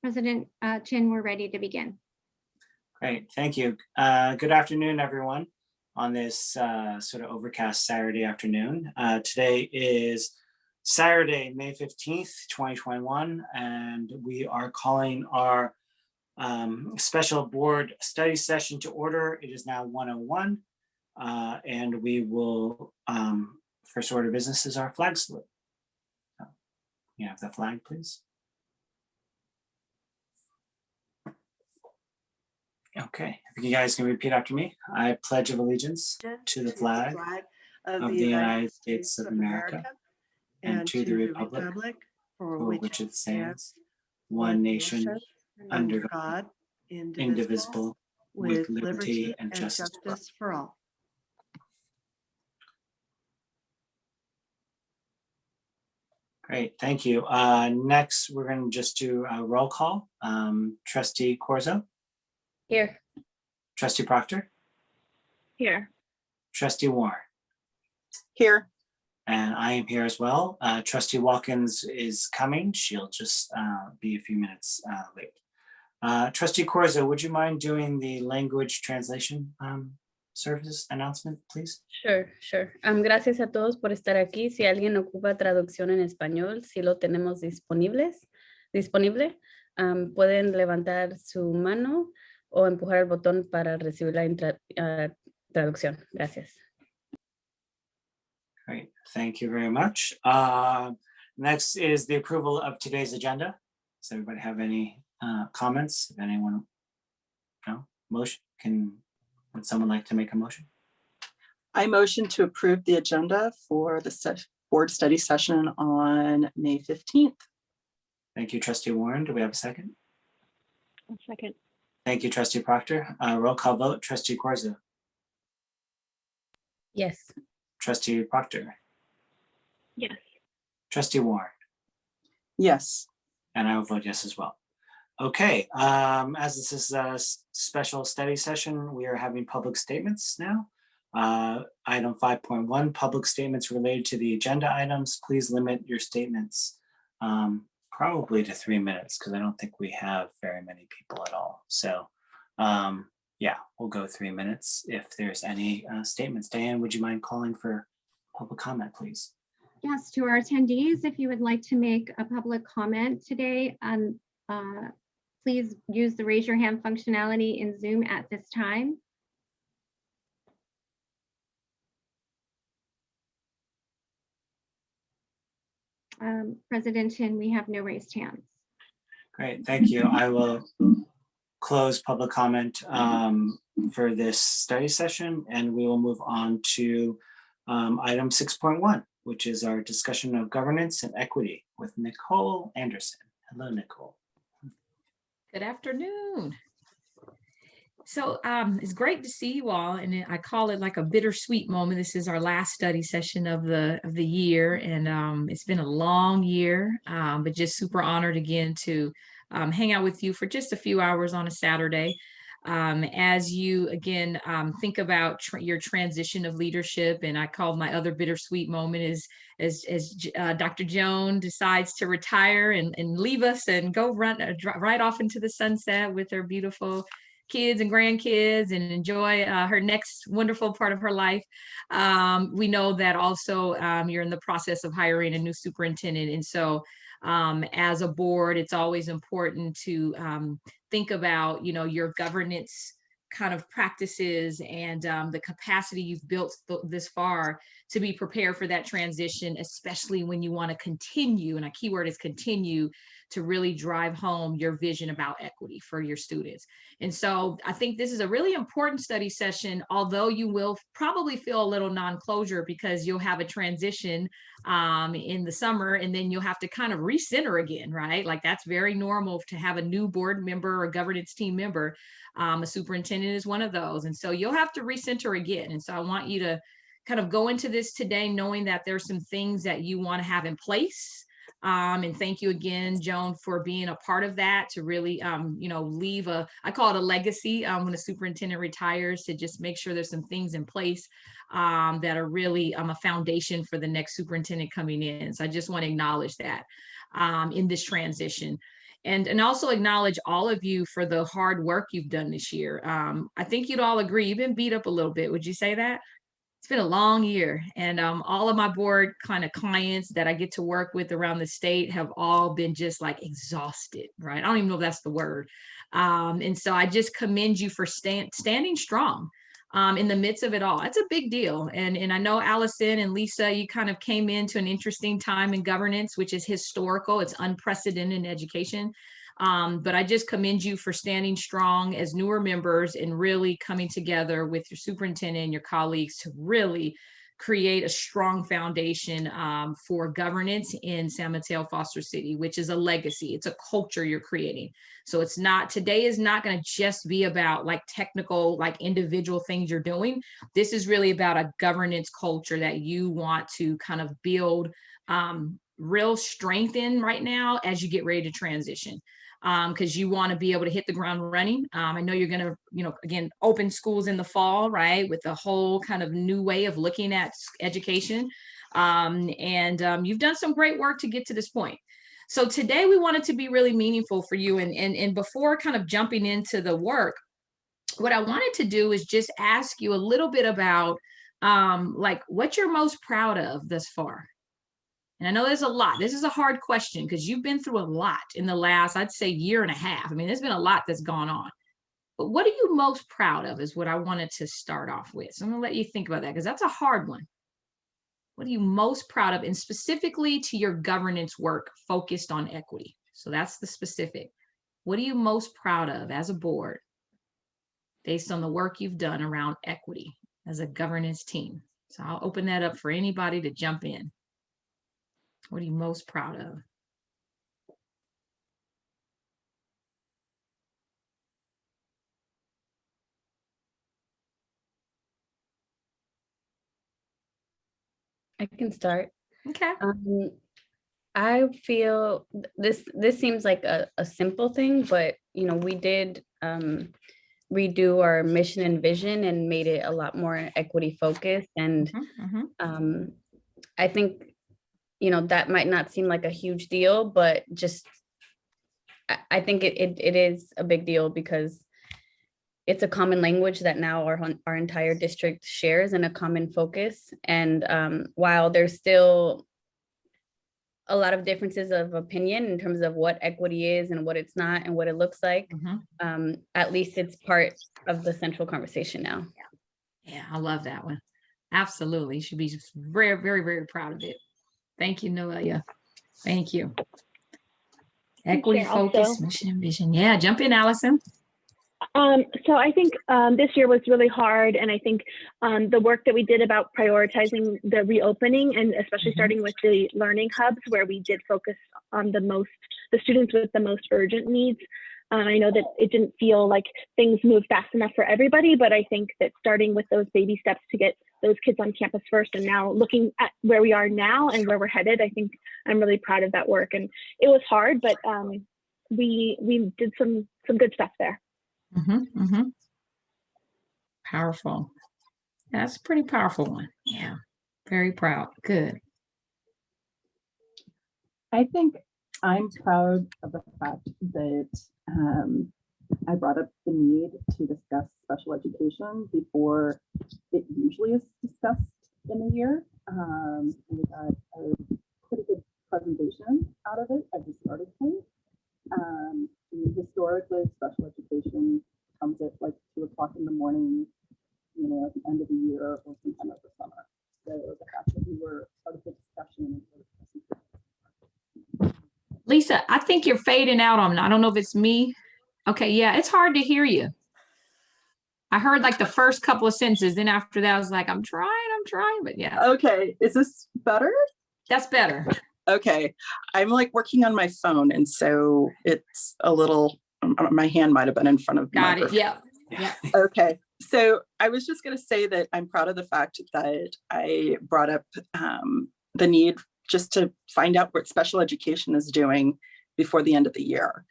President Chin, we're ready to begin. Great, thank you. Good afternoon, everyone, on this sort of overcast Saturday afternoon. Today is Saturday, May 15th, 2021, and we are calling our special board study session to order. It is now 1:01, and we will, first order of business is our flag salute. You have the flag, please. Okay, if you guys can repeat after me. I pledge of allegiance to the flag of the United States of America and to the republic for which it stands, one nation, under God, indivisible, with liberty and justice for all. Great, thank you. Next, we're going to just do a roll call. Trustee Corzo. Here. Trustee Proctor. Here. Trustee Warren. Here. And I am here as well. Trustee Watkins is coming. She'll just be a few minutes late. Trustee Corzo, would you mind doing the language translation service announcement, please? Sure. Gracias a todos por estar aquí. Si alguien ocupa traducción en español, si lo tenemos disponible, pueden levantar su mano o empujar el botón para recibir la traducción. Gracias. Great, thank you very much. Next is the approval of today's agenda. Does everybody have any comments? If anyone, no? Motion, would someone like to make a motion? I motion to approve the agenda for the board study session on May 15th. Thank you, Trustee Warren. Do we have a second? A second. Thank you, Trustee Proctor. Roll call vote, Trustee Corzo. Yes. Trustee Proctor. Yes. Trustee Warren. Yes. And I will vote yes as well. Okay, as this is a special study session, we are having public statements now. Item 5.1, public statements related to the agenda items. Please limit your statements probably to 3 minutes because I don't think we have very many people at all. So yeah, we'll go 3 minutes if there's any statements. Diane, would you mind calling for public comment, please? Yes, to our attendees, if you would like to make a public comment today, please use the raise your hand functionality in Zoom at this time. President Chin, we have no raised hands. Great, thank you. I will close public comment for this study session, and we will move on to item 6.1, which is our discussion of governance and equity with Nicole Anderson. Hello, Nicole. Good afternoon. So it's great to see you all, and I call it like a bittersweet moment. This is our last study session of the year, and it's been a long year, but just super honored again to hang out with you for just a few hours on a Saturday. As you again think about your transition of leadership, and I called my other bittersweet moment is as Dr. Joan decides to retire and leave us and go right off into the sunset with her beautiful kids and grandkids and enjoy her next wonderful part of her life. We know that also you're in the process of hiring a new superintendent, and so as a board, it's always important to think about, your governance kind of practices and the capacity you've built this far to be prepared for that transition, especially when you want to continue, and a key word is continue, to really drive home your vision about equity for your students. And so I think this is a really important study session, although you will probably feel a little non-closure because you'll have a transition in the summer, and then you'll have to kind of recenter again, right? Like that's very normal to have a new board member or governance team member. A superintendent is one of those. And so you'll have to recenter again. And so I want you to kind of go into this today knowing that there's some things that you want to have in place. And thank you again, Joan, for being a part of that to really, leave I call it a legacy when a superintendent retires, to just make sure there's some things in place that are really a foundation for the next superintendent coming in. So I just want to acknowledge that in this transition. and also acknowledge all of you for the hard work you've done this year. I think you'd all agree, you've been beat up a little bit. Would you say that? It's been a long year, and all of my board kind of clients that I get to work with around the state have all been just like exhausted, right? I don't even know if that's the word. And so I just commend you for standing strong in the midst of it all. It's a big deal. And I know Allison and Lisa, you kind of came into an interesting time in governance, which is historical. It's unprecedented in education. But I just commend you for standing strong as newer members and really coming together with your superintendent and your colleagues to really create a strong foundation for governance in San Mateo Foster City, which is a legacy. It's a culture you're creating. So it's not, today is not going to just be about like technical, like individual things you're doing. This is really about a governance culture that you want to kind of build real strength in right now as you get ready to transition. Because you want to be able to hit the ground running. I know you're going to, again, open schools in the fall, right? With a whole kind of new way of looking at education. You've done some great work to get to this point. So today we want it to be really meaningful for you. And before kind of jumping into the work, what I wanted to do is just ask you a little bit about like what you're most proud of thus far. And I know there's a lot. This is a hard question because you've been through a lot in the last, I'd say, year and a half. I mean, there's been a lot that's gone on. But what are you most proud of is what I wanted to start off with. So I'm going to let you think about that because that's a hard one. What are you most proud of? And specifically to your governance work focused on equity. So that's the specific. What are you most proud of as a board based on the work you've done around equity as a governance team? So I'll open that up for anybody to jump in. What are you most proud of? I can start. Okay. I feel this seems like a simple thing, but we did redo our mission and vision and made it a lot more equity focused. And I think that might not seem like a huge deal, but just I think it is a big deal because it's a common language that now our entire district shares and a common focus. And while there's still a lot of differences of opinion in terms of what equity is and what it's not and what it looks like, at least it's part of the central conversation now. Yeah, I love that one. Absolutely. You should be very, very, very proud of it. Thank you, Noelia. Thank you. Equity focus, mission and vision. Yeah, jump in, Allison. So I think this year was really hard, and I think the work that we did about prioritizing the reopening, and especially starting with the learning hubs, where we did focus on the students with the most urgent needs. I know that it didn't feel like things moved fast enough for everybody, but I think that starting with those baby steps to get those kids on campus first, and now looking at where we are now and where we're headed, I think I'm really proud of that work. And it was hard, but we did some good stuff there. Powerful. That's a pretty powerful one. Yeah, very proud. Good. I think I'm proud of the fact that I brought up the need to discuss special education before it usually is discussed in a year. We got a pretty good presentation out of it as a starting point. Historically, special education comes at like 2 o'clock in the morning, at the end of the year or sometime over summer. So the fact that we were part of the discussion. Lisa, I think you're fading out on me. I don't know if it's me. Okay, yeah, it's hard to hear you. I heard like the first couple of sentences. Then after that, I was like, I'm trying, but yeah. Okay, is this better? That's better. Okay, I'm like working on my phone, and so it's a little, my hand might have been in front of Got it, yeah. Okay, so I was just going to say that I'm proud of the fact that I brought up the need just to find out what special education is doing before the end of the year.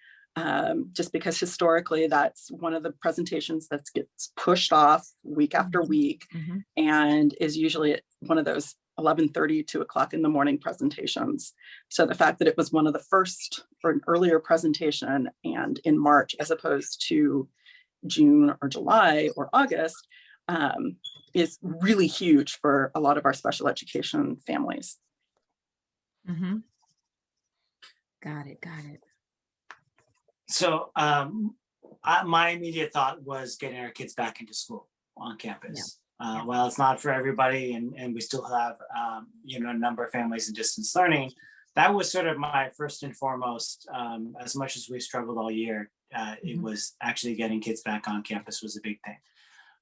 Just because historically that's one of the presentations that gets pushed off week after week and is usually one of those 11:30, 2 o'clock in the morning presentations. So the fact that it was one of the first or an earlier presentation and in March, as opposed to June or July or August, is really huge for a lot of our special education families. Mm-hmm. Got it. So my immediate thought was getting our kids back into school on campus. Yeah. While it's not for everybody, and we still have a number of families in distance learning, that was sort of my first and foremost. As much as we struggled all year, it was actually getting kids back on campus was a big thing.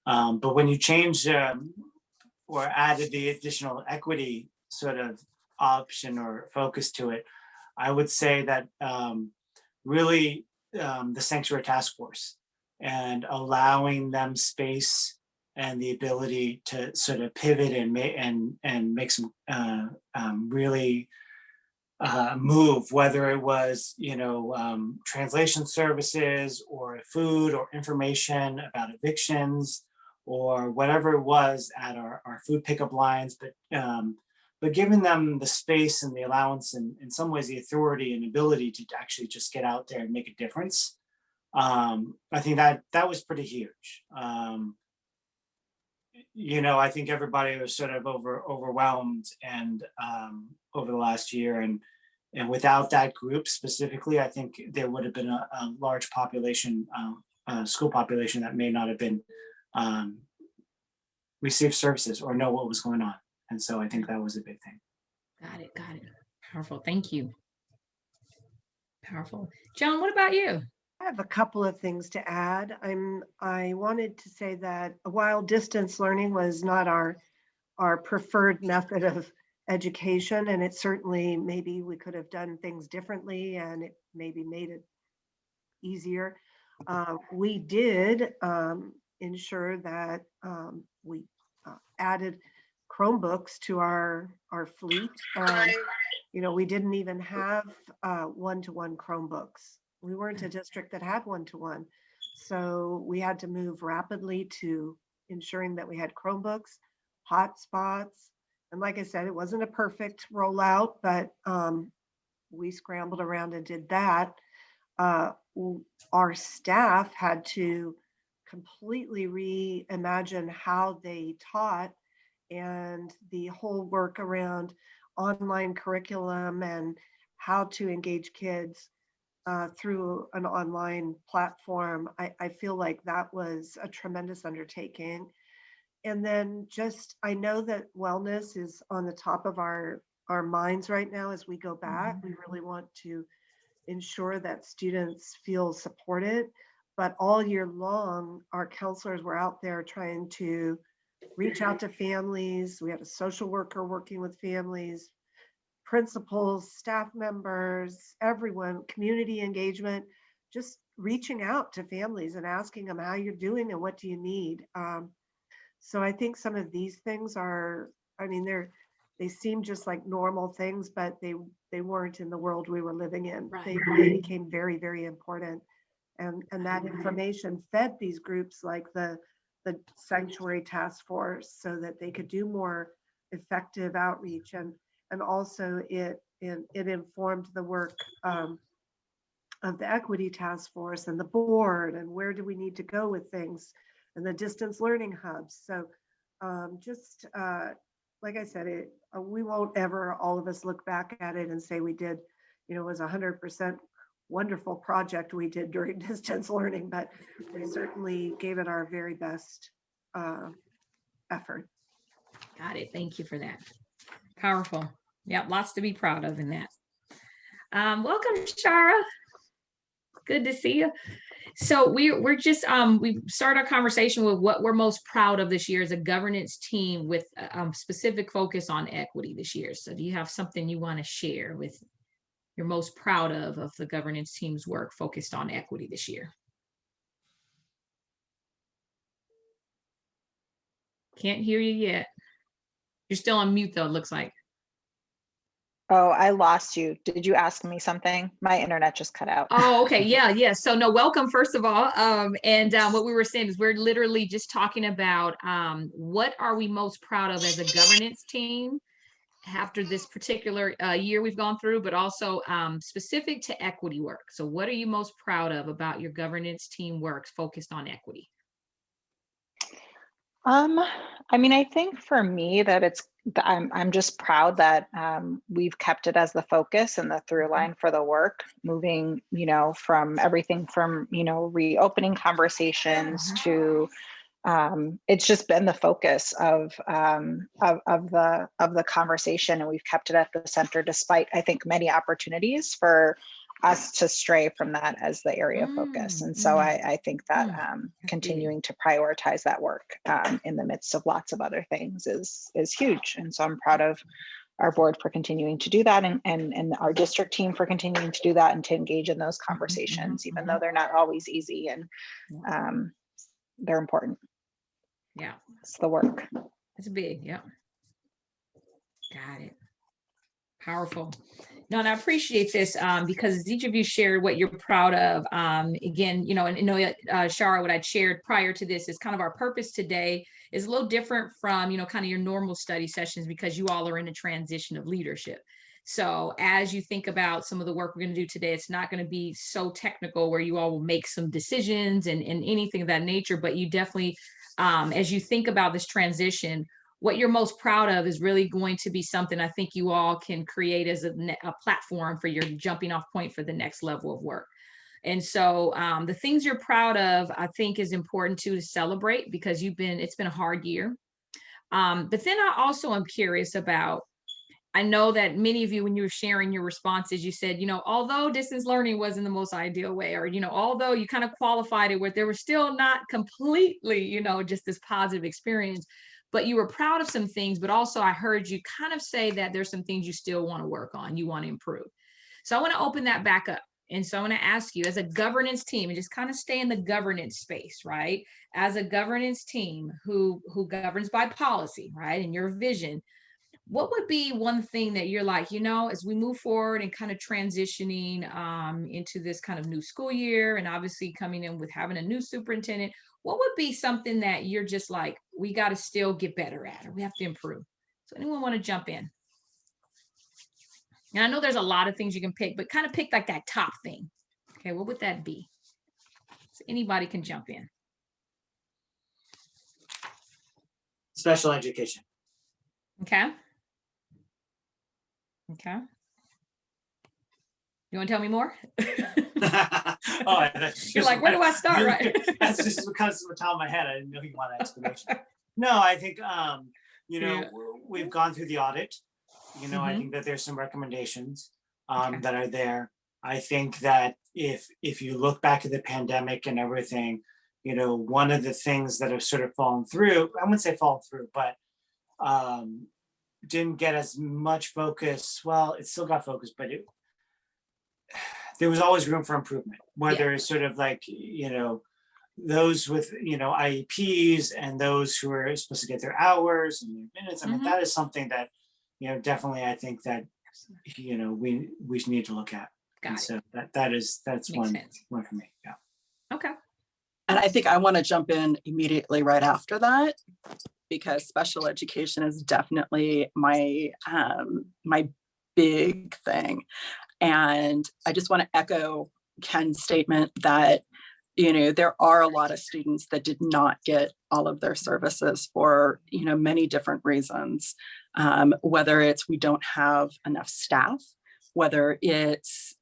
But when you changed or added the additional equity sort of option or focus to it, I would say that really the Sanctuary Task Force and allowing them space and the ability to sort of pivot and make some really move, whether it was translation services or food or information about evictions or whatever it was at our food pickup lines, but giving them the space and the allowance and in some ways the authority and ability to actually just get out there and make a difference. I think that was pretty huge. I think everybody was sort of overwhelmed and over the last year, and without that group specifically, I think there would have been a large population, school population that may not have been received services or know what was going on. And so I think that was a big thing. Got it. Powerful. Thank you. Powerful. Joan, what about you? I have a couple of things to add. I wanted to say that while distance learning was not our preferred method of education, and it certainly maybe we could have done things differently and it maybe made it easier, we did ensure that we added Chromebooks to our fleet. We didn't even have one-to-one Chromebooks. We weren't a district that had one-to-one. So we had to move rapidly to ensuring that we had Chromebooks, hotspots. And like I said, it wasn't a perfect rollout, but we scrambled around and did that. Our staff had to completely reimagine how they taught, and the whole work around online curriculum and how to engage kids through an online platform. I feel like that was a tremendous undertaking. And then I know that wellness is on the top of our minds right now as we go back. We really want to ensure that students feel supported, but all year long, our counselors were out there trying to reach out to families. We had a social worker working with families, principals, staff members, everyone, community engagement, just reaching out to families and asking them how you're doing and what do you need. So I think some of these things they seem just like normal things, but they weren't in the world we were living in. Right. They became very, very important. And that information fed these groups like the Sanctuary Task Force so that they could do more effective outreach. And also it informed the work of the Equity Task Force and the board, and where do we need to go with things, and the distance learning hubs. So like I said, we won't ever, all of us, look back at it and say we did, it was 100% wonderful project we did during distance learning, but we certainly gave it our very best effort. Got it. Thank you for that. Powerful. Yep, lots to be proud of in that. Welcome, Shara. Good to see you. So we're just we started our conversation with what we're most proud of this year as a governance team with specific focus on equity this year. So do you have something you want to share with you're most proud of the governance team's work focused on equity this year? Can't hear you yet. You're still on mute though, it looks like. Oh, I lost you. Did you ask me something? My internet just cut out. Oh, okay. Yeah. So no, welcome first of all. What we were saying is we're literally just talking about what are we most proud of as a governance team after this particular year we've gone through, but also specific to equity work. So what are you most proud of about your governance team works focused on equity? I mean, I think for me that I'm just proud that we've kept it as the focus and the through line for the work, moving, from everything from, reopening conversations to it's just been the focus of the conversation, and we've kept it at the center despite, I think, many opportunities for us to stray from that as the area of focus. And so I think that continuing to prioritize that work in the midst of lots of other things is huge. And so I'm proud of our board for continuing to do that, and our district team for continuing to do that and to engage in those conversations, even though they're not always easy, and they're important. Yeah, it's the work. It's big. Yeah, got it. Powerful. No, and I appreciate this because each of you shared what you're proud of. Again, Shara, what I'd shared prior to this is kind of our purpose today is a little different from, kind of your normal study sessions, because you all are in a transition of leadership. So as you think about some of the work we're going to do today, it's not going to be so technical where you all will make some decisions and anything of that nature, but you definitely, as you think about this transition, what you're most proud of is really going to be something I think you all can create as a platform for your jumping off point for the next level of work. And so the things you're proud of, I think, is important to celebrate, because it's been a hard year. But then I also am curious about, I know that many of you, when you were sharing your responses, you said, although distance learning wasn't the most ideal way, or, although you kind of qualified it with, there was still not completely, just this positive experience, but you were proud of some things. But also I heard you kind of say that there's some things you still want to work on, you want to improve. So I want to open that back up. And so I want to ask you, as a governance team, and just kind of stay in the governance space, right? As a governance team who governs by policy, right? And your vision, what would be one thing that you're like, as we move forward and kind of transitioning into this kind of new school year, and obviously coming in with having a new superintendent, what would be something that you're just like, we got to still get better at, or we have to improve? So anyone want to jump in? And I know there's a lot of things you can pick, but kind of pick like that top thing. Okay, what would that be? So anybody can jump in. Special education. Okay. Okay. You want to tell me more? You're like, where do I start? Right. That's just because of the top of my head. I didn't know you wanted an explanation. No, I think we've gone through the audit. I think that there's some recommendations that are there. I think that if you look back at the pandemic and everything, one of the things that have sort of fallen through, I wouldn't say fallen through, but didn't get as much focus. Well, it still got focus, but there was always room for improvement, whether it's sort of like, those with, IEPs and those who are supposed to get their hours and their minutes. I mean, that is something that, definitely I think that, we need to look at. So that's one for me. Yeah. Okay. And I think I want to jump in immediately right after that, because special education is definitely my my big thing. And I just want to echo Ken's statement that, there are a lot of students that did not get all of their services for, many different reasons, whether it's we don't have enough staff, whether it's,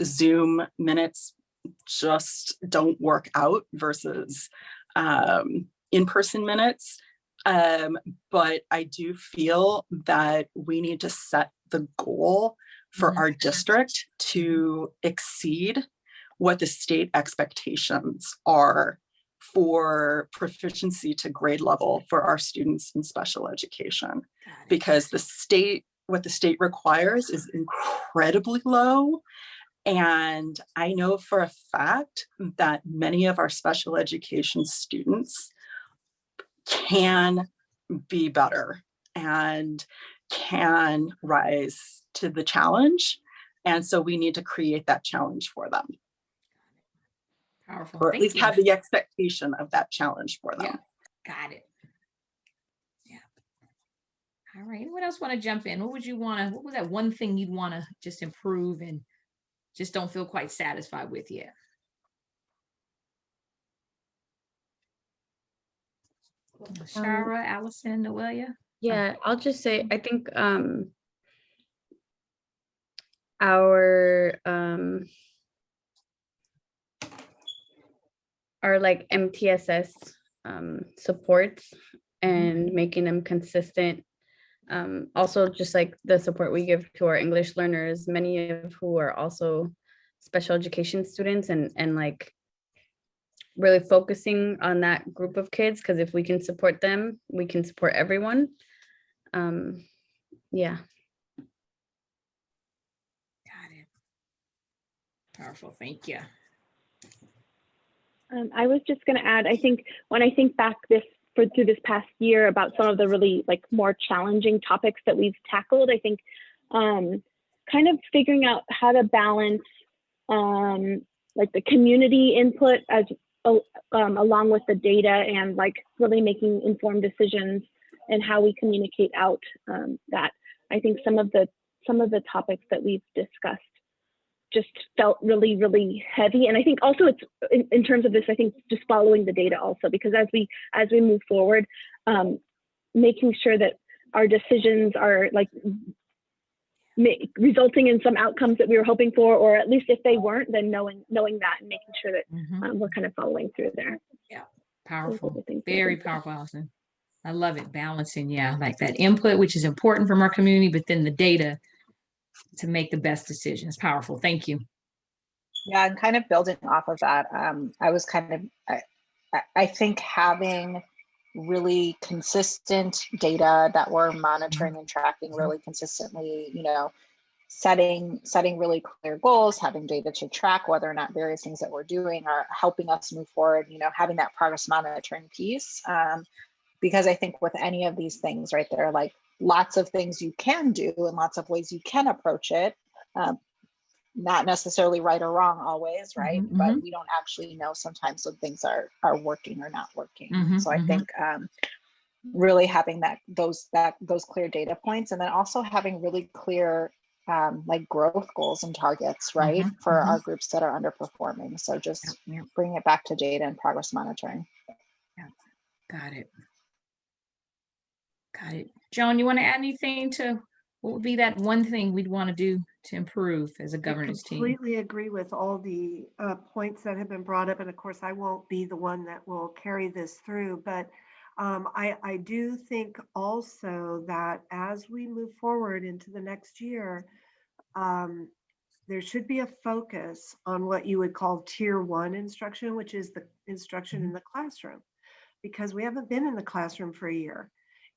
Zoom minutes just don't work out versus in-person minutes. But I do feel that we need to set the goal for our district to exceed what the state expectations are for proficiency to grade level for our students in special education, because what the state requires is incredibly low. And I know for a fact that many of our special education students can be better and can rise to the challenge. And so we need to create that challenge for them. Powerful. Or at least have the expectation of that challenge for them. Yeah. Got it. Yeah. All right. Anyone else want to jump in? What was that one thing you'd want to just improve and just don't feel quite satisfied with yet? Shara, Allison, Noelia? Yeah, I'll just say, I think our like MTSS supports and making them consistent. Also just like the support we give to our English learners, many of who are also special education students, and like really focusing on that group of kids, because if we can support them, we can support everyone. Yeah. Got it. Powerful. Thank you. I was just going to add, I think when I think back through this past year about some of the really like more challenging topics that we've tackled, I think kind of figuring out how to balance like the community input as along with the data, and like really making informed decisions and how we communicate out that. I think some of the topics that we've discussed just felt really, really heavy. And I think also it's in terms of this, I think just following the data also, because as we move forward, making sure that our decisions are like resulting in some outcomes that we were hoping for, or at least if they weren't, then knowing that and making sure that we're kind of following through there. Yeah, powerful, very powerful, Allison. I love it, balancing, yeah, like that input, which is important from our community, but then the data to make the best decisions. Powerful, thank you. Yeah, and kind of building off of that, I think having really consistent data that we're monitoring and tracking really consistently, you know, setting really clear goals, having data to track whether or not various things that we're doing are helping us move forward, you know, having that progress monitoring piece. Because I think with any of these things, right, there are like lots of things you can do and lots of ways you can approach it. Not necessarily right or wrong always, right? But we don't actually know sometimes when things are working or not working. So I think really having those clear data points, and then also having really clear like growth goals and targets, right, for our groups that are underperforming. So just bringing it back to data and progress monitoring. Yeah, got it. Got it. Joan, you want to add anything to what would be that one thing we'd want to do to improve as a governance team? I completely agree with all the points that have been brought up. And of course, I won't be the one that will carry this through, but I do think also that as we move forward into the next year, there should be a focus on what you would call tier 1 instruction, which is the instruction in the classroom, because we haven't been in the classroom for a year.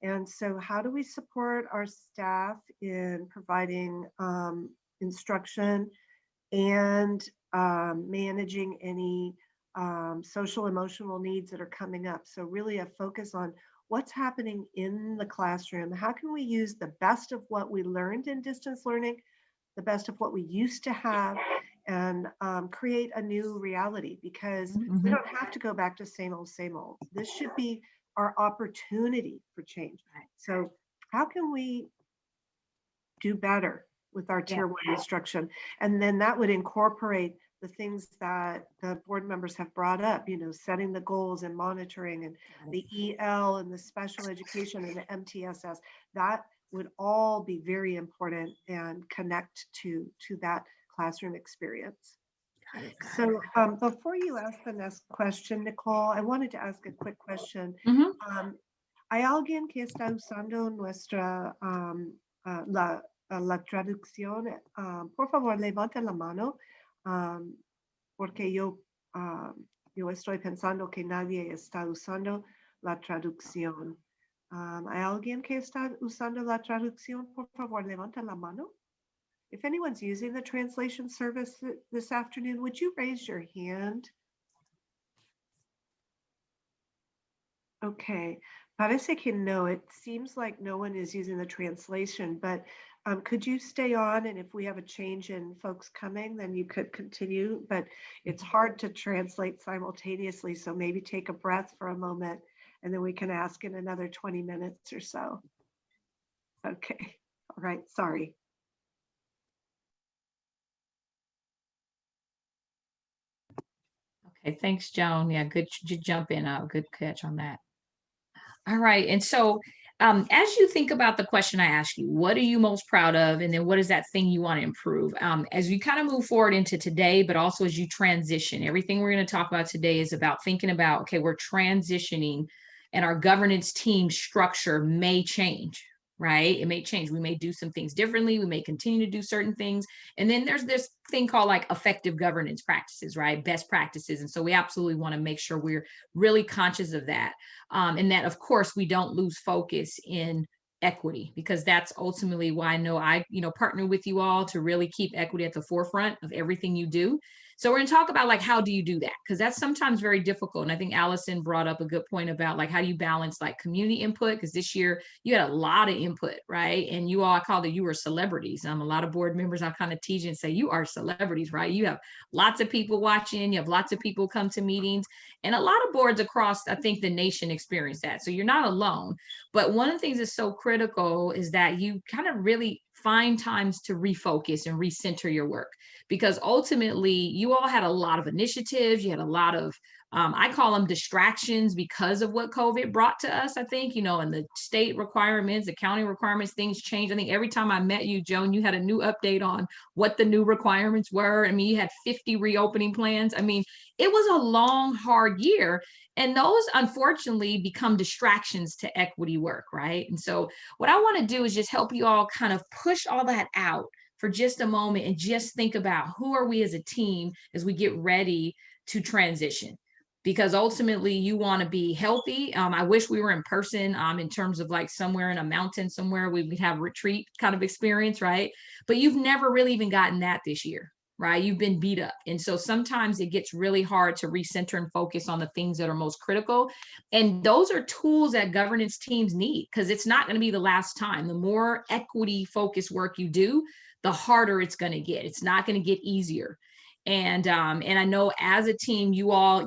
And so how do we support our staff in providing instruction and managing any social emotional needs that are coming up? So really a focus on what's happening in the classroom. How can we use the best of what we learned in distance learning, the best of what we used to have, and create a new reality, because we don't have to go back to same old, same old. This should be our opportunity for change. So how can we do better with our tier 1 instruction? And then that would incorporate the things that the board members have brought up, you know, setting the goals and monitoring, and the EL and the special education and the MTSS. That would all be very important and connect to that classroom experience. So before you ask the next question, Nicole, I wanted to ask a quick question. ¿Hay alguien que está usando nuestra la traducción? Por favor, levante la mano, porque yo estoy pensando que nadie está usando la traducción. ¿Hay alguien que está usando la traducción? Por favor, levante la mano. If anyone's using the translation service this afternoon, would you raise your hand? Okay, parece que no. It seems like no one is using the translation, but could you stay on? And if we have a change in folks coming, then you could continue, but it's hard to translate simultaneously. So maybe take a breath for a moment, and then we can ask in another 20 minutes or so. Okay, all right, sorry. Okay, thanks, Joan. Yeah, good jump in. Good catch on that. All right. And so as you think about the question I asked you, what are you most proud of? And then what is that thing you want to improve? As you kind of move forward into today, but also as you transition, everything we're going to talk about today is about thinking about, okay, we're transitioning and our governance team structure may change, right? It may change. We may do some things differently. We may continue to do certain things. And then there's this thing called like effective governance practices, right? Best practices. And so we absolutely want to make sure we're really conscious of that. And that, of course, we don't lose focus in equity, because that's ultimately why I know I, partner with you all to really keep equity at the forefront of everything you do. So we're going to talk about like, how do you do that? Because that's sometimes very difficult. And I think Allison brought up a good point about like, how do you balance like community input? Because this year you had a lot of input, right? And you all, I called it, you were celebrities. A lot of board members, I kind of tease and say, you are celebrities, right? You have lots of people watching, you have lots of people come to meetings, and a lot of boards across, I think, the nation experience that. So you're not alone. But one of the things that's so critical is that you kind of really find times to refocus and recenter your work, because ultimately you all had a lot of initiatives. You had a lot of, I call them distractions because of what COVID brought to us, I think, and the state requirements, the county requirements, things changed. I think every time I met you, Joan, you had a new update on what the new requirements were. I mean, you had 50 reopening plans. I mean, it was a long, hard year. And those, unfortunately, become distractions to equity work, right? And so what I want to do is just help you all kind of push all that out for just a moment and just think about, who are we as a team as we get ready to transition? Because ultimately you want to be healthy. I wish we were in person, in terms of like somewhere in a mountain somewhere we would have retreat kind of experience, right? But you've never really even gotten that this year, right? You've been beat up. And so sometimes it gets really hard to recenter and focus on the things that are most critical. And those are tools that governance teams need, because it's not going to be the last time. The more equity focused work you do, the harder it's going to get. It's not going to get easier. And I know as a team, you all,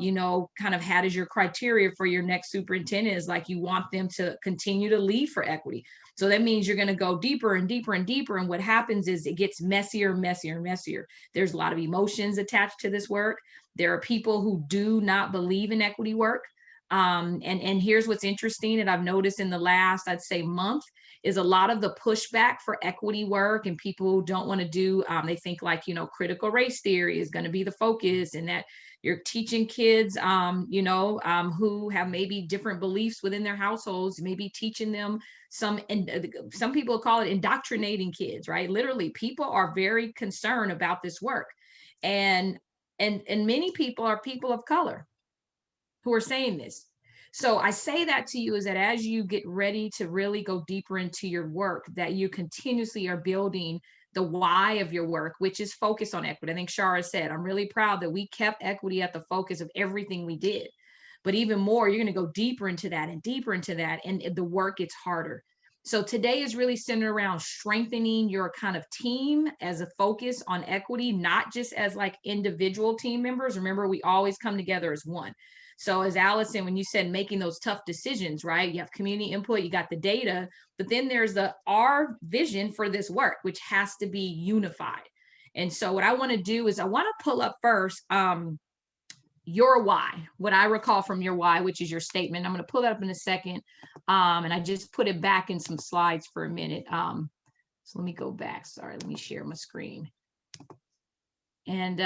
kind of had as your criteria for your next superintendent is like, you want them to continue to lead for equity. So that means you're going to go deeper and deeper and deeper. And what happens is it gets messier, messier, messier. There's a lot of emotions attached to this work. There are people who do not believe in equity work. And here's what's interesting, and I've noticed in the last, I'd say, month, is a lot of the pushback for equity work, and people don't want to do, they think like, critical race theory is going to be the focus, and that you're teaching kids, who have maybe different beliefs within their households, maybe teaching them some people call it indoctrinating kids, right? Literally, people are very concerned about this work. And many people are people of color who are saying this. So I say that to you is that as you get ready to really go deeper into your work, that you continuously are building the why of your work, which is focused on equity. I think Shara said, I'm really proud that we kept equity at the focus of everything we did. But even more, you're going to go deeper into that and deeper into that, and the work gets harder. So today is really centered around strengthening your kind of team as a focus on equity, not just as like individual team members. Remember, we always come together as one. So as Allison, when you said making those tough decisions, right? You have community input, you got the data, but then there's our vision for this work, which has to be unified. And so what I want to do is I want to pull up first your why, what I recall from your why, which is your statement. I'm going to pull that up in a second. And I just put it back in some slides for a minute. So let me go back. Sorry, let me share my screen. And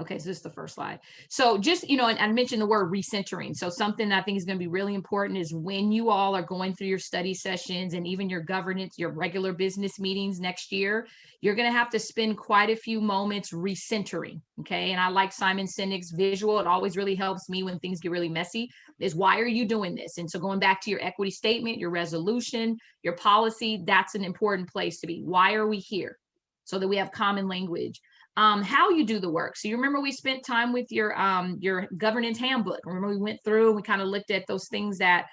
okay, so this is the first slide. So just, and I mentioned the word recentering. So something that I think is going to be really important is when you all are going through your study sessions and even your governance, your regular business meetings next year, you're going to have to spend quite a few moments recentering. Okay. And I like Simon Sinek's visual. It always really helps me when things get really messy, is why are you doing this? And so going back to your equity statement, your resolution, your policy, that's an important place to be. Why are we here? So that we have common language. How you do the work. So you remember we spent time with your governance handbook. Remember we went through and we kind of looked at those things that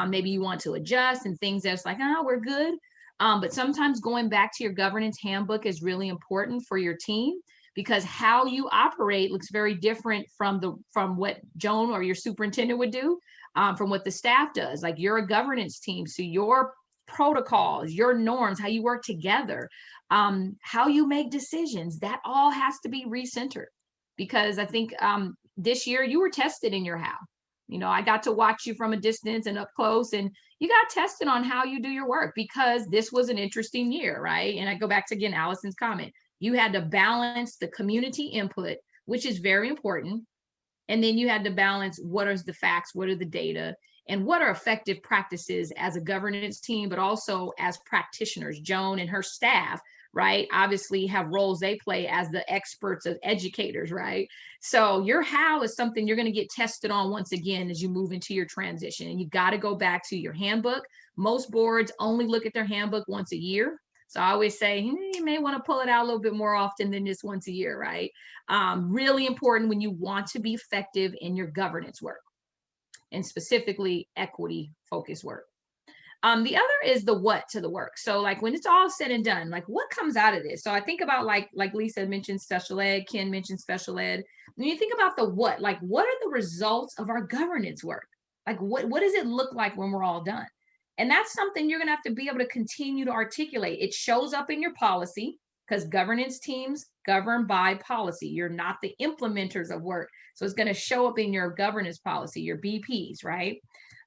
maybe you want to adjust and things that's like, we're good. But sometimes going back to your governance handbook is really important for your team, because how you operate looks very different from what Joan or your superintendent would do. from what the staff does. Like, you're a governance team, so your protocols, your norms, how you work together, how you make decisions, that all has to be recentered. Because I think this year you were tested in your how. You know, I got to watch you from a distance and up close, and you got tested on how you do your work, because this was an interesting year, right? And I go back to, again, Allison's comment. You had to balance the community input, which is very important. And then you had to balance what are the facts, what are the data, and what are effective practices as a governance team, but also as practitioners. Joan and her staff, right, obviously have roles they play as the experts of educators, right? So your how is something you're going to get tested on once again as you move into your transition. And you got to go back to your handbook. Most boards only look at their handbook once a year. So I always say, you may want to pull it out a little bit more often than just once a year, right? Really important when you want to be effective in your governance work, and specifically equity focused work. The other is the what to the work. So like, when it's all said and done, like, what comes out of this? So I think about like Lisa mentioned special ed, Ken mentioned special ed. When you think about the what, like, what are the results of our governance work? Like, what does it look like when we're all done? And that's something you're going to have to be able to continue to articulate. It shows up in your policy, because governance teams govern by policy. You're not the implementers of work. So it's going to show up in your governance policy, your BPs, right?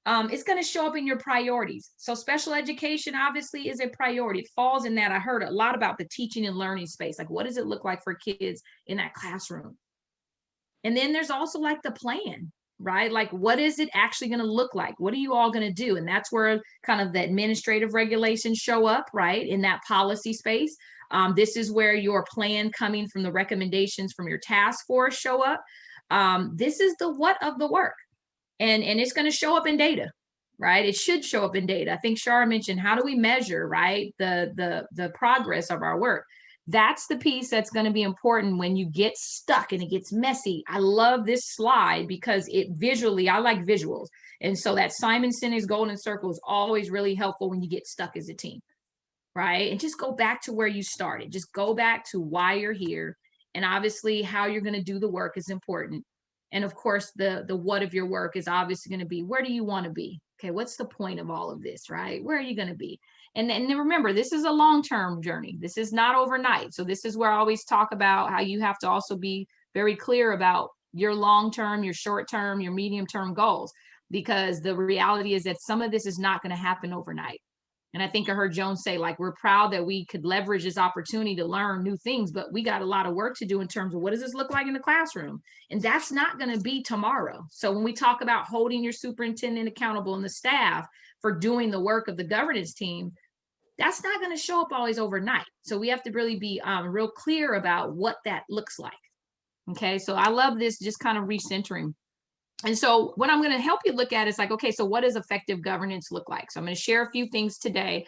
It's going to show up in your priorities. So special education obviously is a priority. It falls in that. I heard a lot about the teaching and learning space. Like, what does it look like for kids in that classroom? And then there's also like the plan, right? Like, what is it actually going to look like? What are you all going to do? And that's where kind of the administrative regulations show up, right? In that policy space. This is where your plan coming from the recommendations from your task force show up. This is the what of the work. And it's going to show up in data, right? It should show up in data. I think Shara mentioned, how do we measure, right, the progress of our work? That's the piece that's going to be important when you get stuck and it gets messy. I love this slide because it visually, I like visuals. And so that Simon Sinek's golden circle is always really helpful when you get stuck as a team, right? And just go back to where you started. Just go back to why you're here. And obviously how you're going to do the work is important. And of course, the what of your work is obviously going to be, where do you want to be? Okay, what's the point of all of this, right? Where are you going to be? And then remember, this is a long-term journey. This is not overnight. So this is where I always talk about how you have to also be very clear about your long-term, your short-term, your medium-term goals, because the reality is that some of this is not going to happen overnight. And I think I heard Joan say, like, we're proud that we could leverage this opportunity to learn new things, but we got a lot of work to do in terms of what does this look like in the classroom? And that's not going to be tomorrow. So when we talk about holding your superintendent accountable and the staff for doing the work of the governance team, that's not going to show up always overnight. So we have to really be real clear about what that looks like. Okay, so I love this, just kind of recentering. And so what I'm going to help you look at is like, okay, so what does effective governance look like? So I'm going to share a few things today,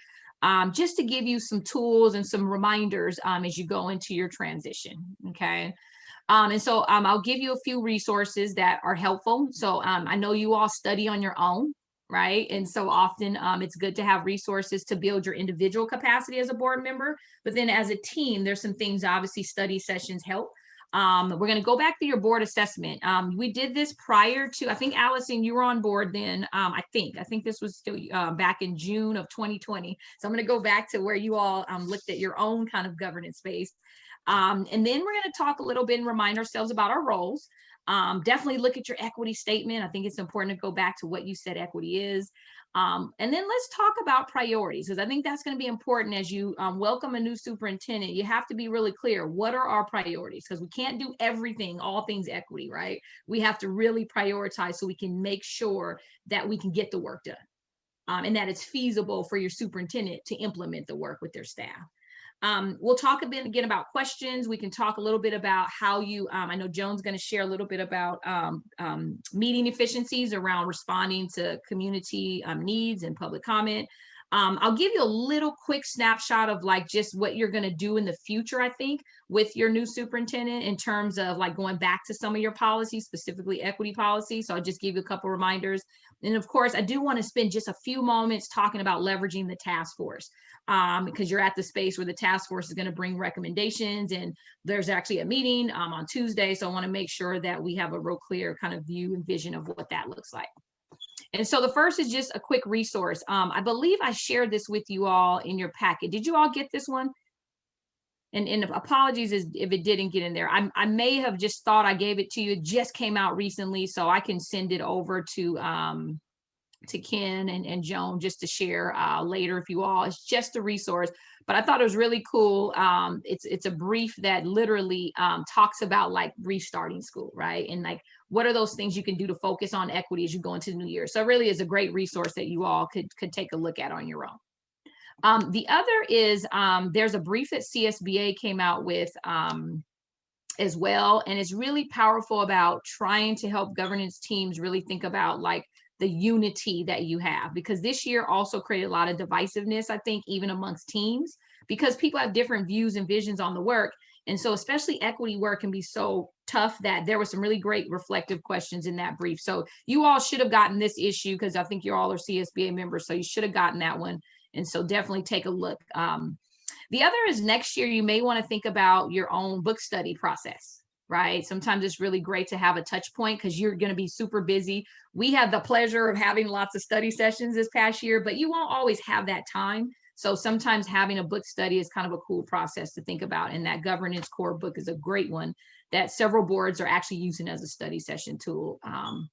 just to give you some tools and some reminders as you go into your transition. Okay. And so I'll give you a few resources that are helpful. So I know you all study on your own, right? And so often it's good to have resources to build your individual capacity as a board member. But then as a team, there's some things, obviously study sessions help. We're going to go back to your board assessment. We did this prior to, I think, Allison, you were on board then. I think this was still back in June of 2020. So I'm going to go back to where you all looked at your own kind of governance space. And then we're going to talk a little bit and remind ourselves about our roles. Definitely look at your equity statement. I think it's important to go back to what you said equity is. And then let's talk about priorities, because I think that's going to be important as you welcome a new superintendent. You have to be really clear. What are our priorities? Because we can't do everything, all things equity, right? We have to really prioritize so we can make sure that we can get the work done and that it's feasible for your superintendent to implement the work with their staff. We'll talk a bit again about questions. We can talk a little bit about how you, I know Joan's going to share a little bit about meeting efficiencies around responding to community needs and public comment. I'll give you a little quick snapshot of like just what you're going to do in the future, I think, with your new superintendent in terms of like going back to some of your policies, specifically equity policy. So I'll just give you a couple reminders. And of course, I do want to spend just a few moments talking about leveraging the task force because you're at the space where the task force is going to bring recommendations, and there's actually a meeting on Tuesday. So I want to make sure that we have a real clear kind of view and vision of what that looks like. And so the first is just a quick resource. I believe I shared this with you all in your packet. Did you all get this one? And apologies if it didn't get in there. I may have just thought I gave it to you. It just came out recently, so I can send it over to Ken and Joan just to share later if you all. It's just a resource, but I thought it was really cool. It's a brief that literally talks about like restarting school, right? And like, what are those things you can do to focus on equity as you go into the new year? So it really is a great resource that you all could take a look at on your own. The other is there's a brief that CSBA came out with as well, and it's really powerful about trying to help governance teams really think about like the unity that you have, because this year also created a lot of divisiveness, I think, even amongst teams, because people have different views and visions on the work. And so especially equity work can be so tough that there were some really great reflective questions in that brief. So you all should have gotten this issue, because I think you all are CSBA members, so you should have gotten that one. And so definitely take a look. The other is next year, you may want to think about your own book study process, right? Sometimes it's really great to have a touch point because you're going to be super busy. We had the pleasure of having lots of study sessions this past year, but you won't always have that time. So sometimes having a book study is kind of a cool process to think about. And that governance core book is a great one that several boards are actually using as a study session tool on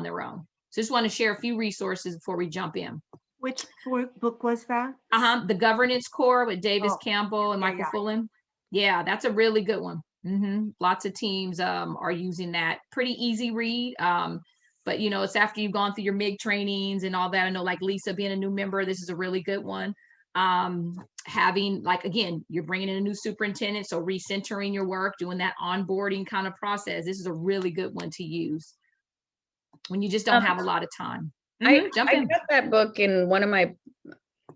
their own. So just want to share a few resources before we jump in. Which book was that? The Governance Core with Davis Campbell and Michael yeah. Fullen. Yeah, that's a really good one. Lots of teams are using that. Pretty easy read. But you know, it's after you've gone through your MIG trainings and all that. I know, like Lisa being a new member, this is a really good one. Having, like, again, you're bringing in a new superintendent, so recentering your work, doing that onboarding kind of process. This is a really good one to use when you just don't have a lot of time. I got that book in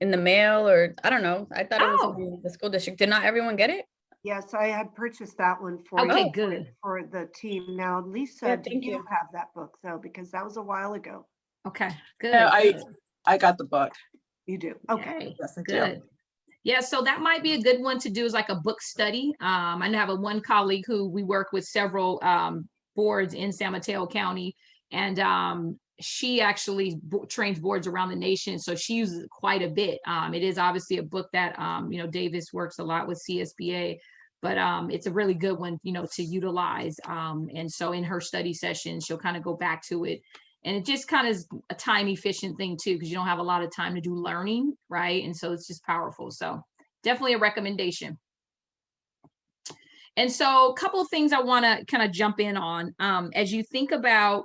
in the mail, or I don't know. I thought it was in the school district. Did not everyone get it? Yes, I had purchased that one for Okay, good. For the team. Now, Lisa, do you have that book though? Because that was a while ago. Okay, good. No, I got the book. You do? Okay. Yay. Yes, I Good. Yeah, so that might be a good one to do, is like a book study. I have one colleague who we work with several boards in San Mateo County, and she actually trains boards around the nation, so she uses it quite a bit. It is obviously a book that Davis works a lot with CSBA, but it's a really good one, to utilize. And so in her study session, she'll kind of go back to it. And it just kind of is a time efficient thing too, because you don't have a lot of time to do learning, right? And so it's just powerful. So definitely a recommendation. And so a couple of things I want to kind of jump in on as you think about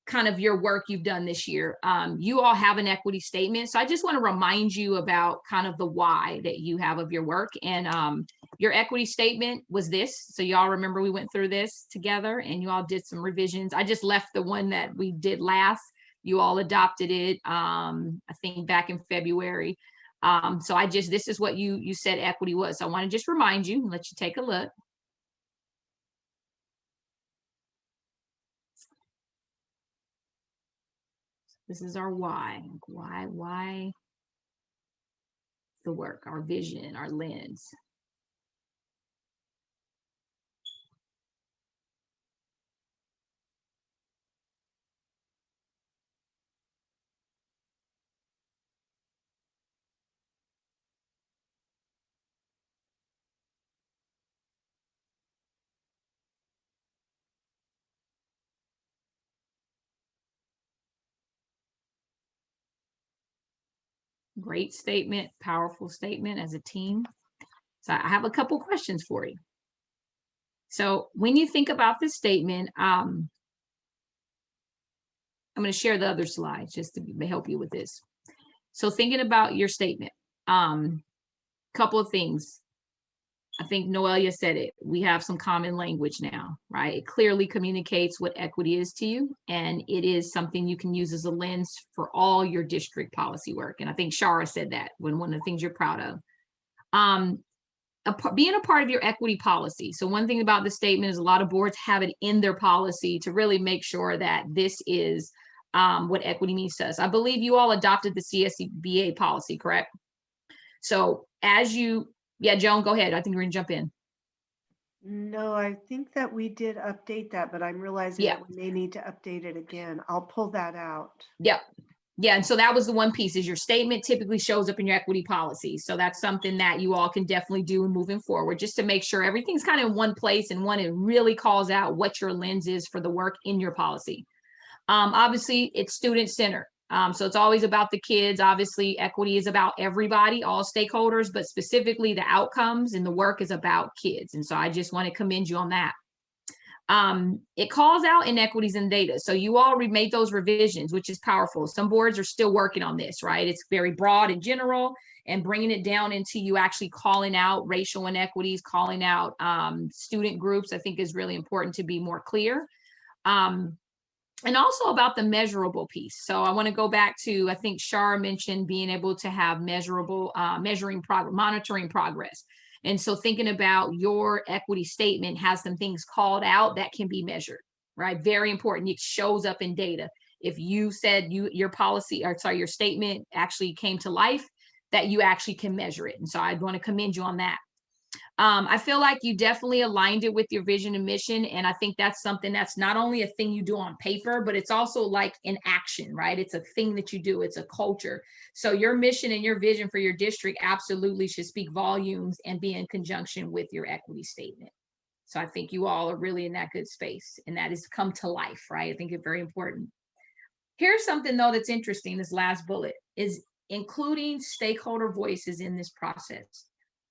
kind of your work you've done this year. You all have an equity statement. So I just want to remind you about kind of the why that you have of your work. And your equity statement was this. So y'all remember we went through this together and you all did some revisions. I just left the one that we did last. You all adopted it, I think back in February. So this is what you said equity was. So I want to just remind you and let you take a look. This is our why the work, our vision, our lens. Great statement, powerful statement as a team. So I have a couple questions for you. So when you think about this statement, I'm going to share the other slides just to help you with this. So thinking about your statement, couple of things. I think Noelia said it. We have some common language now, right? It clearly communicates what equity is to you, and it is something you can use as a lens for all your district policy work. And I think Shara said that when one of the things you're proud of. Being a part of your equity policy. So one thing about the statement is a lot of boards have it in their policy to really make sure that this is what equity means to us. I believe you all adopted the CSBA policy, correct? So as you, yeah, Joan, go ahead. I think we're gonna jump in. No, I think that we did update that, but I'm realizing Yeah. that we may need to update it again. I'll pull that out. Yep. Yeah, and so that was the one piece is your statement typically shows up in your equity policy. So that's something that you all can definitely do in moving forward, just to make sure everything's kind of in one place and one, it really calls out what your lens is for the work in your policy. Obviously, it's student centered. So it's always about the kids. Obviously, equity is about everybody, all stakeholders, but specifically the outcomes and the work is about kids. And so I just want to commend you on that. It calls out inequities in data. So you all made those revisions, which is powerful. Some boards are still working on this, right? It's very broad and general, and bringing it down into you actually calling out racial inequities, calling out student groups, I think is really important to be more clear. And also about the measurable piece. So I want to go back to, I think Shar mentioned being able to have measurable, monitoring progress. And so thinking about your equity statement has some things called out that can be measured, right? Very important. It shows up in data. If you said your policy, or sorry, your statement actually came to life, that you actually can measure it. And so I'd want to commend you on that. I feel like you definitely aligned it with your vision and mission. And I think that's something that's not only a thing you do on paper, but it's also like in action, right? It's a thing that you do. It's a culture. So your mission and your vision for your district absolutely should speak volumes and be in conjunction with your equity statement. So I think you all are really in that good space, and that is come to life, right? I think it's very important. Here's something though that's interesting. This last bullet is including stakeholder voices in this process.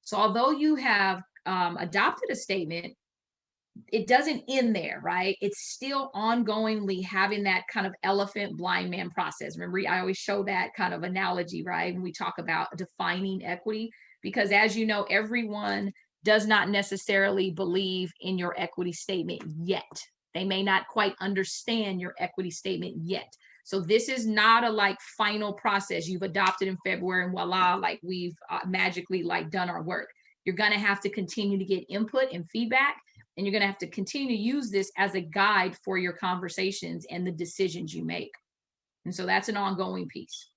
So although you have adopted a statement, it doesn't end there, right? It's still ongoingly having that kind of elephant blind man process. Remember, I always show that kind of analogy, right? When we talk about defining equity, because as you know, everyone does not necessarily believe in your equity statement yet. They may not quite understand your equity statement yet. So this is not a like final process you've adopted in February and voila, like we've magically like done our work. You're going to have to continue to get input and feedback, and you're going to have to continue to use this as a guide for your conversations and the decisions you make. And so that's an ongoing piece.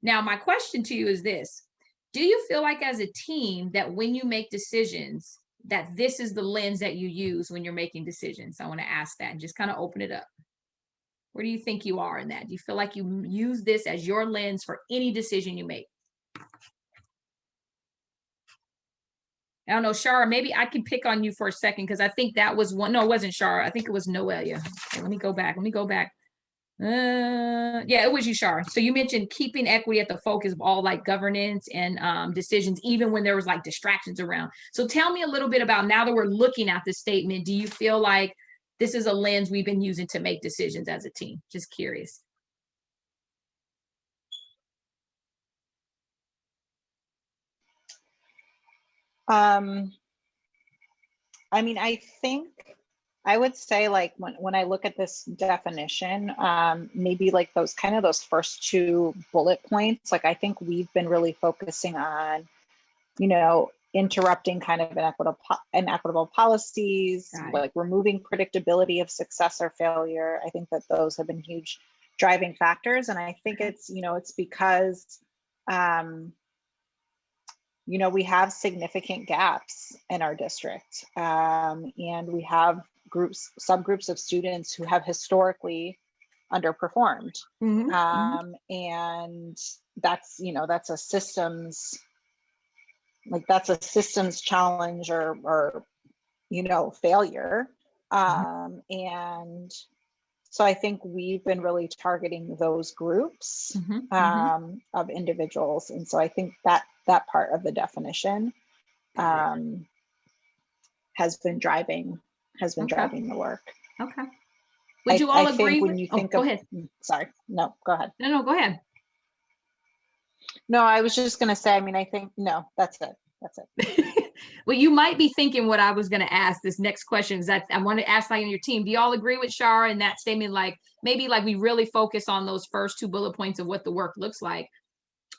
Now, my question to you is this: do you feel like as a team that when you make decisions, that this is the lens that you use when you're making decisions? I want to ask that and just kind of open it up. Where do you think you are in that? Do you feel like you use this as your lens for any decision you make? I don't know, Shara, maybe I can pick on you for a second because I think that was one. No, it wasn't Shara. I think it was Noelia. Okay, let me go back. Yeah, it was you, Shara. So you mentioned keeping equity at the focus of all like governance and decisions, even when there was like distractions around. So tell me a little bit about, now that we're looking at the statement, do you feel like this is a lens we've been using to make decisions as a team? Just curious. I mean, I think I would say like when I look at this definition, maybe like those first two bullet points, like I think we've been really focusing on, interrupting kind of inequitable policies, like removing predictability of success or failure. I think that those have been huge driving factors. And I think it's, it's because, we have significant gaps in our district, and we have subgroups of students who have historically underperformed. And that's, that's a systems, challenge or failure. And so I think we've been really targeting those groups of individuals. And so I think that part of the definition has been driving the work. Okay. Would you all agree? When you think go ahead. Sorry, no, go ahead. No, go ahead. No, I was just going to say, I mean, I think, no, that's it. Well, you might be thinking what I was going to ask this next question is that I want to ask like in your team, do y'all agree with Shara in that statement? Like maybe like we really focus on those first two bullet points of what the work looks like.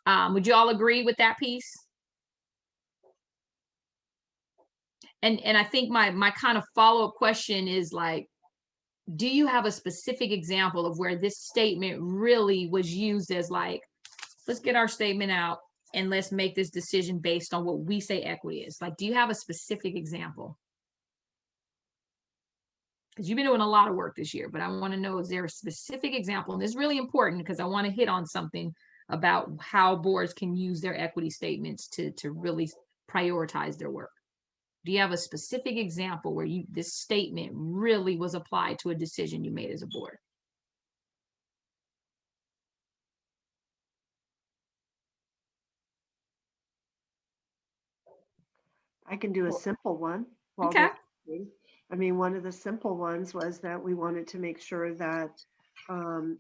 Would you all agree with that piece? And I think my kind of follow-up question is like, do you have a specific example of where this statement really was used as like, let's get our statement out and let's make this decision based on what we say equity is? Like, do you have a specific example? because you've been doing a lot of work this year, but I want to know, is there a specific example? And this is really important because I want to hit on something about how boards can use their equity statements to really prioritize their work. Do you have a specific example where this statement really was applied to a decision you made as a board? I can do a simple one. Okay. I mean, one of the simple ones was that we wanted to make sure that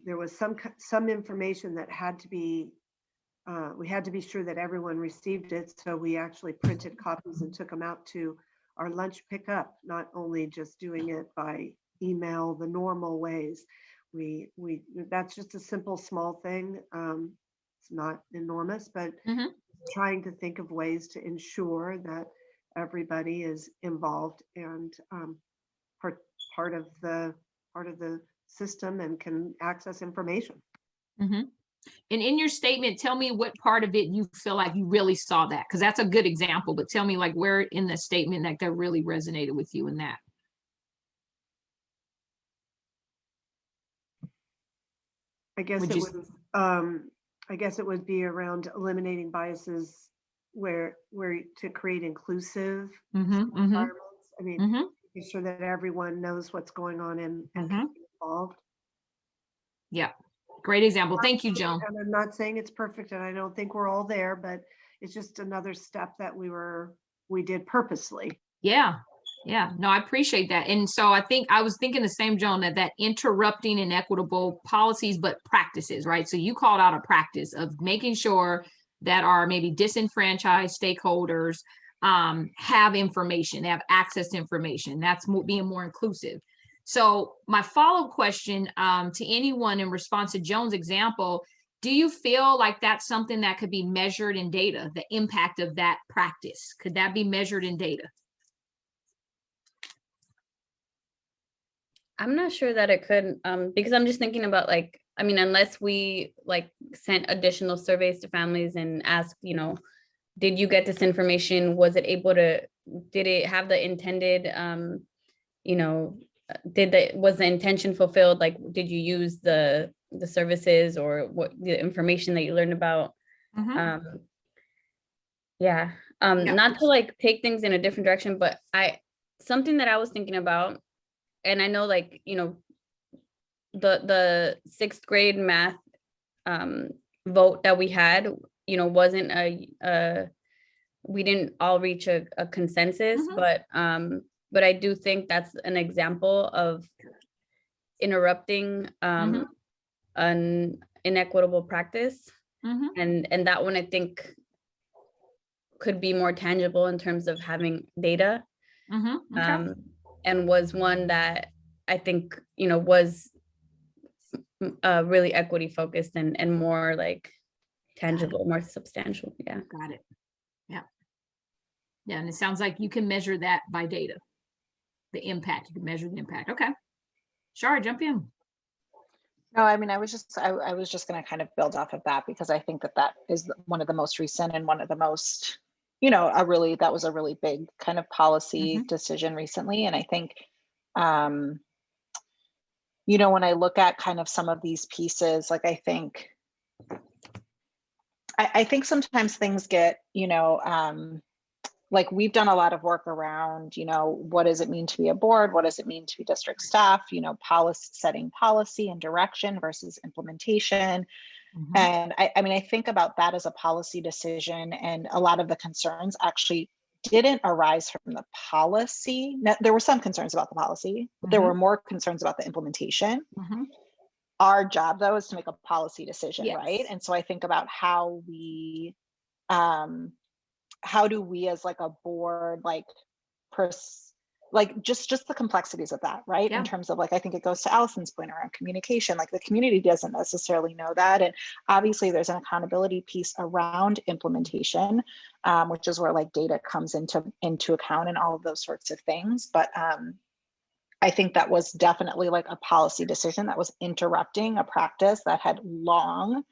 there was some information that had to be, we had to be sure that everyone received it. So we actually printed copies and took them out to our lunch pickup, not only just doing it by email, the normal ways. That's just a simple, small thing. It's not enormous, but trying to think of ways to ensure that everybody is involved and part of the system and can access information. And in your statement, tell me what part of it you feel like you really saw that, because that's a good example, but tell me like where in the statement that really resonated with you in that. I guess it would be around eliminating biases where to create inclusive environments. I mean, making sure that everyone knows what's going on and can be involved. Yeah, great example. Thank you, Joan. And I'm not saying it's perfect, and I don't think we're all there, but it's just another step that we did purposely. Yeah. Yeah, no, I appreciate that. And so I was thinking the same, Joan, that interrupting inequitable policies, but practices, right? So you called out a practice of making sure that our maybe disenfranchised stakeholders have information, they have access to information. That's being more inclusive. So my follow-up question to anyone in response to Joan's example, do you feel like that's something that could be measured in data, the impact of that practice? Could that be measured in data? I'm not sure that it could, because I'm just thinking about like, I mean, unless we like sent additional surveys to families and asked, you know, did you get this information? Was it able to, did it have the intended, you know, was the intention fulfilled? Like, did you use the services or what the information that you learned about? Yeah. Not to like take things in a different direction, but something that I was thinking about, and I know like, you know, the 6th grade math vote that we had, you know, wasn't we didn't all reach a consensus, but I do think that's an example of interrupting an inequitable practice. And that one I think could be more tangible in terms of having data. And was one that I think, you know, was really equity focused and more like tangible, more substantial. Yeah. Got it. Yeah. Yeah. And it sounds like you can measure that by data, the impact. You can measure the impact. Okay. Shara, jump in. No, I mean, I was just going to kind of build off of that because I think that is one of the most recent and one of the most, you know, that was a really big kind of policy decision recently. And I think, you know, when I look at kind of some of these pieces, like I think sometimes things get, you know, like we've done a lot of work around, you know, what does it mean to be a board? What does it mean to be district staff? You know, setting policy and direction versus implementation. And I mean, I think about that as a policy decision, and a lot of the concerns actually didn't arise from the policy. Now, there were some concerns about the policy, but there were more concerns about the implementation. Our job though is to make a policy decision, right? And so I think about how do we as like a board, like just the complexities of that, right? In terms of like, I think it goes to Allison's point around communication, like the community doesn't necessarily know that. And obviously there's an accountability piece around implementation, which is where like data comes into account and all of those sorts of things. But I think that was definitely like a policy decision that was interrupting a practice that had long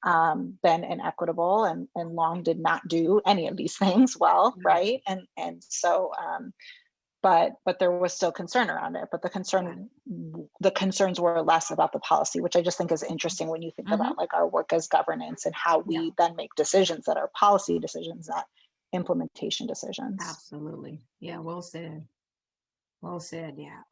been inequitable and long did not do any of these things well, right? And so, but there was still concern around it. But the concerns were less about the policy, which I just think is interesting when you think about like our work as governance and how we then make decisions that are policy decisions, not implementation decisions. Absolutely. Yeah, well said. Well said, yeah.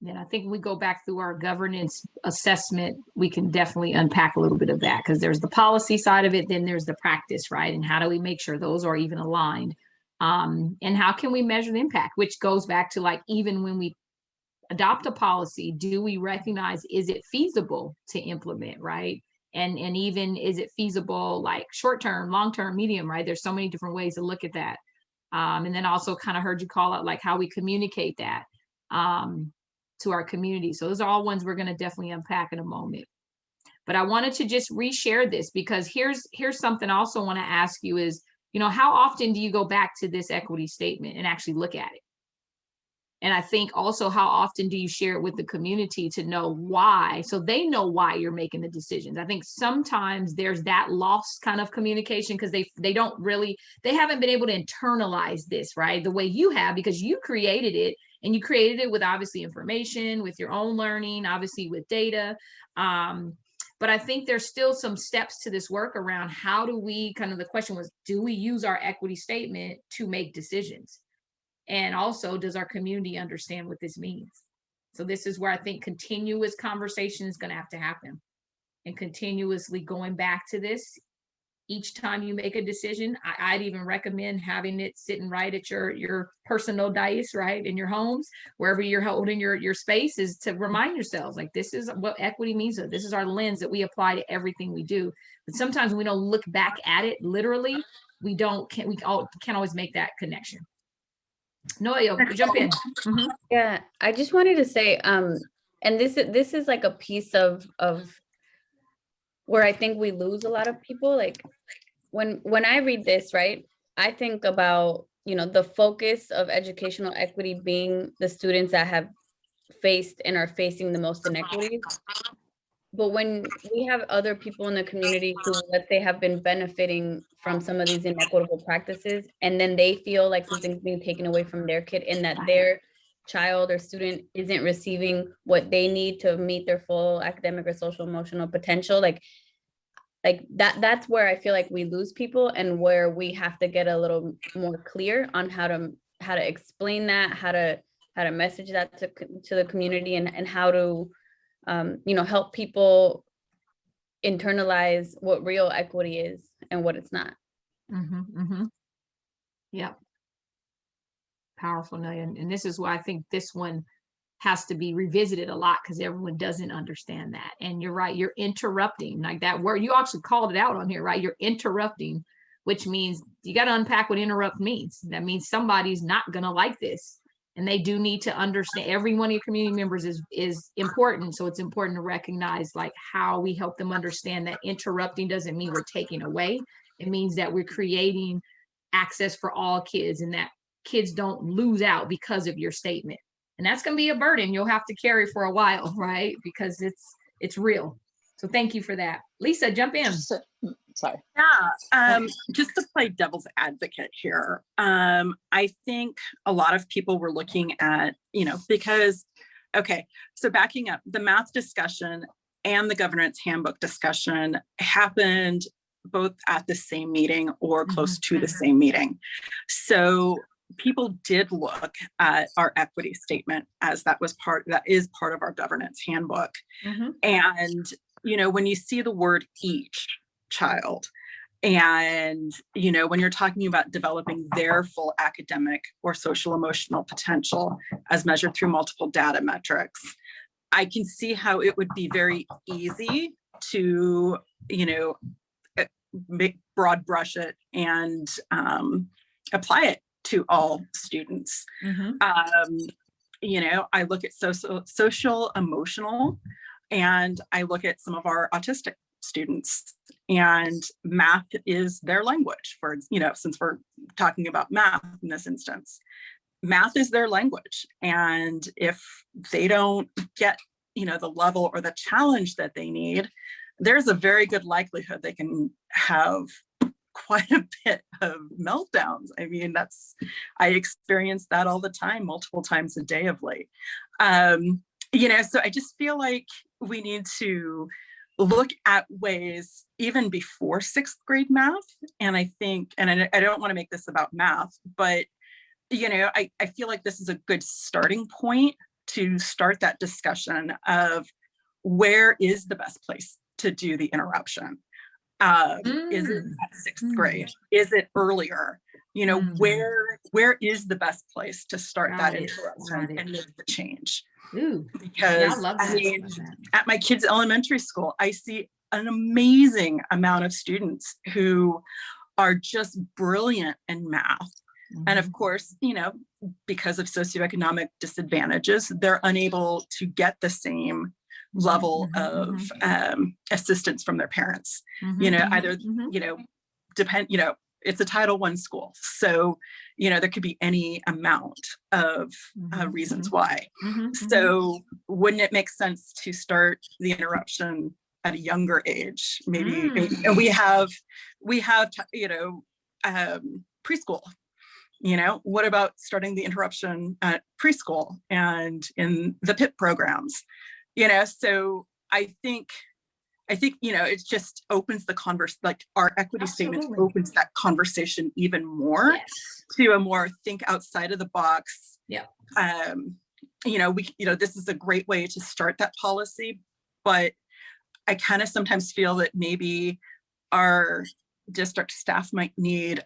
And I think when we go back through our governance assessment, we can definitely unpack a little bit of that, because there's the policy side of it, then there's the practice, right? And how do we make sure those are even aligned? And how can we measure the impact, which goes back to like, even when we adopt a policy, do we recognize, is it feasible to implement, right? And even, is it feasible, like short-term, long-term, medium, right? There's so many different ways to look at that. And then also kind of heard you call out like how we communicate that to our community. So those are all ones we're going to definitely unpack in a moment. But I wanted to just reshare this, because here's something I also want to ask you is, you know, how often do you go back to this equity statement and actually look at it? And I think also, how often do you share it with the community to know why, so they know why you're making the decisions? I think sometimes there's that lost kind of communication, because they don't really, they haven't been able to internalize this, right? The way you have, because you created it, and you created it with obviously information, with your own learning, obviously with data. But I think there's still some steps to this work around how do we, kind of the question was, do we use our equity statement to make decisions? And also, does our community understand what this means? So this is where I think continuous conversation is going to have to happen, and continuously going back to this each time you make a decision. I'd even recommend having it sitting right at your personal dais, right, in your homes, wherever you're holding your space, is to remind yourselves, like, this is what equity means. This is our lens that we apply to everything we do. But sometimes we don't look back at it literally. We can't always make that connection. No, jump in. Yeah, I just wanted to say, and this is like a piece of where I think we lose a lot of people. Like when I read this, right, I think about, you know, the focus of educational equity being the students that have faced and are facing the most inequities. But when we have other people in the community who, let's say, have been benefiting from some of these inequitable practices, and then they feel like something's being taken away from their kid, and that their child or student isn't receiving what they need to meet their full academic or social emotional potential, like that's where I feel like we lose people, and where we have to get a little more clear on how to explain that, how to message that to the community, and how to you know, help people internalize what real equity is and what it's not. Yeah. Powerful, and this is why I think this one has to be revisited a lot, because everyone doesn't understand that. And you're right, you're interrupting, like that word, you actually called it out on here, right? You're interrupting, which means you got to unpack what interrupt means. That means somebody's not going to like this. And they do need to understand, every one of your community members is important. So it's important to recognize like how we help them understand that interrupting doesn't mean we're taking away. It means that we're creating access for all kids, and that kids don't lose out because of your statement. And that's going to be a burden you'll have to carry for a while, right? Because it's real. So thank you for that. Lisa, jump in. Sorry. Yeah, just to play devil's advocate here, I think a lot of people were looking at, you know, because, okay, so backing up, the math discussion and the governance handbook discussion happened both at the same meeting or close to the same meeting. So people did look at our equity statement, as that is part of our governance handbook. And, you know, when you see the word each child, and, you know, when you're talking about developing their full academic or social emotional potential as measured through multiple data metrics, I can see how it would be very easy to, you know, make broad brush it and apply it to all students. You know, I look at social emotional, and I look at some of our autistic students, and math is their language, for, you know, since we're talking about math in this instance, math is their language. And if they don't get, you know, the level or the challenge that they need, there's a very good likelihood they can have quite a bit of meltdowns. I mean, I experience that all the time, multiple times a day of late. So I just feel like we need to look at ways even before 6th grade math. And I think, and I don't want to make this about math, but I feel like this is a good starting point to start that discussion of where is the best place to do the interruption. Is it at 6th grade? Is it earlier? Where is the best place to start that interruption and make the change? Because I mean, at my kids' elementary school, I see an amazing amount of students who are just brilliant in math. And of course, because of socioeconomic disadvantages, they're unable to get the same level of assistance from their parents. Either, it's a Title I school. So, there could be any amount of reasons why. So wouldn't it make sense to start the interruption at a younger age? Maybe, and we have, preschool. What about starting the interruption at preschool and in the PIP programs? So I think it just opens the converse, like our equity statement opens that conversation even more to a more think outside of the box. This is a great way to start that policy, but I kind of sometimes feel that maybe our district staff might need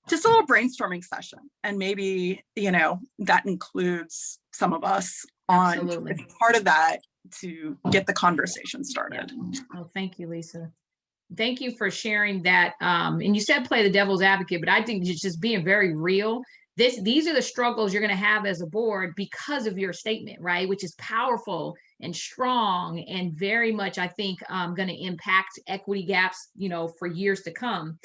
just a little brainstorming session, and maybe that includes some of us on as part of that to get the conversation started. Oh, thank you, Lisa. Thank you for sharing that. And you said play the devil's advocate, but I think it's just being very real. These are the struggles you're going to have as a board because of your statement, right? Which is powerful and strong and very much, I think, going to impact equity gaps, for years to come.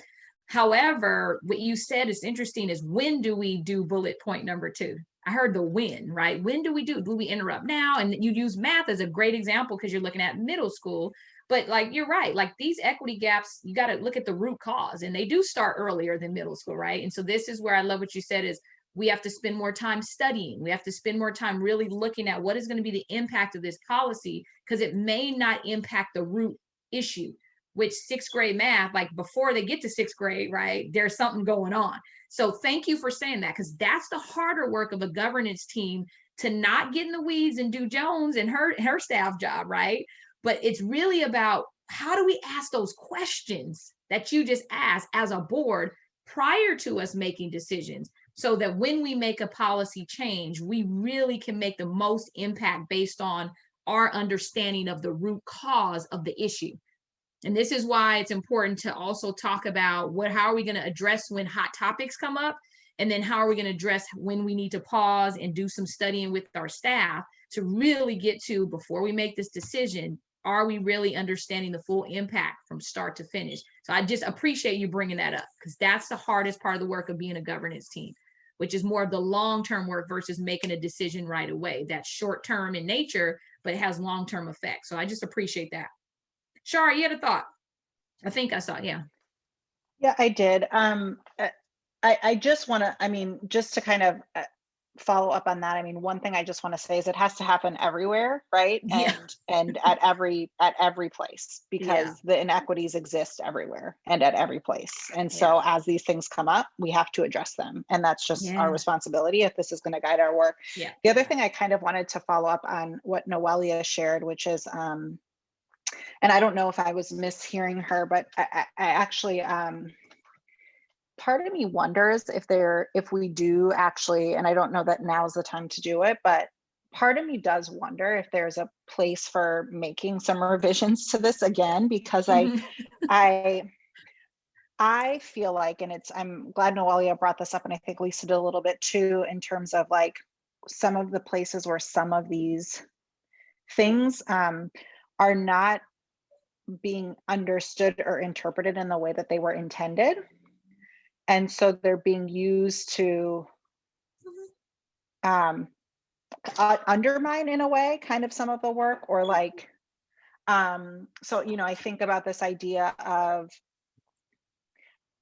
However, what you said is interesting is, when do we do bullet point number 2? I heard the when, right? When do we we interrupt now? And you use math as a great example because you're looking at middle school, but like, you're right. Like these equity gaps, you got to look at the root cause, and they do start earlier than middle school, right? And so this is where I love what you said is, we have to spend more time studying. We have to spend more time really looking at what is going to be the impact of this policy, because it may not impact the root issue, which 6th grade math, like before they get to 6th grade, right? There's something going on. So thank you for saying that, because that's the harder work of a governance team, to not get in the weeds and do Jones and her staff job, right? But it's really about, how do we ask those questions that you just asked as a board prior to us making decisions, so that when we make a policy change, we really can make the most impact based on our understanding of the root cause of the issue. And this is why it's important to also talk about how are we going to address when hot topics come up, and then how are we going to address when we need to pause and do some studying with our staff to really get to, before we make this decision, are we really understanding the full impact from start to finish? So I just appreciate you bringing that up, because that's the hardest part of the work of being a governance team, which is more of the long-term work versus making a decision right away. That's short-term in nature, but it has long-term effects. So I just appreciate that. Shari, you had a thought? I think I saw, yeah. Yeah, I did. I just want to, just to kind of follow up on that. One thing I just want to say is it has to happen everywhere, right? And at every place, because the inequities exist everywhere and at every place. And so as these things come up, we have to address them. And that's just our responsibility if this is going to guide our work. The other thing I kind of wanted to follow up on what Noelia shared, which is, and I don't know if I was mishearing her, but I actually, part of me wonders if we do actually, and I don't know that now's the time to do it, but part of me does wonder if there's a place for making some revisions to this again, because I feel like, and I'm glad Noelia brought this up, and I think Lisa did a little bit too, in terms of like some of the places where some of these things are not being understood or interpreted in the way that they were intended. And so they're being used to undermine, in a way, kind of some of the work, or like, so, I think about this idea of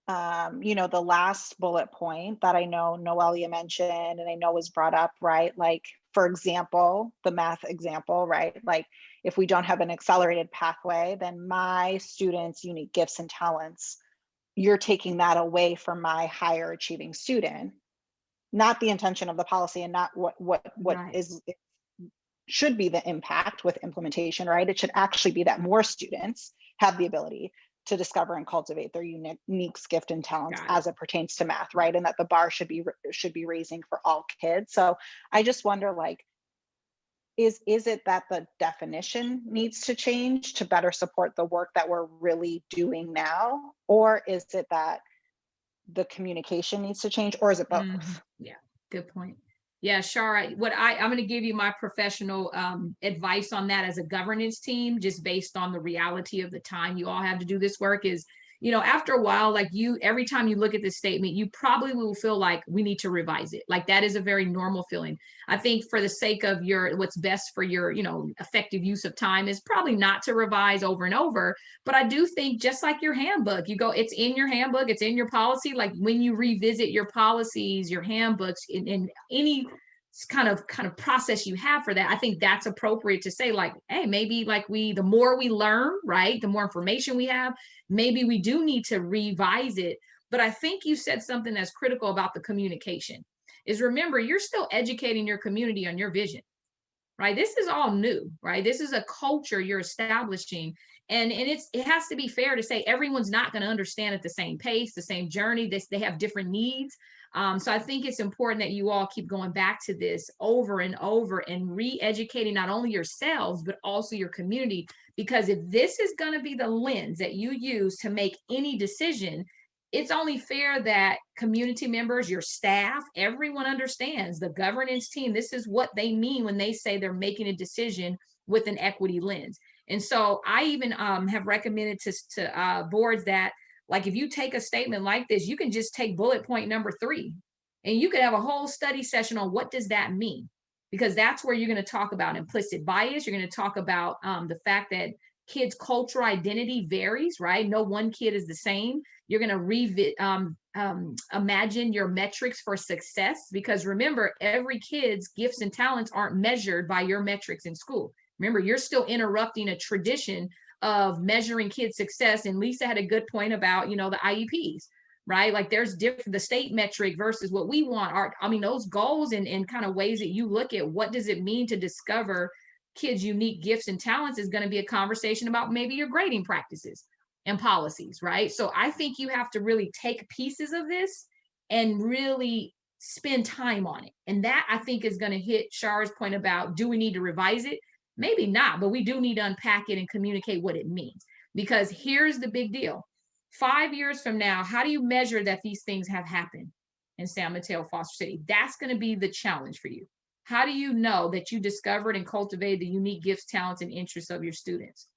you know, the last bullet point that I know Noelia mentioned and I know was brought up, right? Like, for example, the math example, right? Like, if we don't have an accelerated pathway, then my students' unique gifts and talents, you're taking that away from my higher achieving student. Not the intention of the policy, and not what Right. is should be the impact with implementation, right? It should actually be that more students have the ability to discover and cultivate their unique gift and talents as it pertains to math, right? And that the bar should be raising for all kids. So I just wonder, like, is it that the definition needs to change to better support the work that we're really doing now? Or is it that the communication needs to change, or is it both? Yeah, good point. Yeah, Shara, I'm going to give you my professional advice on that as a governance team, just based on the reality of the time you all have to do this work is, you know, after a while, like every time you look at this statement, you probably will feel like we need to revise it. Like that is a very normal feeling. I think for the sake of what's best for your, you know, effective use of time is probably not to revise over and over. But I do think just like your handbook, it's in your handbook, it's in your policy. Like when you revisit your policies, your handbooks, in any kind of process you have for that, I think that's appropriate to say, like, hey, maybe like the more we learn, right, the more information we have, maybe we do need to revise it. But I think you said something that's critical about the communication is, remember, you're still educating your community on your vision, right? This is all new, right? This is a culture you're establishing. And it has to be fair to say everyone's not going to understand at the same pace, the same journey. They have different needs. So I think it's important that you all keep going back to this over and over and re-educating not only yourselves, but also your community. Because if this is going to be the lens that you use to make any decision, it's only fair that community members, your staff, everyone understands the governance team. This is what they mean when they say they're making a decision with an equity lens. And so I even have recommended to boards that, like, if you take a statement like this, you can just take bullet point number 3 and you could have a whole study session on what does that mean? Because that's where you're going to talk about implicit bias. You're going to talk about the fact that kids' cultural identity varies, right? No one kid is the same. You're going to imagine your metrics for success, because remember, every kid's gifts and talents aren't measured by your metrics in school. Remember, you're still interrupting a tradition of measuring kids' success. And Lisa had a good point about, you know, the IEPs, right? Like there's the state metric versus what we want. Those goals and kind of ways that you look at what does it mean to discover kids' unique gifts and talents is going to be a conversation about maybe your grading practices and policies, right? So I think you have to really take pieces of this and really spend time on it. And that, I think, is going to hit Shara's point about, do we need to revise it? Maybe not, but we do need to unpack it and communicate what it means. Because here's the big deal. 5 years from now, how do you measure that these things have happened in San Mateo, Foster City? That's going to be the challenge for you. How do you know that you discovered and cultivated the unique gifts, talents, and interests of your students?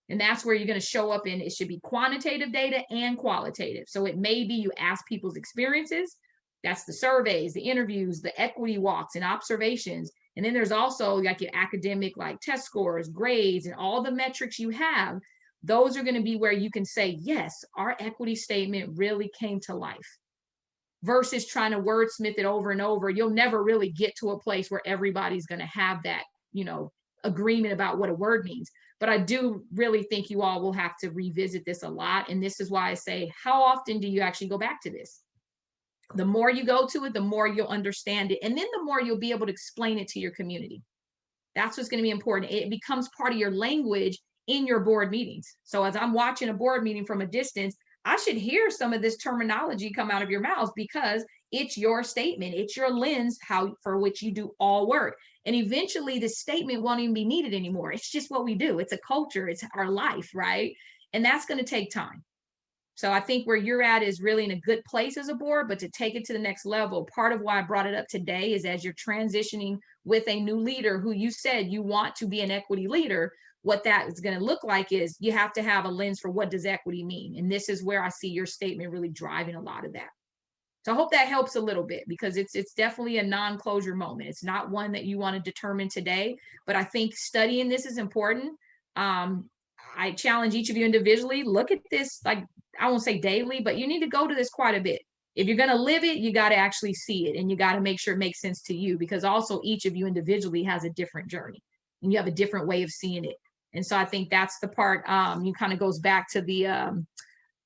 And that's where you're going to show up in. It should be quantitative data and qualitative. So it may be you ask people's experiences. That's the surveys, the interviews, the equity walks and observations. And then there's also like your academic, like test scores, grades, and all the metrics you have. Those are going to be where you can say, yes, our equity statement really came to life, versus trying to wordsmith it over and over. You'll never really get to a place where everybody's going to have that, you know, agreement about what a word means. But I do really think you all will have to revisit this a lot. And this is why I say, how often do you actually go back to this? The more you go to it, the more you'll understand it. And then the more you'll be able to explain it to your community. That's what's going to be important. It becomes part of your language in your board meetings. So as I'm watching a board meeting from a distance, I should hear some of this terminology come out of your mouths, because it's your statement. It's your lens for which you do all work. And eventually the statement won't even be needed anymore. It's just what we do. It's a culture. It's our life, right? And that's going to take time. So I think where you're at is really in a good place as a board, but to take it to the next level, part of why I brought it up today is, as you're transitioning with a new leader who you said you want to be an equity leader, what that is going to look like is you have to have a lens for what does equity mean. And this is where I see your statement really driving a lot of that. So I hope that helps a little bit, because it's definitely a non-closure moment. It's not one that you want to determine today, but I think studying this is important. I challenge each of you individually, look at this, like, I won't say daily, but you need to go to this quite a bit. If you're going to live it, you got to actually see it, and you got to make sure it makes sense to you, because also each of you individually has a different journey and you have a different way of seeing it. And so I think that's the part, you kind of goes back to the,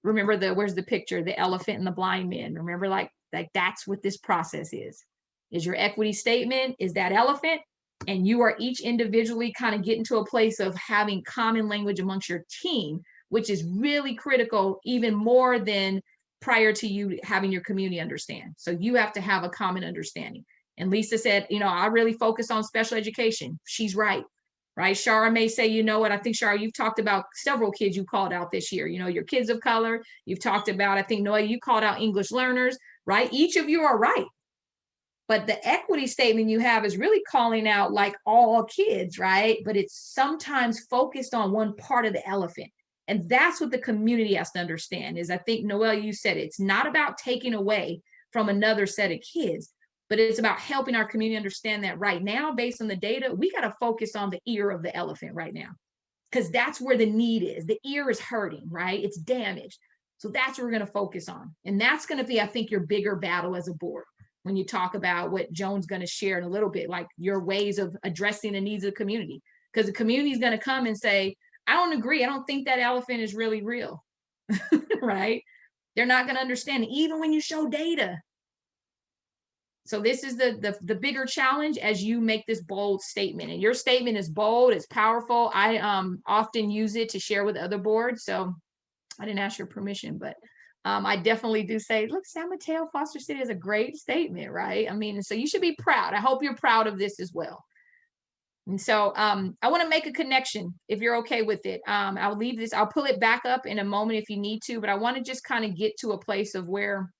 remember where's the picture, the elephant and the blind man. Remember, like that's what this process is your equity statement is that elephant, and you are each individually kind of getting to a place of having common language amongst your team, which is really critical, even more than prior to you having your community understand. So you have to have a common understanding. And Lisa said, I really focus on special education. She's right. Shara may say, you know what, I think, Shara, you've talked about several kids you called out this year, your kids of color. You've talked about, I think, Noah, you called out English learners, right? Each of you are right. But the equity statement you have is really calling out like all kids, right? But it's sometimes focused on one part of the elephant. And that's what the community has to understand is, I think, Noelle, you said it's not about taking away from another set of kids, but it's about helping our community understand that right now, based on the data, we got to focus on the ear of the elephant right now, because that's where the need is. The ear is hurting, right? It's damaged. So that's what we're going to focus on. And that's going to be, I think, your bigger battle as a board. When you talk about what Joan's going to share in a little bit, like your ways of addressing the needs of the community, because the community is going to come and say, I don't agree. I don't think that elephant is really real, right? They're not going to understand it, even when you show data. So this is the bigger challenge as you make this bold statement, and your statement is bold, it's powerful. I often use it to share with other boards. So I didn't ask your permission, but I definitely do say, look, San Mateo Foster City is a great statement, right? I mean, so you should be proud. I hope you're proud of this as well. And so I want to make a connection, if you're okay with it. I'll leave this, I'll pull it back up in a moment if you need to, but I want to just kind of get to a place of where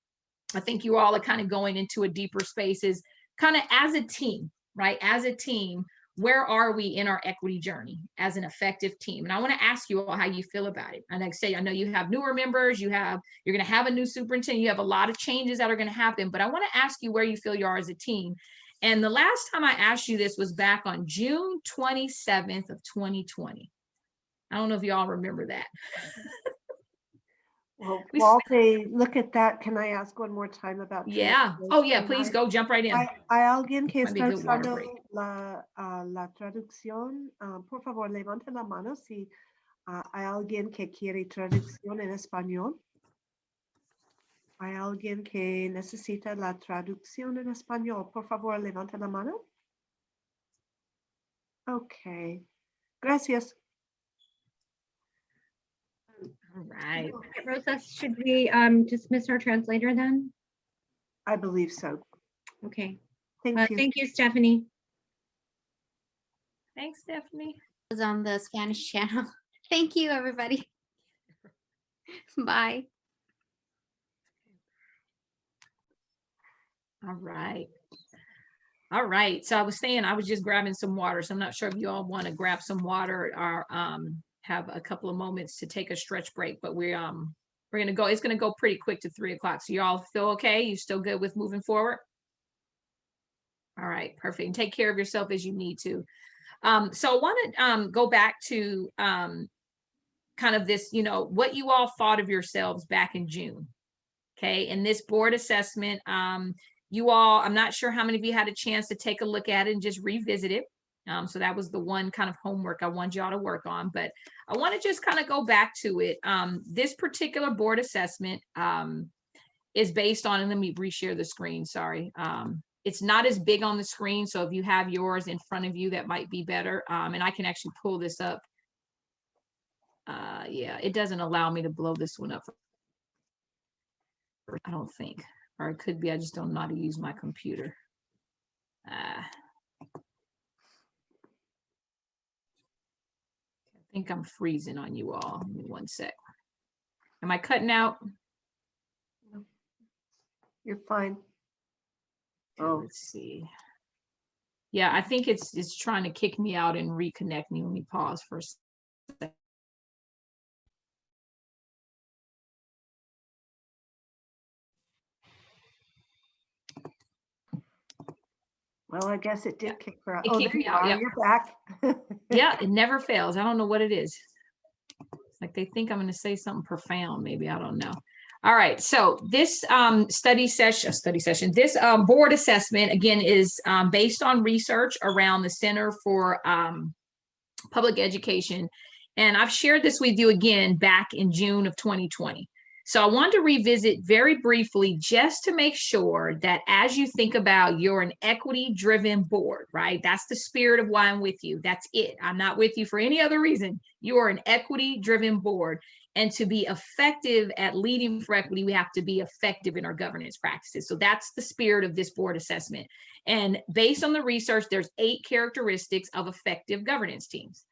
I think you all are kind of going into a deeper space, is kind of as a team, right? As a team, where are we in our equity journey as an effective team? And I want to ask you all how you feel about it. And like I say, I know you have newer members, you're going to have a new superintendent, you have a lot of changes that are going to happen, but I want to ask you where you feel you are as a team. And the last time I asked you this was back on June 27th of 2020. I don't know if you all remember that. Well, while they look at that, can I ask one more time about? Yeah. Oh yeah, please go, jump right in. ¿Hay alguien que Might be a está good water usando break. la traducción? Por favor, levante la mano si hay alguien que quiere traducción en español. ¿Hay alguien que necesita la traducción en español? Por favor, levante la mano. Ok. Gracias. All right. Rosa, should we dismiss our translator then? I believe so. Okay. Thank you. Thank you, Stephanie. Thanks, Stephanie. Was on the Spanish channel. Thank you, everybody. Bye. All right. All right. So I was saying I was just grabbing some water. So I'm not sure if you all want to grab some water or have a couple of moments to take a stretch break, but we're gonna go. It's gonna go pretty quick to 3 o'clock. So you all feel okay? You still good with moving forward? All right, perfect. And take care of yourself as you need to. So I want to go back to kind of this, what you all thought of yourselves back in June. Okay, and this board assessment, you all, I'm not sure how many of you had a chance to take a look at it and just revisit it. So that was the one kind of homework I wanted y'all to work on, but I want to just kind of go back to it. This particular board assessment is based on, and let me reshare the screen, sorry. It's not as big on the screen, so if you have yours in front of you, that might be better. And I can actually pull this up. Yeah, it doesn't allow me to blow this one up. I don't think, or it could be I just don't know how to use my computer. I think I'm freezing on you all. Give me 1 sec. Am I cutting out? No. You're fine. Oh, let's see. Yeah, I think it's trying to kick me out and reconnect me. Let me pause for a second. Well, I guess it did kick her out. It Oh, kicked there me you out, are. yep. You're back. Yeah, it never fails. I don't know what it is. Like they think I'm going to say something profound, maybe, I don't know. All right, so this study session, this board assessment, again, is based on research around the Center for Public Education. And I've shared this with you again back in June of 2020. So I want to revisit very briefly just to make sure that as you think about you're an equity-driven board, right? That's the spirit of why I'm with you. That's it. I'm not with you for any other reason. You are an equity-driven board. And to be effective at leading for equity, we have to be effective in our governance practices. So that's the spirit of this board assessment. And based on the research, there's 8 characteristics of effective governance teams.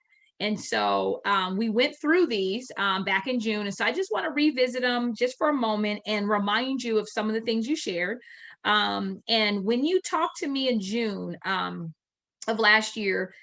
And so we went through these back in June. And so I just want to revisit them just for a moment and remind you of some of the things you shared. And when you talked to me in June of last year,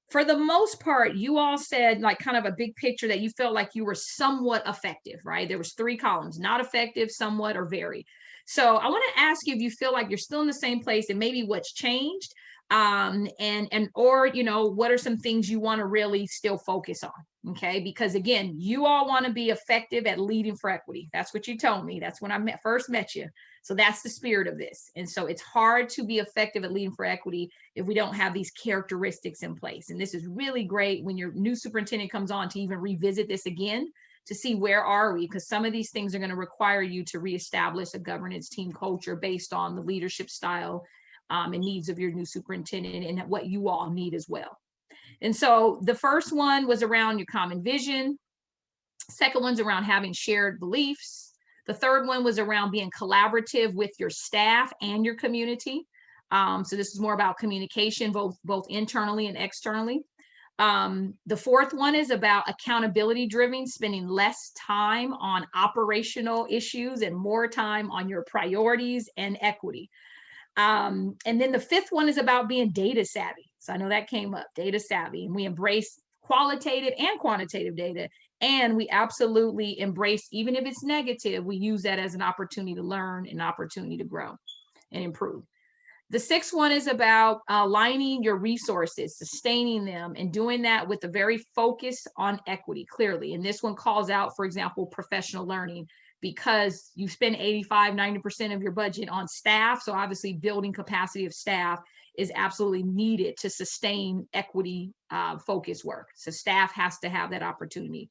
for the most part, you all said like kind of a big picture that you felt like you were somewhat effective, right? There was 3 columns, not effective, somewhat, or very. So I want to ask you if you feel like you're still in the same place and maybe what's changed, or, you know, what are some things you want to really still focus on? Okay. Because again, you all want to be effective at leading for equity. That's what you told me. That's when I first met you. So that's the spirit of this. And so it's hard to be effective at leading for equity if we don't have these characteristics in place. And this is really great when your new superintendent comes on to even revisit this again to see where are we, because some of these things are going to require you to reestablish a governance team culture based on the leadership style and needs of your new superintendent and what you all need as well. And so the first one was around your common vision. Second one's around having shared beliefs. The third one was around being collaborative with your staff and your community. So this is more about communication, both internally and externally. The fourth one is about accountability driven, spending less time on operational issues and more time on your priorities and equity. And then the fifth one is about being data savvy. So I know that came up, data savvy, and we embrace qualitative and quantitative data. And we absolutely embrace, even if it's negative, we use that as an opportunity to learn, an opportunity to grow and improve. The sixth one is about aligning your resources, sustaining them, and doing that with a very focus on equity, clearly. And this one calls out, for example, professional learning, because you spend 85–90% of your budget on staff. So obviously building capacity of staff is absolutely needed to sustain equity focused work. So staff has to have that opportunity.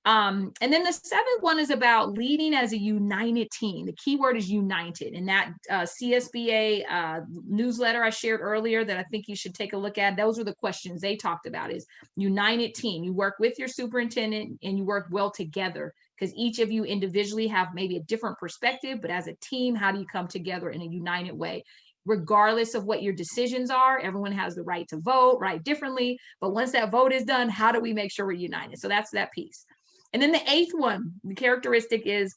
And then the seventh one is about leading as a united team. The key word is united. And that CSBA newsletter I shared earlier that I think you should take a look at, those are the questions they talked about, is united team. You work with your superintendent and you work well together, because each of you individually have maybe a different perspective, but as a team, how do you come together in a united way? Regardless of what your decisions are, everyone has the right to vote, right, differently. But once that vote is done, how do we make sure we're united? So that's that piece. And then the eighth one, the characteristic is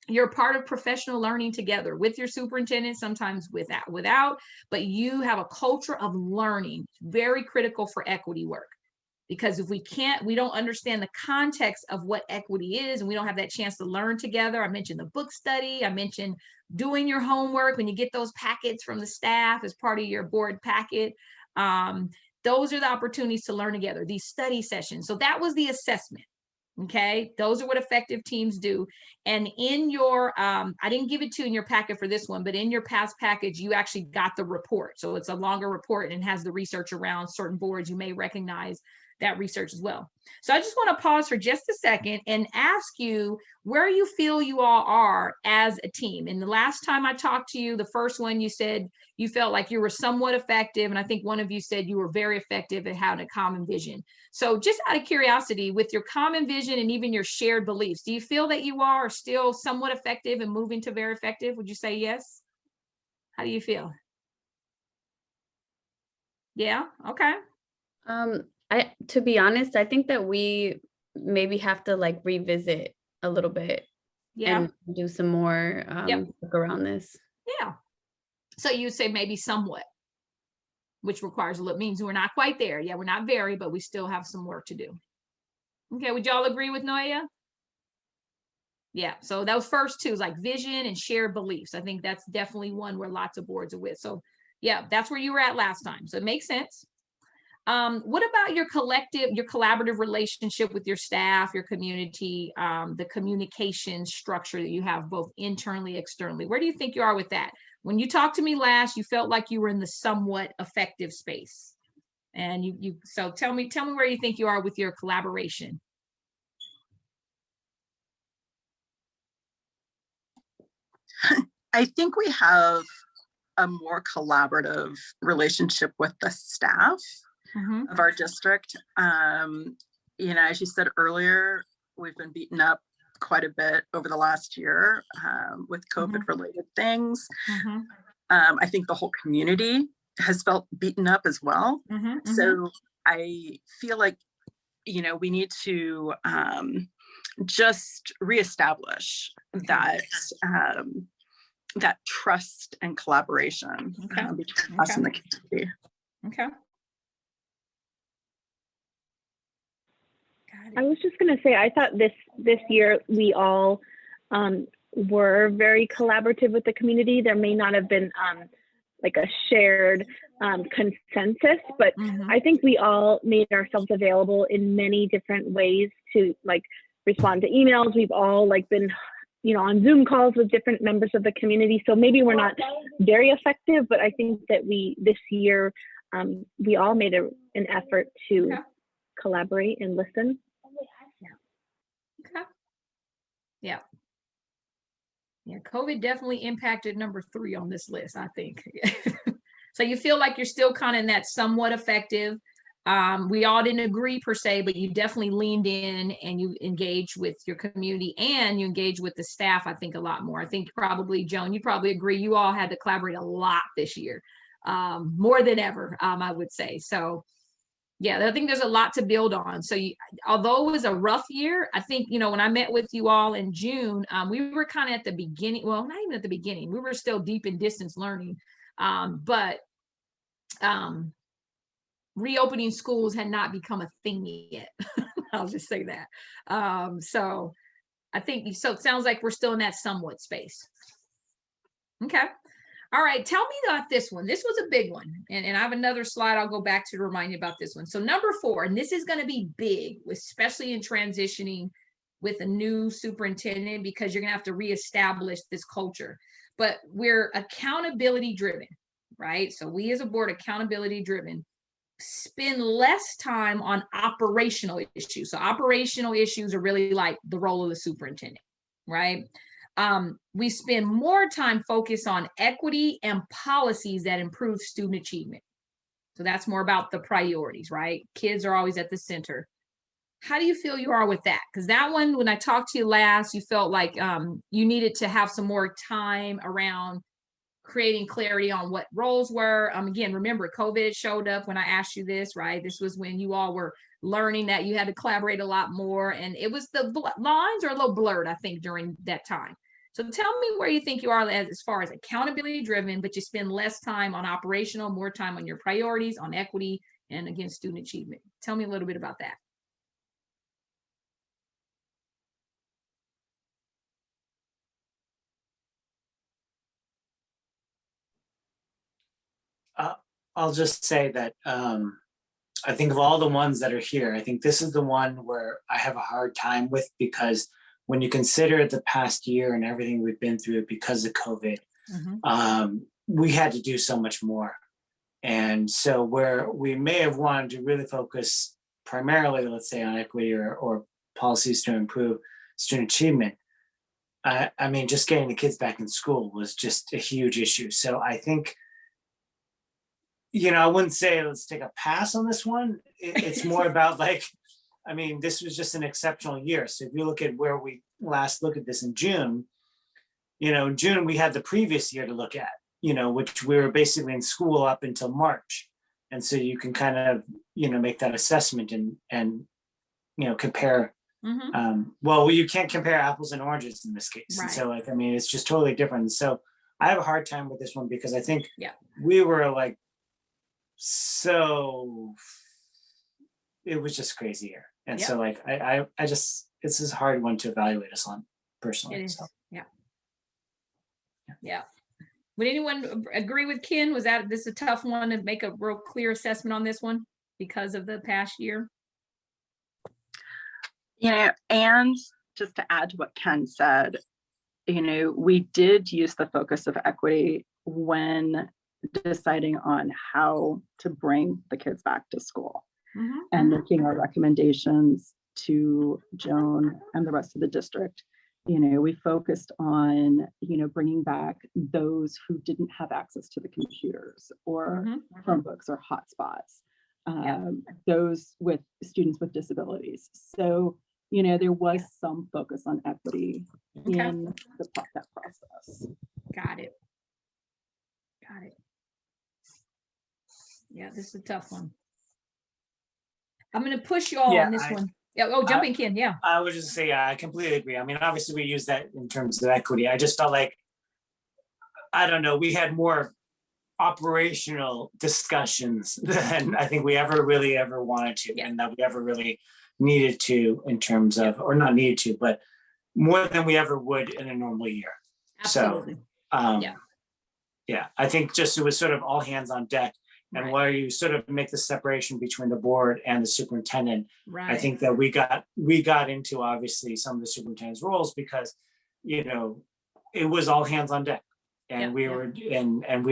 you're part of professional learning together with your superintendent, sometimes without, but you have a culture of learning, very critical for equity work. Because if we don't understand the context of what equity is, and we don't have that chance to learn together. I mentioned the book study. I mentioned doing your homework when you get those packets from the staff as part of your board packet. Those are the opportunities to learn together, these study sessions. So that was the assessment. Okay, those are what effective teams do. And in your, I didn't give it to you in your packet for this one, but in your past package, you actually got the report. So it's a longer report and has the research around certain boards. You may recognize that research as well. So I just want to pause for just a second and ask you where you feel you all are as a team. And the last time I talked to you, the first one, you said you felt like you were somewhat effective. And I think one of you said you were very effective at having a common vision. So just out of curiosity, with your common vision and even your shared beliefs, do you feel that you are still somewhat effective and moving to very effective? Would you say yes? How do you feel? Yeah, okay. To be honest, I think that we maybe have to like revisit a little bit, yeah, and do some more work around this. Yeah. So you'd say maybe somewhat, which requires a little, means we're not quite there. Yeah, we're not very, but we still have some work to do. Okay, would y'all agree with Noya? Yeah, so those first two is like vision and shared beliefs. I think that's definitely one where lots of boards are with. So yeah, that's where you were at last time. So it makes sense. What about your collaborative relationship with your staff, your community, the communication structure that you have both internally, externally? Where do you think you are with that? When you talked to me last, you felt like you were in the somewhat effective space. And so tell me where you think you are with your collaboration. I think we have a more collaborative relationship with the staff of our district. You know, as you said earlier, we've been beaten up quite a bit over the last year with COVID related things. I think the whole community has felt beaten up as well. So I feel like, you know, we need to just reestablish that that trust and collaboration between us and the community. Okay. I was just going to say, I thought this year we all were very collaborative with the community. There may not have been like a shared consensus, but I think we all made ourselves available in many different ways to like respond to emails. We've all like been, you know, on Zoom calls with different members of the community. So maybe we're not very effective, but I think that this year, we all made an effort to collaborate and listen. Okay. Yeah. Yeah, COVID definitely impacted number 3 on this list, I think. So you feel like you're still kind of in that somewhat effective. We all didn't agree per se, but you definitely leaned in and you engaged with your community and you engaged with the staff, I think, a lot more. I think probably, Joan, you probably agree, you all had to collaborate a lot this year, more than ever, I would say. So yeah, I think there's a lot to build on. So although it was a rough year, I think, you know, when I met with you all in June, we were kind of at the beginning, well, not even at the beginning, we were still deep in distance learning, but reopening schools had not become a thing yet. I'll just say that. So I think, so it sounds like we're still in that somewhat space. Okay. All right, tell me about this one. This was a big one. And I have another slide I'll go back to remind you about this one. So number 4, and this is going to be big, especially in transitioning with a new superintendent, because you're going to have to reestablish this culture. But we're accountability driven, right? So we as a board, accountability driven, spend less time on operational issues. So operational issues are really like the role of the superintendent, right? We spend more time focused on equity and policies that improve student achievement. So that's more about the priorities, right? Kids are always at the center. How do you feel you are with that? Because that one, when I talked to you last, you felt like you needed to have some more time around creating clarity on what roles were. Again, remember, COVID showed up when I asked you this, right? This was when you all were learning that you had to collaborate a lot more. And it was the lines are a little blurred, I think, during that time. So tell me where you think you are as far as accountability driven, but you spend less time on operational, more time on your priorities, on equity, and again, student achievement. Tell me a little bit about that. I'll just say that I think of all the ones that are here, I think this is the one where I have a hard time with, because when you consider the past year and everything we've been through because of COVID, we had to do so much more. And so where we may have wanted to really focus primarily, let's say, on equity or policies to improve student achievement, I mean, just getting the kids back in school was just a huge issue. So I think, you know, I wouldn't say let's take a pass on this one. It's more about like, I mean, this was just an exceptional year. So if you look at where we last looked at this in June, you know, in June we had the previous year to look at, you know, which we were basically in school up until March. And so you can kind of, you know, make that assessment and you know, compare. Well, you can't compare apples and oranges in this case. Right. And so like, I mean, it's just totally different. So I have a hard time with this one because I think we were like, so it was just crazy here. And so like, I just, it's this hard one to evaluate us on personally. It is. So. Yeah. Would anyone agree with Ken? Was this a tough one to make a real clear assessment on this one? because of the past year? And just to add to what Ken said, we did use the focus of equity when deciding on how to bring the kids back to school and making our recommendations to Joan and the rest of the district. We focused on, bringing back those who didn't have access to the computers or Chromebooks or hotspots, those with students with disabilities. So, there was some focus on equity in that process. Got it. Yeah, this is a tough one. I'm going to push you all on this one. Yeah. Oh, jump in, Ken. Yeah. I would just say, I completely agree. I mean, obviously we use that in terms of equity. I just felt like, I don't know, we had more operational discussions than I think we ever wanted to, and that we ever really needed to in terms of, or not needed to, but more than we ever would in a normal year. Absolutely. So, I think just it was sort of all hands on deck. And where you sort of make the separation between the board and the superintendent, I think that we got into obviously some of the superintendent's roles because, it was all hands on deck, and we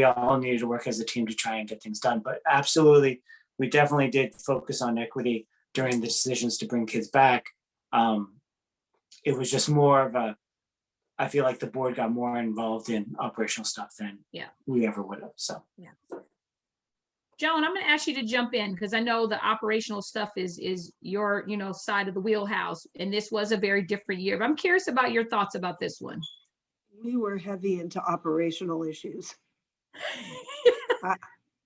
all needed to work as a team to try and get things done. But absolutely, we definitely did focus on equity during the decisions to bring kids back. It was just more of I feel like the board got more involved in operational stuff than we ever would have. So. Joan, I'm going to ask you to jump in because I know the operational stuff is your, side of the wheelhouse, and this was a very different year. But I'm curious about your thoughts about this one. We were heavy into operational issues.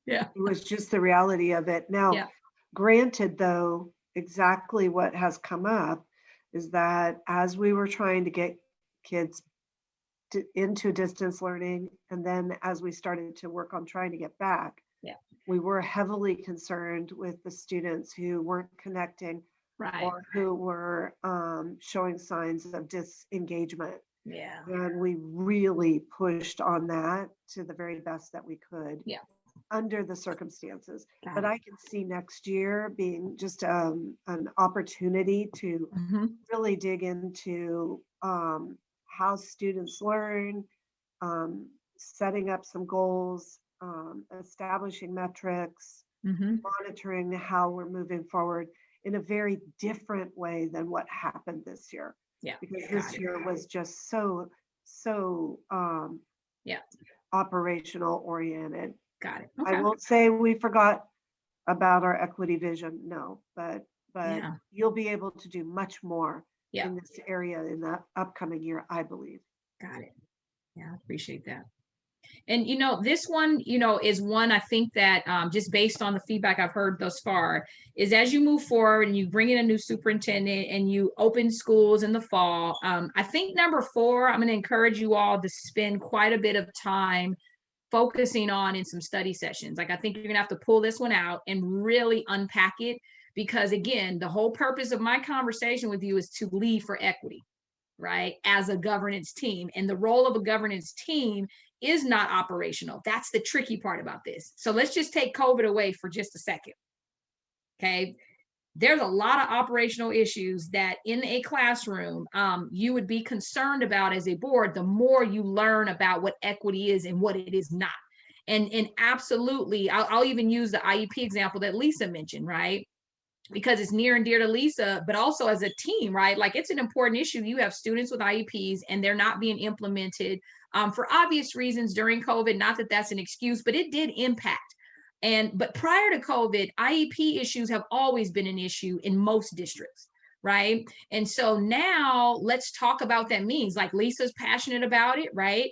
It was just the reality of it. Now, granted, though, exactly what has come up is that as we were trying to get kids into distance learning, and then as we started to work on trying to get back, we were heavily concerned with the students who weren't connecting or who were showing signs of disengagement. And we really pushed on that to the very best that we could under the circumstances. But I can see next year being just an opportunity to really dig into how students learn, setting up some goals, establishing metrics, monitoring how we're moving forward in a very different way than what happened this year. Because this year was just so operational oriented. Got it. I won't say we forgot about our equity vision, no, but you'll be able to do much more in this area in the upcoming year, I believe. Got it. Yeah, I appreciate that. And, this one, is one I think that just based on the feedback I've heard thus far is as you move forward and you bring in a new superintendent and you open schools in the fall, I think number 4, I'm going to encourage you all to spend quite a bit of time focusing on in some study sessions. Like, I think you're going to have to pull this one out and really unpack it because, again, the whole purpose of my conversation with you is to lead for equity, right, as a governance team. And the role of a governance team is not operational. That's the tricky part about this. So let's just take COVID away for just a second. Okay. There's a lot of operational issues that in a classroom, you would be concerned about as a board, the more you learn about what equity is and what it is not. And absolutely, I'll even use the IEP example that Lisa mentioned, right? Because it's near and dear to Lisa, but also as a team, right? Like, it's an important issue. You have students with IEPs and they're not being implemented for obvious reasons during COVID. Not that that's an excuse, but it did impact. But prior to COVID, IEP issues have always been an issue in most districts, right? And so now let's talk about what that means. Like, Lisa's passionate about it, right?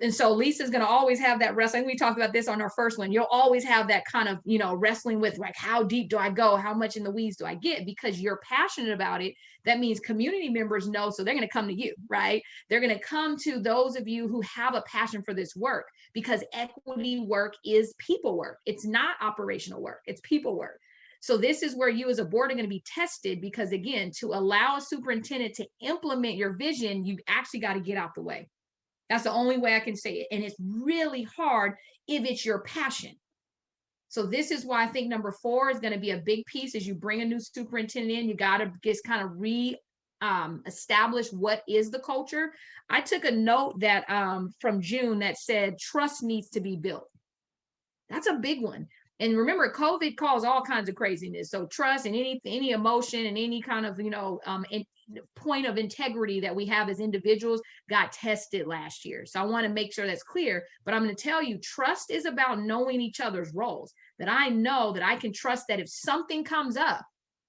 And so Lisa's going to always have that wrestling. We talked about this on our first one. You'll always have that kind of, wrestling with, like, how deep do I go? How much in the weeds do I get? Because you're passionate about it. That means community members know, so they're going to come to you, right? They're going to come to those of you who have a passion for this work, because equity work is people work. It's not operational work. It's people work. So this is where you as a board are going to be tested, because, again, to allow a superintendent to implement your vision, you actually got to get out the way. That's the only way I can say it. And it's really hard if it's your passion. So this is why I think number 4 is going to be a big piece. As you bring a new superintendent in, you got to just kind of establish what is the culture. I took a note that from June that said trust needs to be built. That's a big one. And remember, COVID caused all kinds of craziness. So trust and any emotion and any kind of, point of integrity that we have as individuals got tested last year. So I want to make sure that's clear. But I'm going to tell you, trust is about knowing each other's roles, that I know that I can trust that if something comes up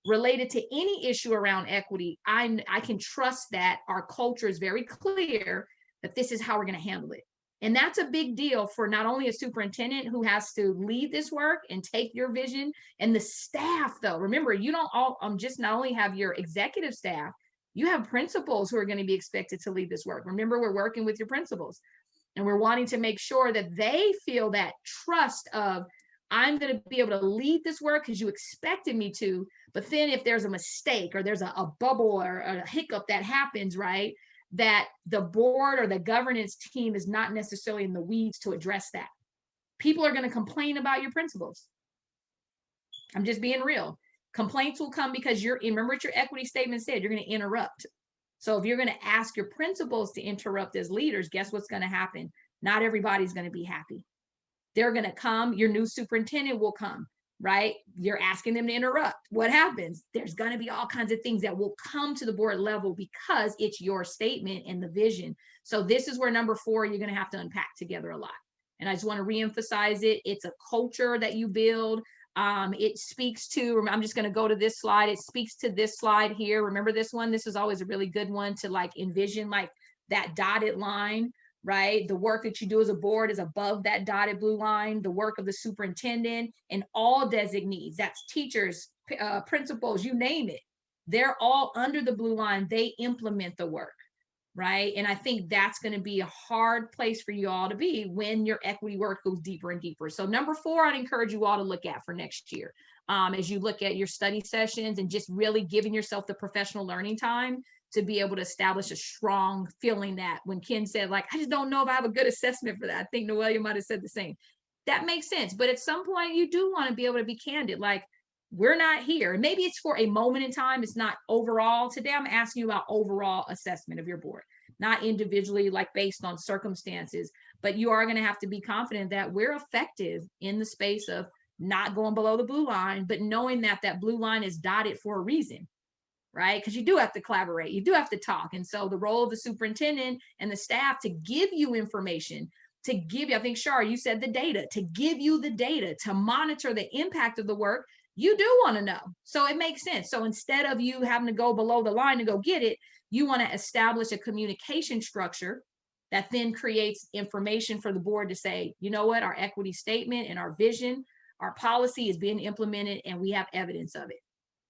related to any issue around equity, I can trust that our culture is very clear that this is how we're going to handle it. And that's a big deal for not only a superintendent who has to lead this work and take your vision, and the staff though. Remember, you don't all just not only have your executive staff, you have principals who are going to be expected to lead this work. Remember, we're working with your principals and we're wanting to make sure that they feel that trust of, I'm going to be able to lead this work because you expected me to. But then if there's a mistake or there's a bubble or a hiccup that happens, right, that the board or the governance team is not necessarily in the weeds to address that. People are going to complain about your principals. I'm just being real. Complaints will come because remember what your equity statement said, you're going to interrupt. So if you're going to ask your principals to interrupt as leaders, guess what's going to happen? Not everybody's going to be happy. They're going to come, your new superintendent will come, right? You're asking them to interrupt. What happens? There's going to be all kinds of things that will come to the board level because it's your statement and the vision. So this is where number 4, you're going to have to unpack together a lot. And I just want to reemphasize it. It's a culture that you build. It speaks to, I'm just going to go to this slide. It speaks to this slide here. Remember this one? This is always a really good one to like envision like that dotted line, right? The work that you do as a board is above that dotted blue line. The work of the superintendent and all designees, that's teachers, principals, you name it. They're all under the blue line. They implement the work, right? And I think that's going to be a hard place for you all to be when your equity work goes deeper and deeper. So number 4, I'd encourage you all to look at for next year. As you look at your study sessions and just really giving yourself the professional learning time to be able to establish a strong feeling that when Ken said, like, I just don't know if I have a good assessment for that. I think Noelia might have said the same. That makes sense. But at some point you do want to be able to be candid. Like, we're not here. Maybe it's for a moment in time. It's not overall. Today, I'm asking you about overall assessment of your board, not individually, like based on circumstances, but you are going to have to be confident that we're effective in the space of not going below the blue line, but knowing that that blue line is dotted for a reason, right? Because you do have to collaborate, you do have to talk. And so the role of the superintendent and the staff to give you information, to give you, I think, Shar, you said the data, to give you the data, to monitor the impact of the work, you do want to know. So it makes sense. So instead of you having to go below the line to go get it, you want to establish a communication structure that then creates information for the board to say, you know what, our equity statement and our vision, our policy is being implemented and we have evidence of it.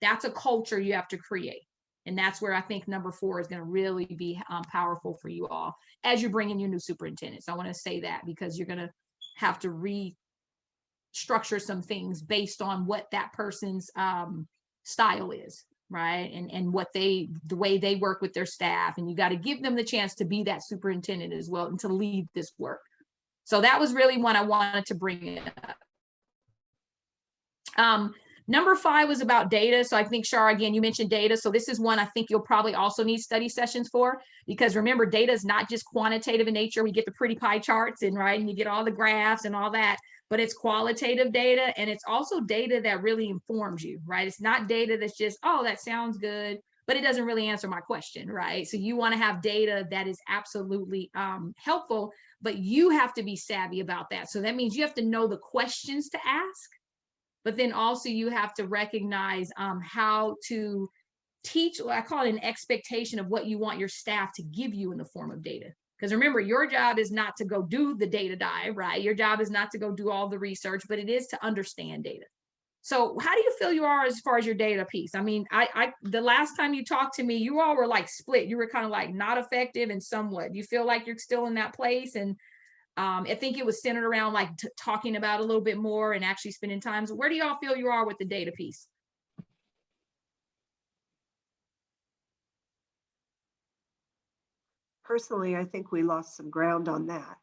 That's a culture you have to create. And that's where I think number 4 is going to really be powerful for you all as you bring in your new superintendent. So I want to say that because you're going to have to restructure some things based on what that person's style is, right? And what the way they work with their staff. And you got to give them the chance to be that superintendent as well and to lead this work. So that was really what I wanted to bring up. Number 5 was about data. So I think, Shar, again, you mentioned data. So this is one I think you'll probably also need study sessions for, because remember, data is not just quantitative in nature. We get the pretty pie charts and right, and you get all the graphs and all that, but it's qualitative data. And it's also data that really informs you, right? It's not data that's just, oh, that sounds good, but it doesn't really answer my question, right? So you want to have data that is absolutely helpful, but you have to be savvy about that. So that means you have to know the questions to ask. But then also you have to recognize how to teach, I call it an expectation of what you want your staff to give you in the form of data. Because remember, your job is not to go do the data dive, right? Your job is not to go do all the research, but it is to understand data. So how do you feel you are as far as your data piece? I mean, the last time you talked to me, you all were like split. You were kind of like not effective and somewhat. Do you feel like you're still in that place? And I think it was centered around like talking about a little bit more and actually spending time. So where do y'all feel you are with the data piece? Personally, I think we lost some ground on that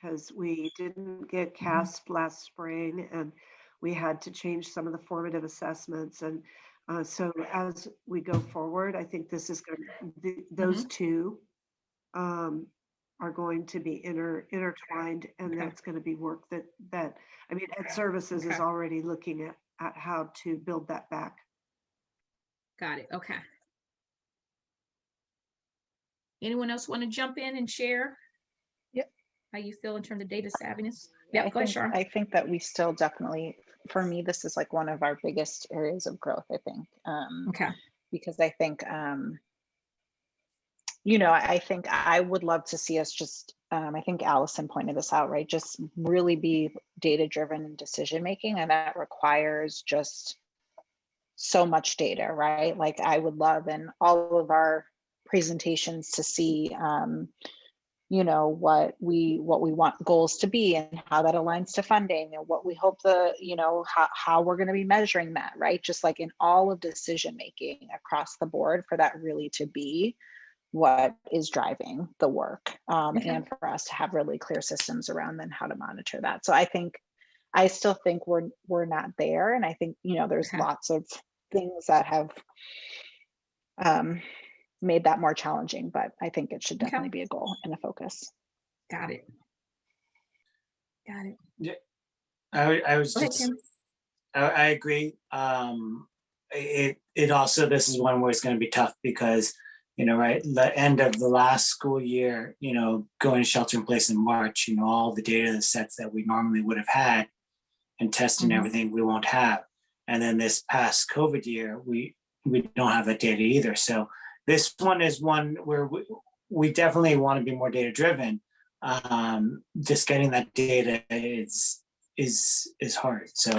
because we didn't get CASP last spring. And we had to change some of the formative assessments. And so as we go forward, I think this is going to, those two are going to be intertwined, and that's going to be work that I mean, Ed Services is already looking at how to build that back. Got it. Okay. Anyone else want to jump in and share? Yep. How you feel in terms of data savviness? Yeah, Yeah, go ahead, Shar. I think that we still definitely, for me, this is like one of our biggest areas of growth, I think. Okay. Because I think, you know, I think I would love to see us just, I think Allison pointed this out, right? Just really be data-driven in decision-making, and that requires just so much data, right? Like I would love in all of our presentations to see, you know, what we want goals to be and how that aligns to funding and what we hope you know, how we're going to be measuring that, right? Just like in all of decision-making across the board, for that really to be what is driving the work, and for us to have really clear systems around then how to monitor that. So I still think we're not there. And I think, you know, there's lots of things that have made that more challenging, but I think it should definitely be a goal and a focus. Got it. Got it. Yeah, I was Go ahead, just, Tim. I agree. It also, this is one where it's going to be tough because, you know, right, the end of the last school year, you know, going to shelter in place in March, you know, all the data sets that we normally would have had and testing everything we won't have. And then this past COVID year, we don't have that data either. So this one is one where we definitely want to be more data driven. Just getting that data is hard. So,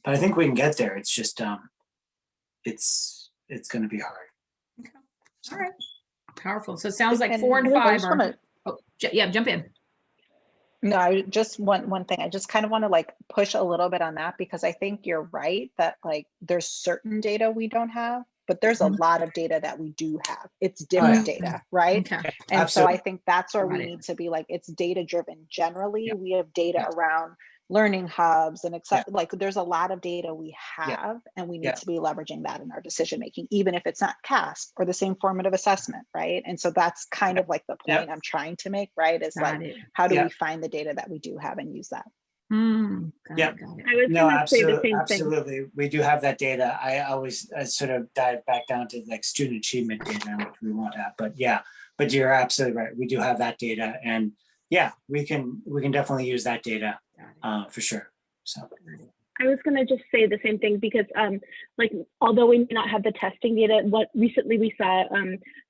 but I think we can get there. It's just, it's going to be hard. Okay. All right. Powerful. So it sounds like And 4 and 5 are. Yeah, jump in. No, I just one thing. I just kind of want to like push a little bit on that, because I think you're right that like there's certain data we don't have, but there's a lot of data that we do have. It's different data, right? Okay. And so I think that's where Got we it. need to be like, it's data driven. Generally, we have data around learning hubs and like there's a lot of data we have, and we need to be leveraging that in our decision making, even if it's not CASP or the same formative assessment, right? And so that's kind of like the point I'm trying to make, right? Is Got like, it. how do we find the data that we do have and use that? Got it. I was No, going to say the same thing. absolutely. We do have that data. I sort of dive back down to like student achievement data, which we won't have, but you're absolutely right. We do have that data, and we can definitely use that data for sure. So I was going to just say the same thing, because like, although we may not have the testing data, recently we saw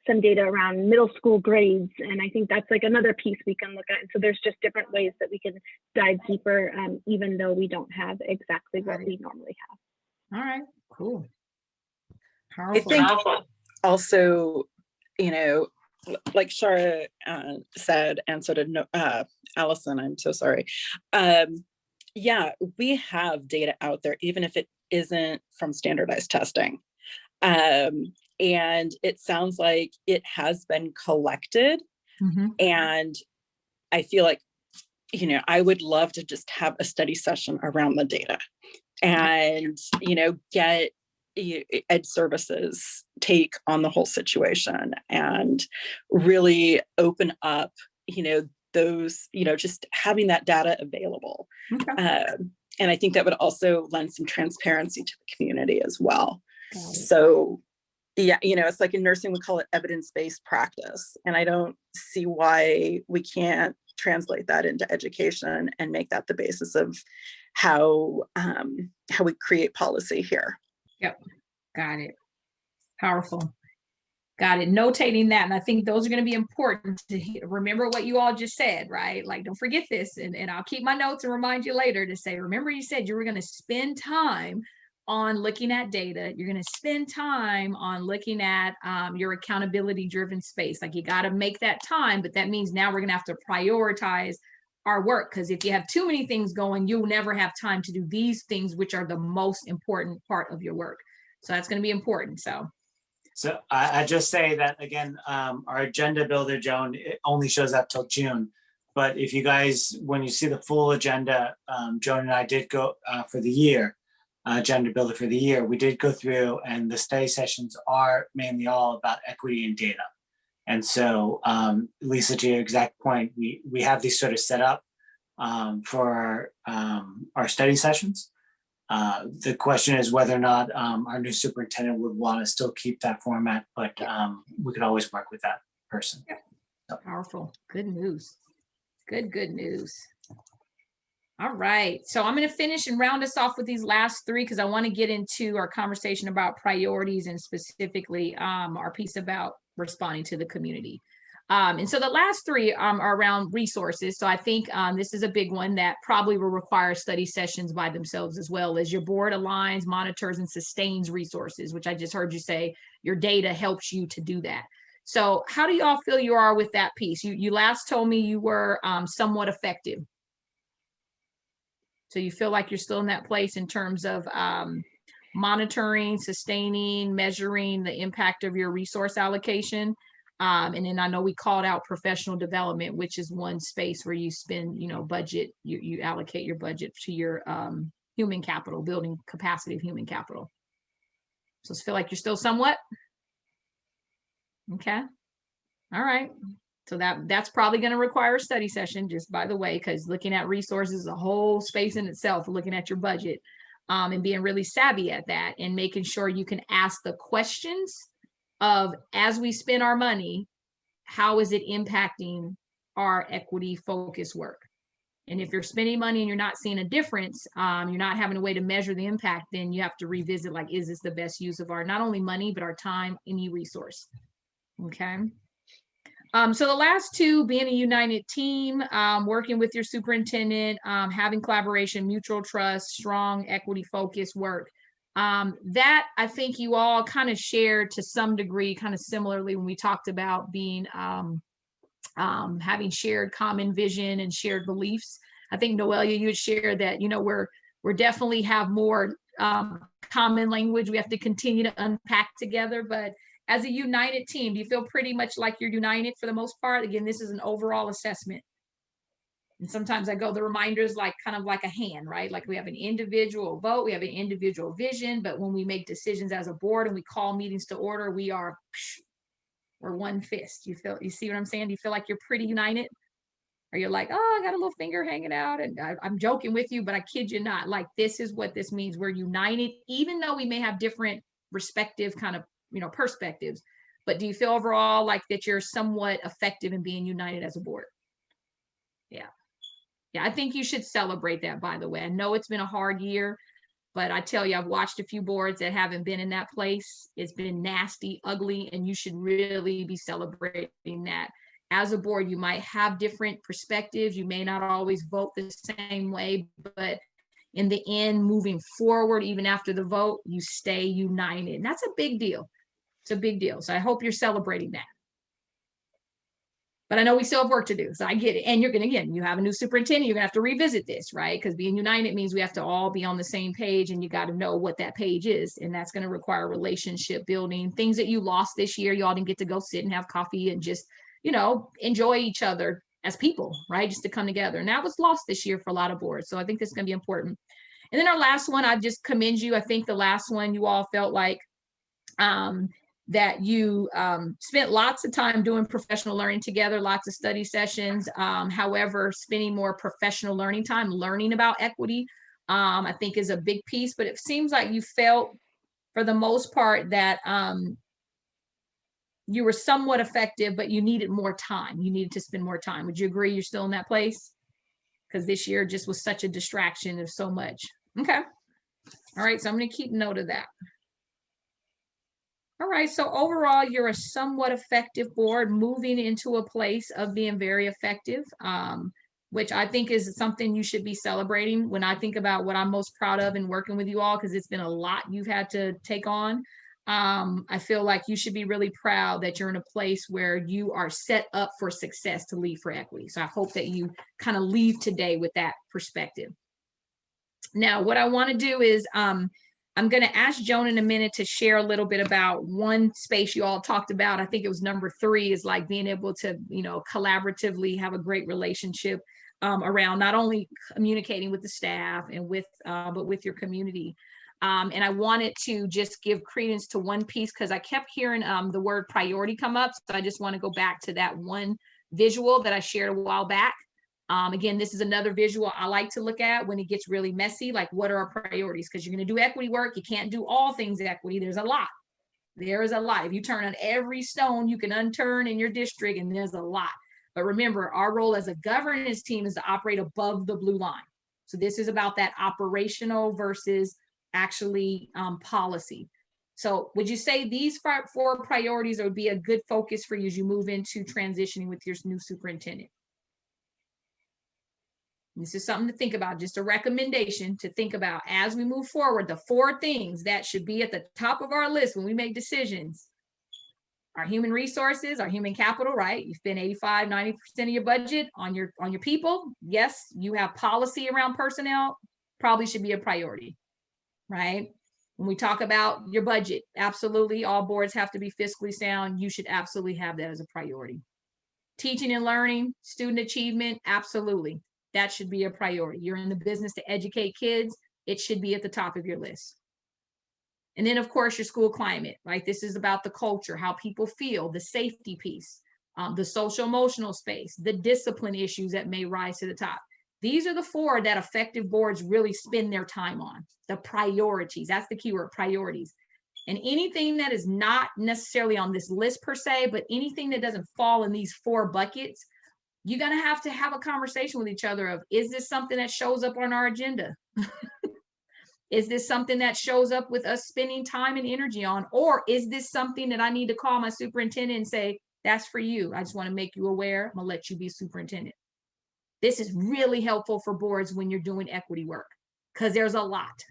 some data around middle school grades, and I think that's like another piece we can look at. And so there's just different ways that we can dive deeper, even though we don't have exactly what we normally have. All right, cool. I think also, you know, like Shara said, and so did Allison, I'm so sorry. Yeah, we have data out there, even if it isn't from standardized testing. And it sounds like it has been collected. And I feel like, you know, I would love to just have a study session around the data and, you know, get Ed Services take on the whole situation and really open up, you know, those, you know, just having that data available. And I think that would also lend some transparency to the community as well. So yeah, you know, it's like in nursing, we call it evidence-based practice. And I don't see why we can't translate that into education and make that the basis of how we create policy here. Yep, got it. Powerful. Got it. Notating that. And I think those are going to be important to remember what you all just said, right? Like, don't forget this. And I'll keep my notes and remind you later to say, remember you said you were going to spend time on looking at data. You're going to spend time on looking at your accountability driven space. Like, you got to make that time, but that means now we're going to have to prioritize our work, because if you have too many things going, you'll never have time to do these things, which are the most important part of your work. So that's going to be important. So I just say that again, our agenda builder, Joan, it only shows up till June. But if you guys, when you see the full agenda, Joan and I did go for the year, agenda builder for the year, we did go through, and the study sessions are mainly all about equity and data. And so, Lisa, to your exact point, we have these sort of set up for our study sessions. The question is whether or not our new superintendent would want to still keep that format, but we could always work with that person. So. Powerful. Good news. Good news. All right. So I'm going to finish and round us off with these last three because I want to get into our conversation about priorities and specifically our piece about responding to the community. And so the last three are around resources. So I think this is a big one that probably will require study sessions by themselves, as well as your board aligns, monitors, and sustains resources, which I just heard you say your data helps you to do that. So how do y'all feel you are with that piece? You last told me you were somewhat effective. So you feel like you're still in that place in terms of monitoring, sustaining, measuring the impact of your resource allocation. And then I know we called out professional development, which is one space where you spend, budget, you allocate your budget to your human capital, building capacity of human capital. So I feel like you're still somewhat. Okay. All right. So that's probably going to require a study session, just by the way, because looking at resources is a whole space in itself, looking at your budget and being really savvy at that and making sure you can ask the questions of, as we spend our money, how is it impacting our equity focused work? And if you're spending money and you're not seeing a difference, you're not having a way to measure the impact, then you have to revisit, like, is this the best use of our, not only money, but our time, any resource? Okay. So the last two, being a united team, working with your superintendent, having collaboration, mutual trust, strong equity focused work. That I think you all kind of shared to some degree, kind of similarly when we talked about being, having shared common vision and shared beliefs. I think Noelia, you had shared that, we're definitely have more common language we have to continue to unpack together, but as a united team, do you feel pretty much like you're united for the most part? Again, this is an overall assessment. And sometimes I go, the reminders like kind of like a hand, right? Like we have an individual vote, we have an individual vision, but when we make decisions as a board and we call meetings to order, we're one fist. You see what I'm saying? Do you feel like you're pretty united? Or you're like, oh, I got a little finger hanging out and I'm joking with you, but I kid you not, like this is what this means. We're united, even though we may have different respective kind of perspectives, but do you feel overall like that you're somewhat effective in being united as a board? Yeah, I think you should celebrate that, by the way. I know it's been a hard year, but I tell you, I've watched a few boards that haven't been in that place. It's been nasty, ugly, and you should really be celebrating that. As a board, you might have different perspectives. You may not always vote the same way, but in the end, moving forward, even after the vote, you stay united. And that's a big deal. It's a big deal. So I hope you're celebrating that. But I know we still have work to do. So I get it. And you're going to, again, you have a new superintendent, you're going to have to revisit this, right? Because being united means we have to all be on the same page and you got to know what that page is. And that's going to require relationship building, things that you lost this year. You all didn't get to go sit and have coffee and just, enjoy each other as people, right? Just to come together. And that was lost this year for a lot of boards. So I think this is going to be important. And then our last one, I just commend you. I think the last one you all felt like, that you spent lots of time doing professional learning together, lots of study sessions. However, spending more professional learning time, learning about equity, I think is a big piece, but it seems like you felt for the most part that you were somewhat effective, but you needed more time. You needed to spend more time. Would you agree you're still in that place? Because this year just was such a distraction of so much. Okay. All right. So I'm going to keep note of that. All right, so overall, you're a somewhat effective board moving into a place of being very effective, which I think is something you should be celebrating. When I think about what I'm most proud of in working with you all, because it's been a lot you've had to take on, I feel like you should be really proud that you're in a place where you are set up for success to lead for equity. So I hope that you kind of leave today with that perspective. Now, what I want to do is I'm going to ask Joan in a minute to share a little bit about one space you all talked about. I think it was number 3, is like being able to, collaboratively have a great relationship around not only communicating with the staff and but with your community. And I wanted to just give credence to one piece because I kept hearing the word priority come up. So I just want to go back to that one visual that I shared a while back. Again, this is another visual I like to look at when it gets really messy, like what are our priorities? Because you're going to do equity work. You can't do all things equity. There's a lot. There is a lot. If you turn on every stone you can unturn in your district, and there's a lot. But remember, our role as a governance team is to operate above the blue line. So this is about that operational versus actually policy. So would you say these 4 priorities would be a good focus for you as you move into transitioning with your new superintendent? This is something to think about, just a recommendation to think about as we move forward. The 4 things that should be at the top of our list when we make decisions: our human resources, our human capital, right? You spend 85, 90% of your budget on your people. Yes, you have policy around personnel, probably should be a priority, right? When we talk about your budget, absolutely, all boards have to be fiscally sound. You should absolutely have that as a priority. Teaching and learning, student achievement, absolutely. That should be a priority. You're in the business to educate kids. It should be at the top of your list. And then, of course, your school climate, right? This is about the culture, how people feel, the safety piece, the social emotional space, the discipline issues that may rise to the top. These are the 4 that effective boards really spend their time on. The priorities, that's the keyword, priorities. And anything that is not necessarily on this list per se, but anything that doesn't fall in these 4 buckets, you're going to have a conversation with each other of, is this something that shows up on our agenda? Is this something that shows up with us spending time and energy on? Or is this something that I need to call my superintendent and say, that's for you. I just want to make you aware. I'm going to let you be superintendent. This is really helpful for boards when you're doing equity work because there's a lot.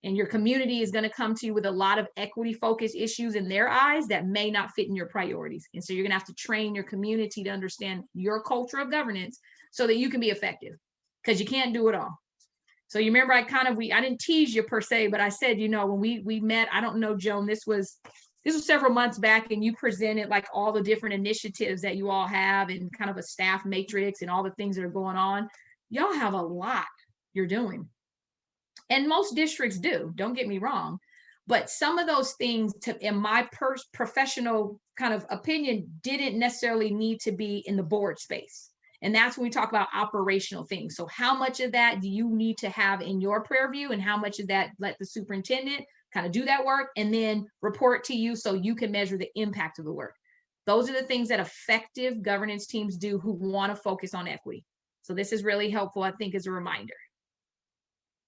And your community is going to come to you with a lot of equity focused issues in their eyes that may not fit in your priorities. And so you're going to have to train your community to understand your culture of governance so that you can be effective, because you can't do it all. So you remember I didn't tease you per se, but I said, when we met, I don't know, Joan, this was several months back, and you presented like all the different initiatives that you all have and kind of a staff matrix and all the things that are going on. Y'all have a lot you're doing. And most districts do, don't get me wrong. But some of those things, in my professional kind of opinion, didn't necessarily need to be in the board space. And that's when we talk about operational things. So how much of that do you need to have in your prayer view, and how much of that let the superintendent kind of do that work and then report to you so you can measure the impact of the work? Those are the things that effective governance teams do who want to focus on equity. So this is really helpful, I think, as a reminder.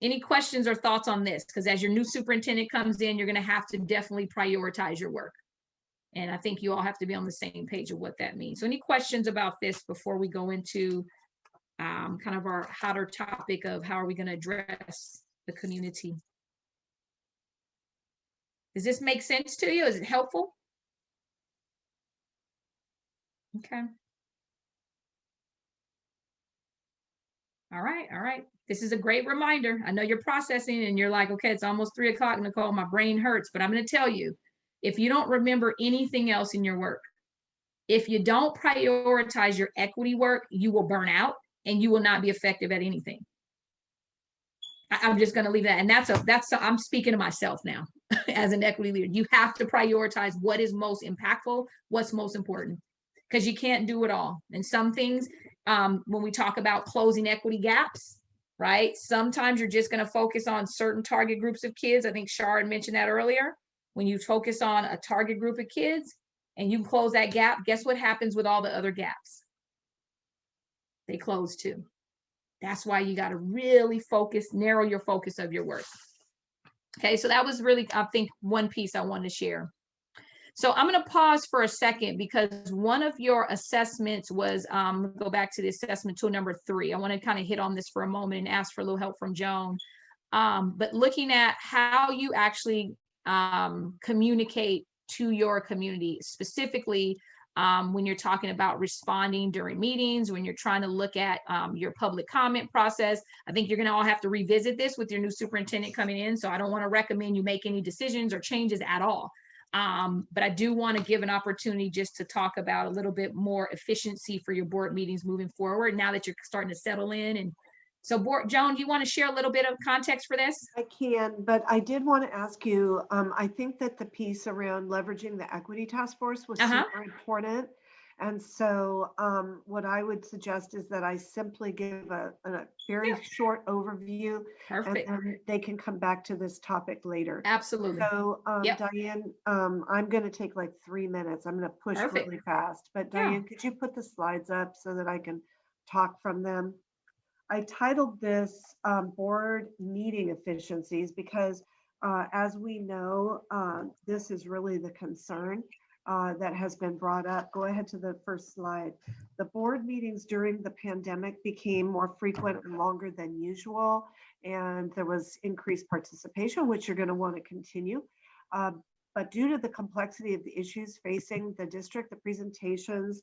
Any questions or thoughts on this? Because as your new superintendent comes in, you're going to have to definitely prioritize your work. And I think you all have to be on the same page of what that means. So any questions about this before we go into kind of our hotter topic of how are we going to address the community? Does this make sense to you? Is it helpful? Okay. All right. This is a great reminder. I know you're processing and you're like, okay, it's almost 3 o'clock, Nicole, my brain hurts, but I'm going to tell you, if you don't remember anything else in your work, if you don't prioritize your equity work, you will burn out and you will not be effective at anything. I'm just going to leave that. And I'm speaking to myself now as an equity leader. You have to prioritize what is most impactful, what's most important, because you can't do it all. And some things, when we talk about closing equity gaps, right? Sometimes you're just going to focus on certain target groups of kids. I think Sharon mentioned that earlier. When you focus on a target group of kids and you close that gap, guess what happens with all the other gaps? They close too. That's why you got to really focus, narrow your focus of your work. Okay, so that was really, I think, one piece I wanted to share. So I'm going to pause for a second because one of your assessments was, go back to the assessment tool number 3. I want to kind of hit on this for a moment and ask for a little help from Joan. But looking at how you actually communicate to your community, specifically when you're talking about responding during meetings, when you're trying to look at your public comment process. I think you're going to all have to revisit this with your new superintendent coming in. So I don't want to recommend you make any decisions or changes at all. But I do want to give an opportunity just to talk about a little bit more efficiency for your board meetings moving forward now that you're starting to settle in. And so, Joan, do you want to share a little bit of context for this? I can, but I did want to ask you, I think that the piece around leveraging the equity task force was super important. And so what I would suggest is that I simply give a very short overview. Perfect. And then they can come back to this topic later. Absolutely. So Diane, I'm going to take like 3 minutes. I'm going to push really fast. But Diane, could you put the slides up so that I can talk from them? I titled this board meeting efficiencies because as we know, this is really the concern that has been brought up. Go ahead to the first slide. The board meetings during the pandemic became more frequent and longer than usual, and there was increased participation, which you're going to want to continue. But due to the complexity of the issues facing the district, the presentations,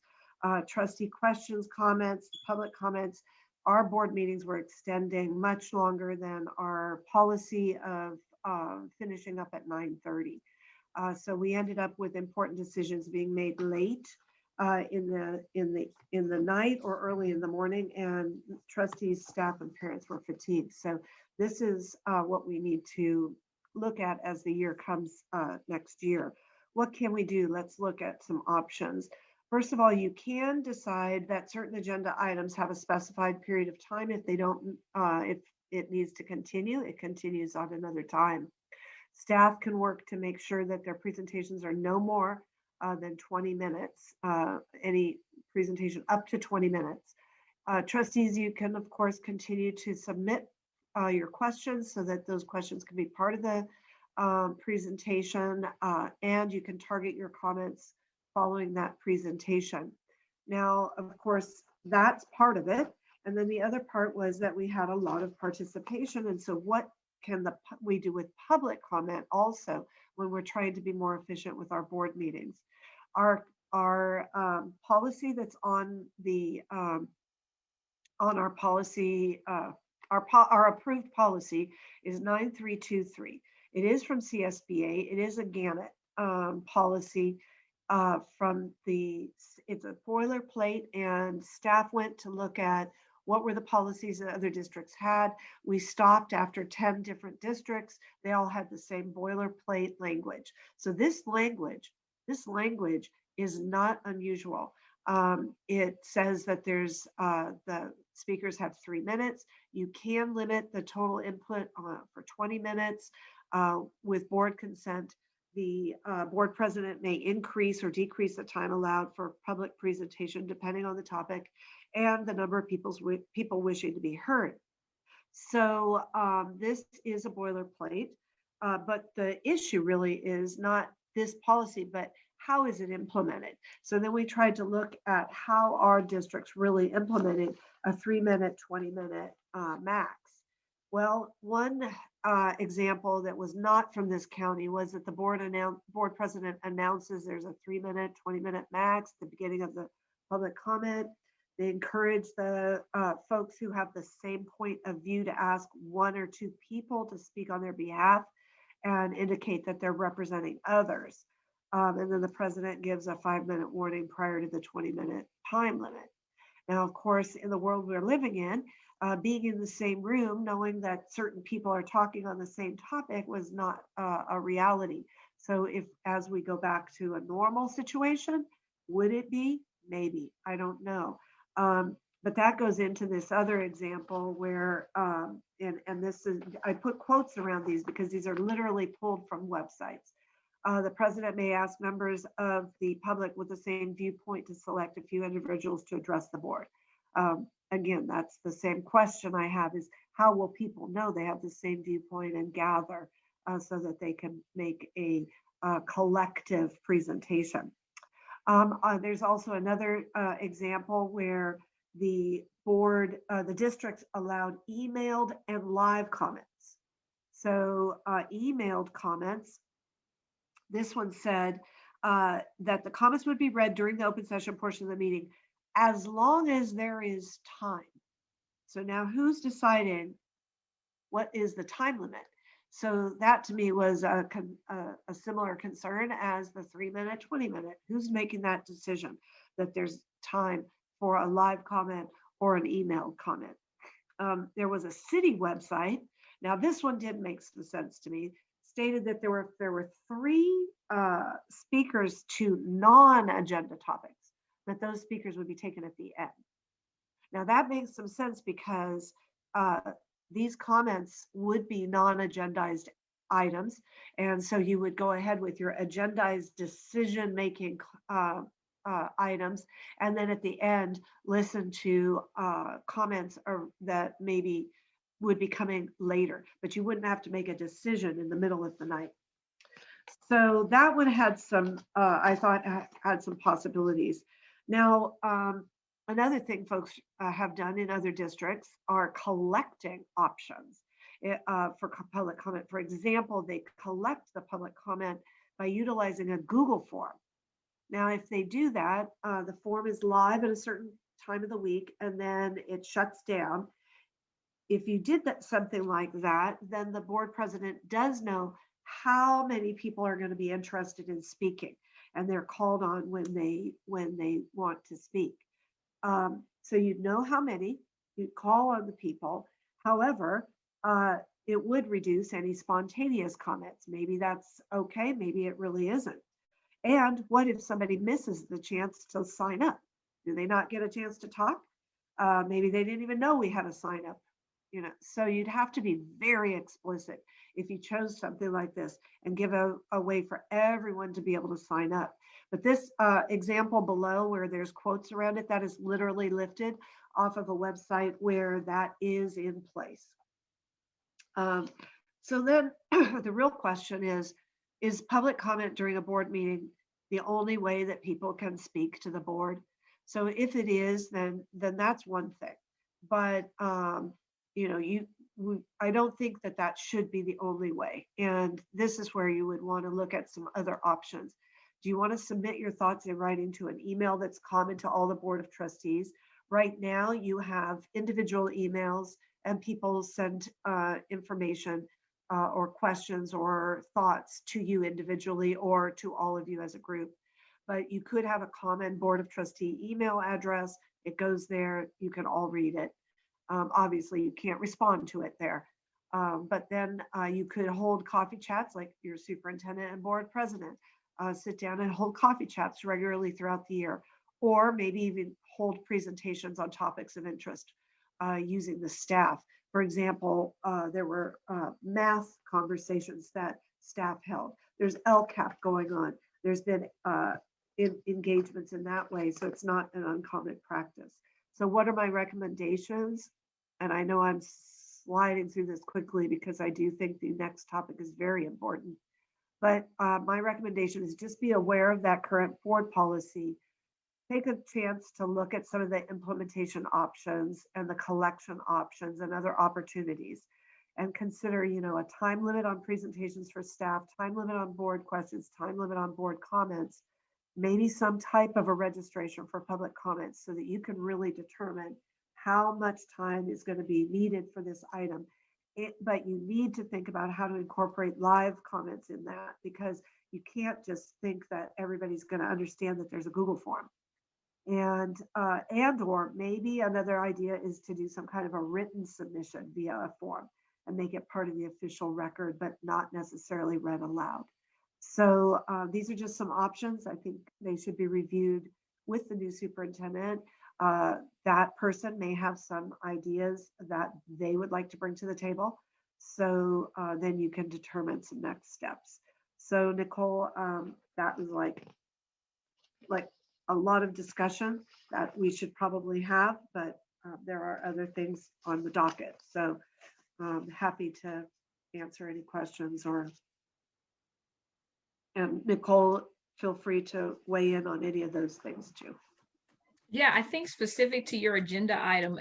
trustee questions, comments, public comments, our board meetings were extending much longer than our policy of finishing up at 9:30. So we ended up with important decisions being made late in the night or early in the morning, and trustees, staff, and parents were fatigued. So this is what we need to look at as the year comes next year. What can we do? Let's look at some options. First of all, you can decide that certain agenda items have a specified period of time. If they don't, if it needs to continue, it continues on another time. Staff can work to make sure that their presentations are no more than 20 minutes, any presentation up to 20 minutes. Trustees, you can, of course, continue to submit your questions so that those questions can be part of the presentation, and you can target your comments following that presentation. Now, of course, that's part of it. And then the other part was that we had a lot of participation. And so what can we do with public comment also when we're trying to be more efficient with our board meetings? Our policy that's on the on our policy, our approved policy is 9323. It is from CSBA. It is a Gannett policy. It's a boilerplate, and staff went to look at what were the policies that other districts had. We stopped after 10 different districts. They all had the same boilerplate language. So this language is not unusual. It says that there's the speakers have 3 minutes. You can limit the total input for 20 minutes with board consent. The board president may increase or decrease the time allowed for public presentation depending on the topic and the number of people wishing to be heard. So this is a boilerplate, but the issue really is not this policy, but how is it implemented? So then we tried to look at how our districts really implemented a 3-minute, 20-minute max. Well, one example that was not from this county was that the board president announces there's a 3-minute, 20-minute max at the beginning of the public comment. They encourage the folks who have the same point of view to ask 1 or 2 people to speak on their behalf and indicate that they're representing others. And then the president gives a 5-minute warning prior to the 20-minute time limit. Now, of course, in the world we're living in, being in the same room, knowing that certain people are talking on the same topic was not a reality. So if, as we go back to a normal situation, would it be? Maybe, I don't know. But that goes into this other example where, and this is, I put quotes around these because these are literally pulled from websites. The president may ask members of the public with the same viewpoint to select a few individuals to address the board. Again, that's the same question I have is how will people know they have the same viewpoint and gather so that they can make a collective presentation. There's also another example where the board, the districts allowed emailed and live comments. So emailed comments, this one said, that the comments would be read during the open session portion of the meeting, as long as there is time. So now who's deciding what is the time limit? So that to me was a similar concern as the 3-minute, 20-minute. Who's making that decision that there's time for a live comment or an emailed comment? There was a city website. Now this one did make some sense to me. Stated that there were 3 speakers to non-agenda topics, that those speakers would be taken at the end. Now that makes some sense because these comments would be non-agendized items. And so you would go ahead with your agendized decision-making items. And then at the end, listen to comments that maybe would be coming later, but you wouldn't have to make a decision in the middle of the night. So that one had some, I thought had some possibilities. Now, another thing folks have done in other districts are collecting options for public comment. For example, they collect the public comment by utilizing a Google form. Now, if they do that, the form is live at a certain time of the week and then it shuts down. If you did something like that, then the board president does know how many people are going to be interested in speaking, and they're called on when they want to speak. So you'd know how many, you'd call on the people. However, it would reduce any spontaneous comments. Maybe that's okay, maybe it really isn't. And what if somebody misses the chance to sign up? Do they not get a chance to talk? Maybe they didn't even know we had a sign up. So you'd have to be very explicit if you chose something like this and give a way for everyone to be able to sign up. But this example below where there's quotes around it, that is literally lifted off of a website where that is in place. So then the real question is public comment during a board meeting the only way that people can speak to the board? So if it is, then that's one thing. But I don't think that should be the only way. And this is where you would want to look at some other options. Do you want to submit your thoughts in writing to an email that's common to all the Board of Trustees? Right now, you have individual emails and people send information or questions or thoughts to you individually or to all of you as a group. But you could have a common Board of Trustee email address. It goes there. You can all read it. Obviously, you can't respond to it there. But then you could hold coffee chats like your superintendent and board president. Sit down and hold coffee chats regularly throughout the year, or maybe even hold presentations on topics of interest using the staff. For example, there were math conversations that staff held. There's LCAP going on. There's been engagements in that way, so it's not an uncommon practice. So what are my recommendations? And I know I'm sliding through this quickly because I do think the next topic is very important. But my recommendation is just be aware of that current board policy. Take a chance to look at some of the implementation options and the collection options and other opportunities. And consider, a time limit on presentations for staff, time limit on board questions, time limit on board comments, maybe some type of a registration for public comments so that you can really determine how much time is going to be needed for this item. But you need to think about how to incorporate live comments in that, because you can't just think that everybody's going to understand that there's a Google form. And or maybe another idea is to do some kind of a written submission via a form and make it part of the official record, but not necessarily read aloud. So these are just some options. I think they should be reviewed with the new superintendent. That person may have some ideas that they would like to bring to the table. So then you can determine some next steps. So Nicole, that was like a lot of discussion that we should probably have, but there are other things on the docket. So happy to answer any questions and Nicole, feel free to weigh in on any of those things too. Yeah, I think specific to your agenda item,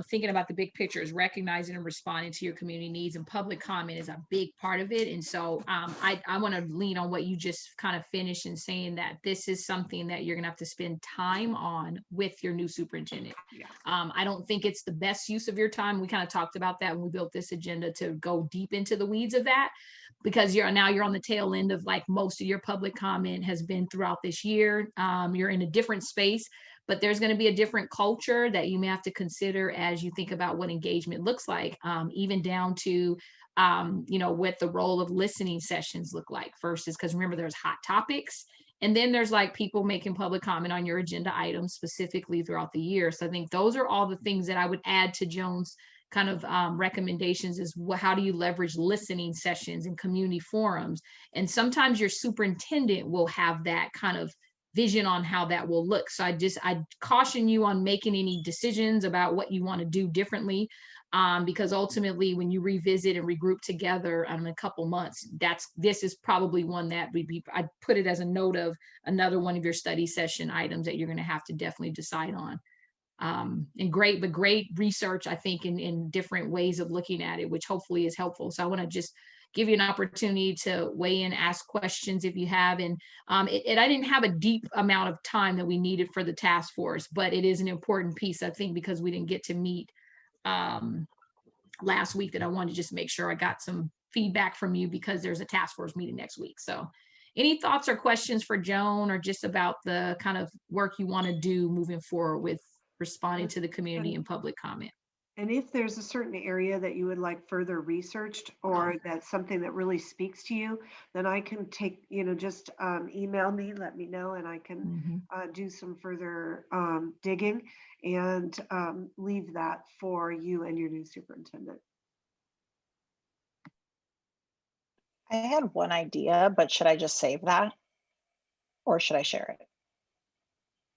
thinking about the big picture is recognizing and responding to your community needs, and public comment is a big part of it. And so I want to lean on what you just kind of finished in saying that this is something that you're gonna have to spend time on with your new superintendent. Yeah. I don't think it's the best use of your time. We kind of talked about that when we built this agenda, to go deep into the weeds of that, because you're on the tail end of, like, most of your public comment has been throughout this year. You're in a different space, but there's going to be a different culture that you may have to consider as you think about what engagement looks like, even down to what the role of listening sessions look like versus, because remember, there's hot topics, and then there's like people making public comment on your agenda items specifically throughout the year. So I think those are all the things that I would add to Joan's kind of recommendations, is how do you leverage listening sessions and community forums. And sometimes your superintendent will have that kind of vision on how that will look. So I caution you on making any decisions about what you want to do differently, because ultimately when you revisit and regroup together in a couple months, this is probably one that I'd put it as a note of another one of your study session items that you're going to have to definitely decide on. And great research, I think, in different ways of looking at it, which hopefully is helpful. So I want to just give you an opportunity to weigh in, ask questions if you have. And I didn't have a deep amount of time that we needed for the task force, but it is an important piece, I think, because we didn't get to meet last week, that I wanted to just make sure I got some feedback from you, because there's a task force meeting next week. So any thoughts or questions for Joan, or just about the kind of work you want to do moving forward with responding to the community and public comment? And if there's a certain area that you would like further researched, or that's something that really speaks to you, then I can take, just email me, let me know, and I can do some further digging and leave that for you and your new superintendent. I had one idea, but should I just save that? Or should I share it?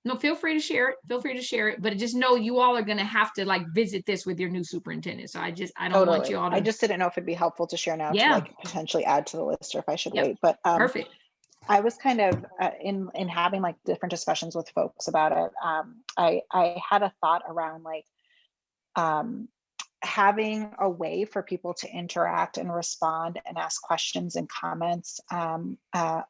No, feel free to share it. But just know you all are going to have to, like, visit this with your new superintendent. So I don't want you all to. I just didn't know if it'd be helpful to share now, to like potentially add to the list, or if I should wait. But perfect. I was kind of in having like different discussions with folks about it. I had a thought around like having a way for people to interact and respond and ask questions and comments,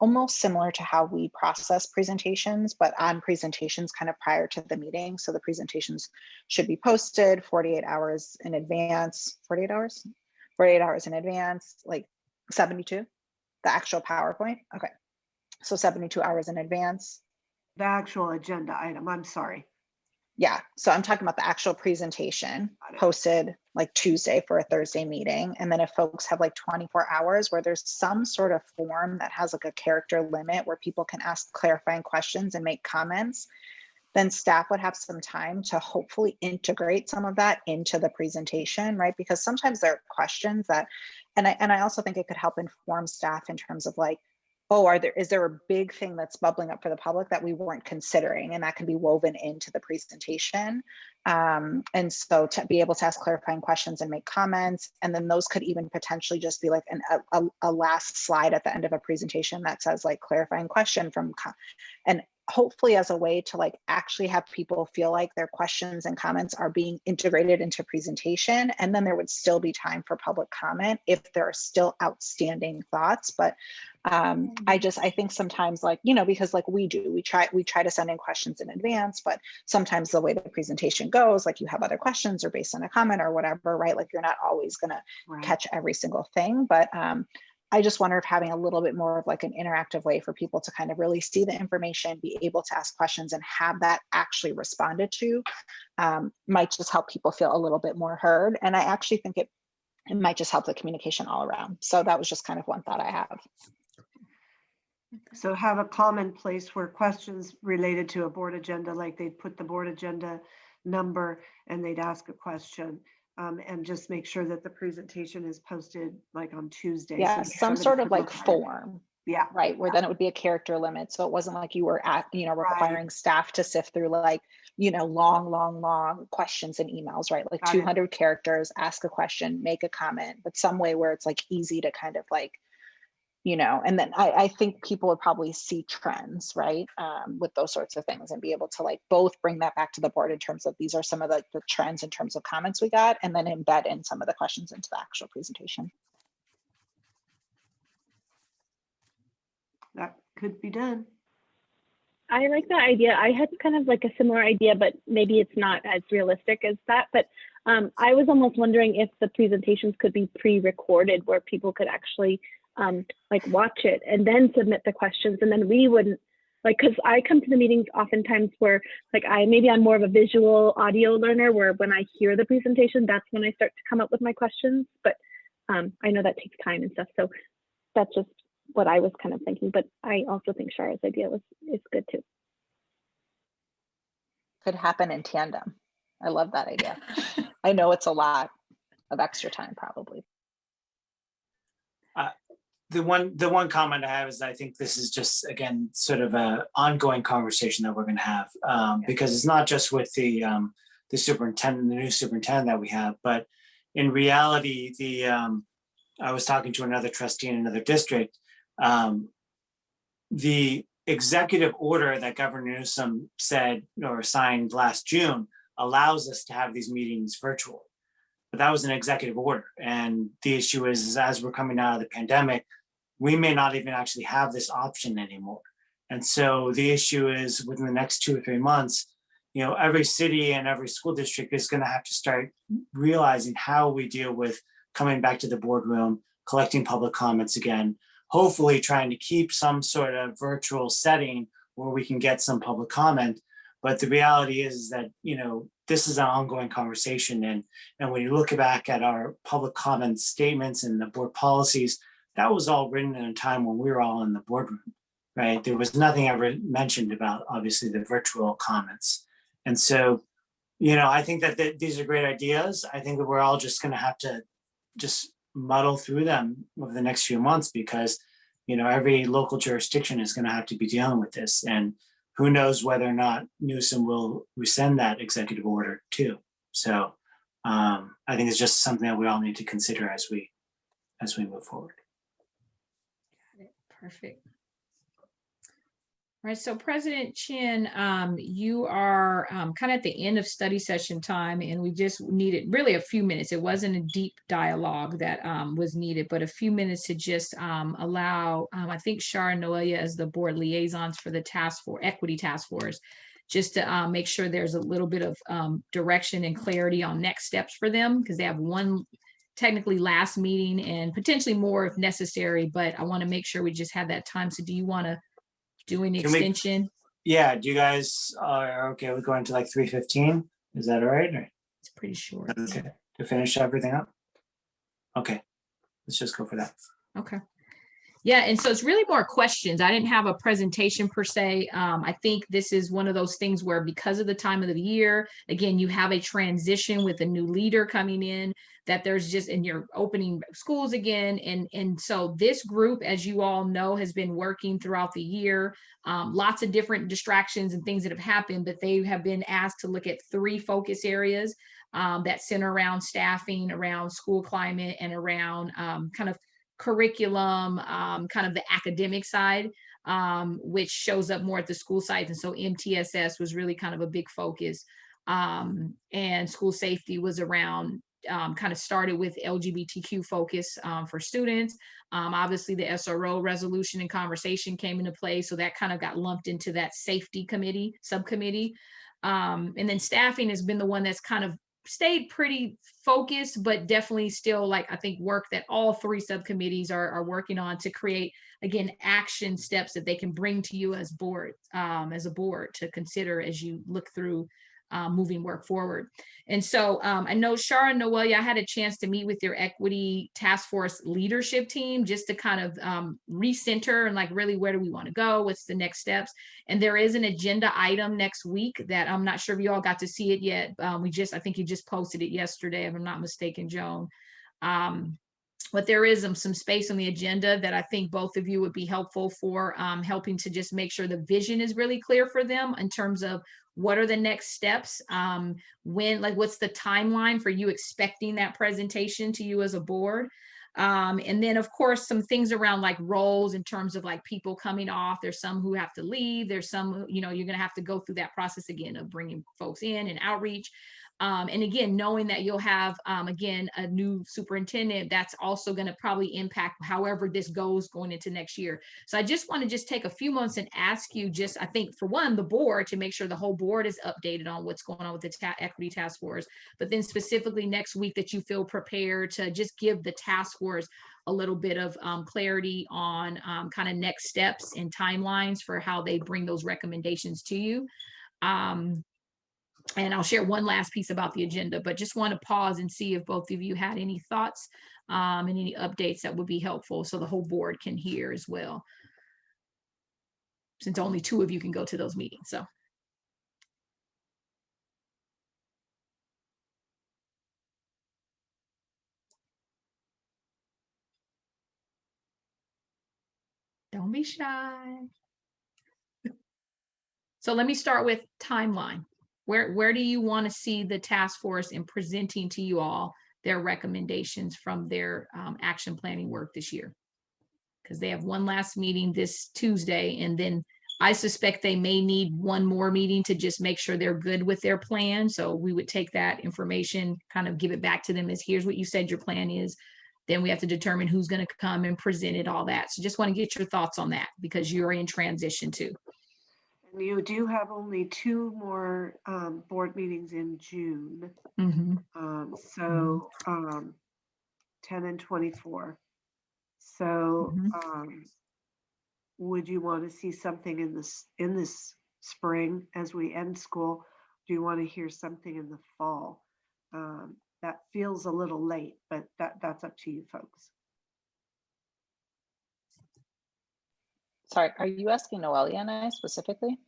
almost similar to how we process presentations, but on presentations kind of prior to the meeting. So the presentations should be posted 48 hours in advance, 48 hours in advance, like 72, the actual PowerPoint. Okay. So 72 hours in advance. The actual agenda item, I'm sorry. Yeah, so I'm talking about the actual presentation posted like Tuesday for a Thursday meeting. And then if folks have like 24 hours where there's some sort of form that has like a character limit where people can ask clarifying questions and make comments, then staff would have some time to hopefully integrate some of that into the presentation, right? Because sometimes there are questions that, and I also think it could help inform staff in terms of like, oh, is there a big thing that's bubbling up for the public that we weren't considering, and that can be woven into the presentation. And so to be able to ask clarifying questions and make comments, and then those could even potentially just be like a last slide at the end of a presentation that says like clarifying question from, and hopefully as a way to like actually have people feel like their questions and comments are being integrated into presentation. And then there would still be time for public comment if there are still outstanding thoughts. But I think sometimes like, because like we try to send in questions in advance, but sometimes the way the presentation goes, like you have other questions or based on a comment or whatever, right? Like you're not always going to catch every single thing. But I just wonder if having a little bit more of like an interactive way for people to kind of really see the information, be able to ask questions and have that actually responded to might just help people feel a little bit more heard. And I actually think it might just help the communication all around. So that was just kind of one thought I have. So have a common place where questions related to a board agenda, like they'd put the board agenda number and they'd ask a question. And just make sure that the presentation is posted like on Tuesday. Yeah, so some sort of like form. Yeah. Right. Where then it would be a character limit. So it wasn't like you were requiring staff to sift through like, long questions and emails, right? Like 200 characters, ask a question, make a comment, but some way where it's like easy to kind of like, you know, and then I think people would probably see trends, right, with those sorts of things, and be able to like both bring that back to the board in terms of these are some of the trends in terms of comments we got, and then embed in some of the questions into the actual presentation. That could be done. I like that idea. I had kind of like a similar idea, but maybe it's not as realistic as that. But I was almost wondering if the presentations could be pre-recorded where people could actually like watch it and then submit the questions, and then we wouldn't, like, because I come to the meetings oftentimes where like I'm more of a visual audio learner, where when I hear the presentation, that's when I start to come up with my questions. But I know that takes time and stuff. So that's just what I was kind of thinking, but I also think Shara's idea is good too. Could happen in tandem. I love that idea. I know it's a lot of extra time probably. The one comment I have is I think this is just, again, sort of a ongoing conversation that we're going to have, because it's not just with the superintendent, the new superintendent that we have, but in reality, I was talking to another trustee in another district. The executive order that Governor Newsom said or signed last June allows us to have these meetings virtual, but that was an executive order. And the issue is as we're coming out of the pandemic, we may not even actually have this option anymore. And so the issue is within the next 2 or 3 months, you know, every city and every school district is going to have to start realizing how we deal with coming back to the boardroom, collecting public comments again, hopefully trying to keep some sort of virtual setting where we can get some public comment. But the reality is that, you know, this is an ongoing conversation. And when you look back at our public comment statements and the board policies, that was all written in a time when we were all in the boardroom, right? There was nothing ever mentioned about, obviously, the virtual comments. And so, you know, I think that these are great ideas. I think that we're all just going to have to just muddle through them over the next few months, because, you know, every local jurisdiction is going to have to be dealing with this. And who knows whether or not Newsom will rescind that executive order too. So I think it's just something that we all need to consider as we move forward. Perfect. All right, so President Chin, you are kind of at the end of study session time, and we just needed really a few minutes. It wasn't a deep dialogue that was needed, but a few minutes to just allow, I think, Shara and Noelia as the board liaisons for the equity task force, just to make sure there's a little bit of direction and clarity on next steps for them, because they have one technically last meeting and potentially more if necessary, but I want to make sure we just have that time. So do you want to do an extension? Yeah, do you guys are okay with going to like 3:15? Is that all right? Or? It's pretty short. Okay, to finish everything up? Okay, let's just go for that. Okay. Yeah, and so it's really more questions. I didn't have a presentation per se. I think this is one of those things where, because of the time of the year, again, you have a transition with a new leader coming in, that there's just, and you're opening schools again. And so this group, as you all know, has been working throughout the year. Lots of different distractions and things that have happened, but they have been asked to look at 3 focus areas that center around staffing, around school climate, and around kind of curriculum, kind of the academic side, which shows up more at the school sites. And so MTSS was really kind of a big focus. And school safety was around, kind of started with LGBTQ focus for students. Obviously the SRO resolution and conversation came into play. So that kind of got lumped into that safety committee, subcommittee. And then staffing has been the one that's kind of stayed pretty focused, but definitely still, like, I think, work that all 3 subcommittees are working on to create, again, action steps that they can bring to you as a board to consider as you look through moving work forward. And so I know Shara and Noelia, I had a chance to meet with your equity task force leadership team just to kind of recenter and like, really, where do we want to go? What's the next steps? And there is an agenda item next week that I'm not sure if you all got to see it yet. I think you just posted it yesterday, if I'm not mistaken, Joan. But there is some space on the agenda that I think both of you would be helpful for, helping to just make sure the vision is really clear for them in terms of what are the next steps, what's the timeline for you expecting that presentation to you as a board, And then of course, some things around like roles in terms of like people coming off. There's some who have to leave. There's some, you know, you're going to have to go through that process again of bringing folks in and outreach. And again, knowing that you'll have, again, a new superintendent, that's also going to probably impact however this goes going into next year. So I just want to just take a few months and ask you just, I think for one, the board, to make sure the whole board is updated on what's going on with the equity task force, but then specifically next week that you feel prepared to just give the task force a little bit of clarity on kind of next steps and timelines for how they bring those recommendations to you. And I'll share one last piece about the agenda, but just want to pause and see if both of you had any thoughts and any updates that would be helpful so the whole board can hear as well. Since only 2 of you can go to those meetings, so. Don't be shy. So let me start with timeline. Where do you want to see the task force in presenting to you all their recommendations from their action planning work this year? Because they have one last meeting this Tuesday, and then I suspect they may need one more meeting to just make sure they're good with their plan. So we would take that information, kind of give it back to them as here's what you said your plan is. Then we have to determine who's going to come and present it, all that. So just want to get your thoughts on that because you're in transition too. And you do have only 2 more board meetings in June. Mm-hmm. 10 and 24. So would you want to see something in this spring as we end school? Do you want to hear something in the fall? That feels a little late, but that's up to you folks. Sorry, are you asking Noelia and I specifically?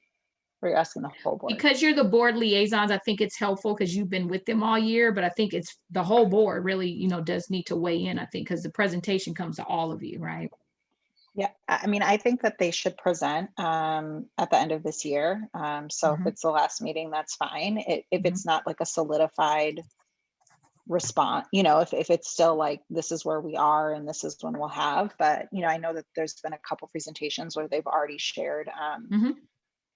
Or are you asking the whole board? Because you're the board liaisons, I think it's helpful because you've been with them all year, but I think it's the whole board really, you know, does need to weigh in, I think, because the presentation comes to all of you, right? Yeah, I mean, I think that they should present at the end of this year. So if it's the last meeting, that's fine. If it's not like a solidified response, you know, if it's still like, this is where we are and this is when we'll have, but, you know, I know that there's been a couple presentations where they've already shared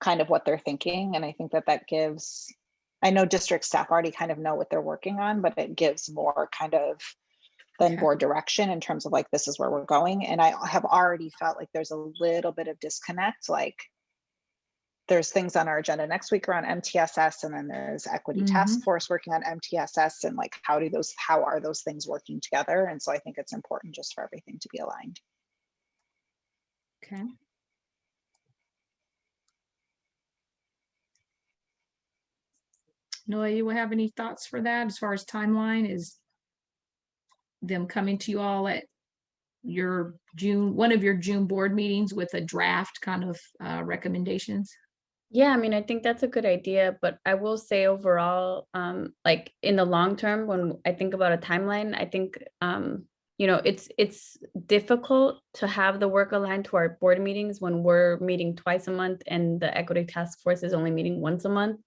kind of what they're thinking. And I think that that gives, I know district staff already kind of know what they're working on, but it gives more kind of than board direction in terms of like, this is where we're going. And I have already felt like there's a little bit of disconnect. Like there's things on our agenda next week around MTSS, and then there's equity task force working on MTSS, and like, how are those things working together? And so I think it's important just for everything to be aligned. Okay. Noah, you will have any thoughts for that as far as timeline? Is them coming to you all at your one of your June board meetings with a draft kind of recommendations? Yeah, I mean, I think that's a good idea, but I will say overall, like in the long term, when I think about a timeline, I think, you know, it's difficult to have the work aligned to our board meetings when we're meeting twice a month and the equity task force is only meeting once a month.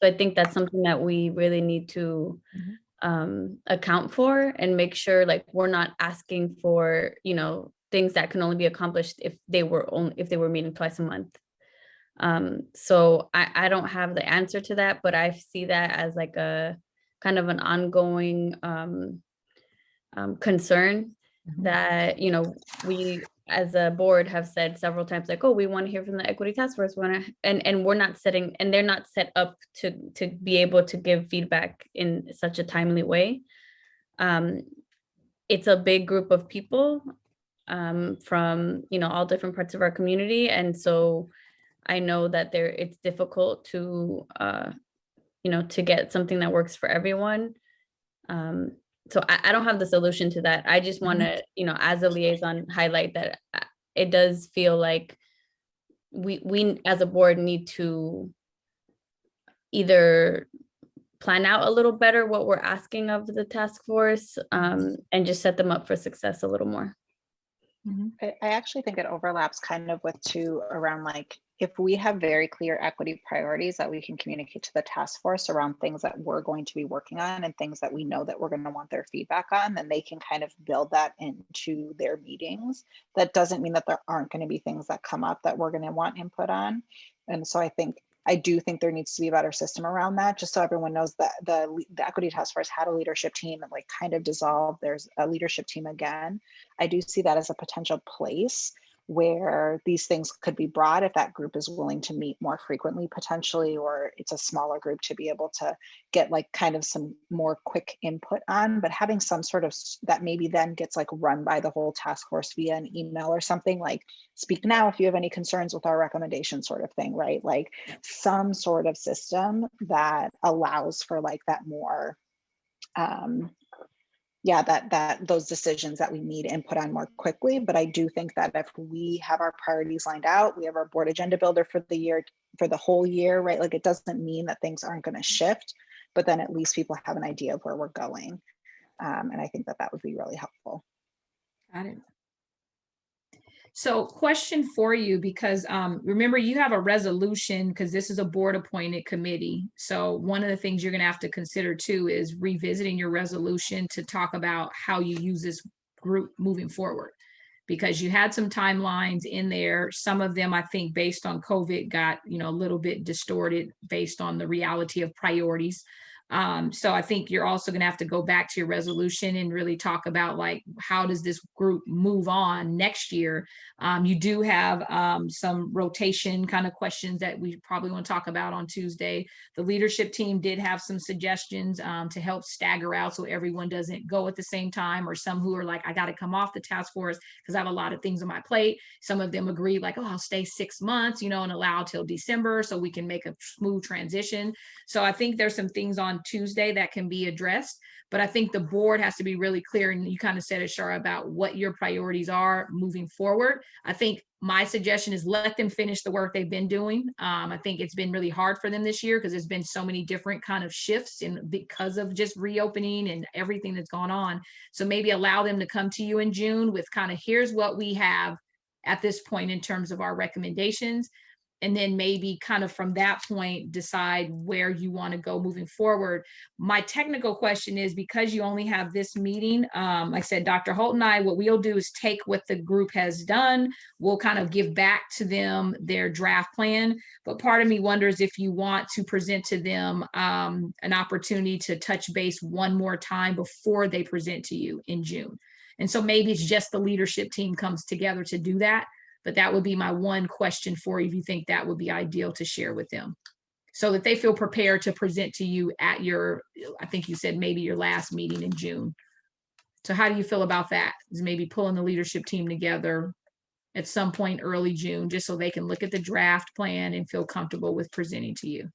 So I think that's something that we really need to account for and make sure like we're not asking for, you know, things that can only be accomplished if they were meeting twice a month. So I don't have the answer to that, but I see that as like a kind of an ongoing concern that, you know, we as a board have said several times, like, oh, we want to hear from the equity task force, and we're not setting, and they're not set up to be able to give feedback in such a timely way. It's a big group of people from, you know, all different parts of our community, and so I know that it's difficult to, you know, to get something that works for everyone. So I don't have the solution to that. I just want to, you know, as a liaison, highlight that it does feel like we as a board need to either plan out a little better what we're asking of the task force and just set them up for success a little more. I actually think it overlaps kind of with too around like if we have very clear equity priorities that we can communicate to the task force around things that we're going to be working on and things that we know that we're going to want their feedback on, then they can kind of build that into their meetings. That doesn't mean that there aren't going to be things that come up that we're going to want input on. And so I do think there needs to be a better system around that, just so everyone knows that the equity task force had a leadership team and like kind of dissolved. There's a leadership team again. I do see that as a potential place where these things could be brought if that group is willing to meet more frequently potentially, or it's a smaller group to be able to get like kind of some more quick input on, but having some sort of that maybe then gets like run by the whole task force via an email or something, like speak now if you have any concerns with our recommendation sort of thing, right? Like some sort of system that allows for like that more that those decisions that we need input on more quickly. But I do think that if we have our priorities lined out, we have our board agenda builder for the year, for the whole year, right? Like it doesn't mean that things aren't going to shift, but then at least people have an idea of where we're going. And I think that that would be really helpful. Got it. So question for you, because remember you have a resolution, because this is a board appointed committee. So one of the things you're going to have to consider too is revisiting your resolution to talk about how you use this group moving forward, because you had some timelines in there. Some of them, I think, based on COVID got, a little bit distorted based on the reality of priorities. So I think you're also going to have to go back to your resolution and really talk about like, how does this group move on next year? You do have some rotation kind of questions that we probably want to talk about on Tuesday. The leadership team did have some suggestions to help stagger out so everyone doesn't go at the same time, or some who are like, I got to come off the task force because I have a lot of things on my plate. Some of them agree like, oh, I'll stay 6 months, and allow till December so we can make a smooth transition. So I think there's some things on Tuesday that can be addressed, but I think the board has to be really clear, and you kind of said it, Shar, about what your priorities are moving forward. I think my suggestion is let them finish the work they've been doing. I think it's been really hard for them this year because there's been so many different kind of shifts and because of just reopening and everything that's gone on. So maybe allow them to come to you in June with kind of, here's what we have at this point in terms of our recommendations. And then maybe kind of from that point, decide where you want to go moving forward. My technical question is, because you only have this meeting, like I said, Dr. Holt and I, what we'll do is take what the group has done. We'll kind of give back to them their draft plan. But part of me wonders if you want to present to them an opportunity to touch base one more time before they present to you in June. And so maybe it's just the leadership team comes together to do that. But that would be my one question for you, if you think that would be ideal to share with them, so that they feel prepared to present to you at your, I think you said maybe your last meeting in June. So how do you feel about that? Is maybe pulling the leadership team together at some point early June, just so they can look at the draft plan and feel comfortable with presenting to you?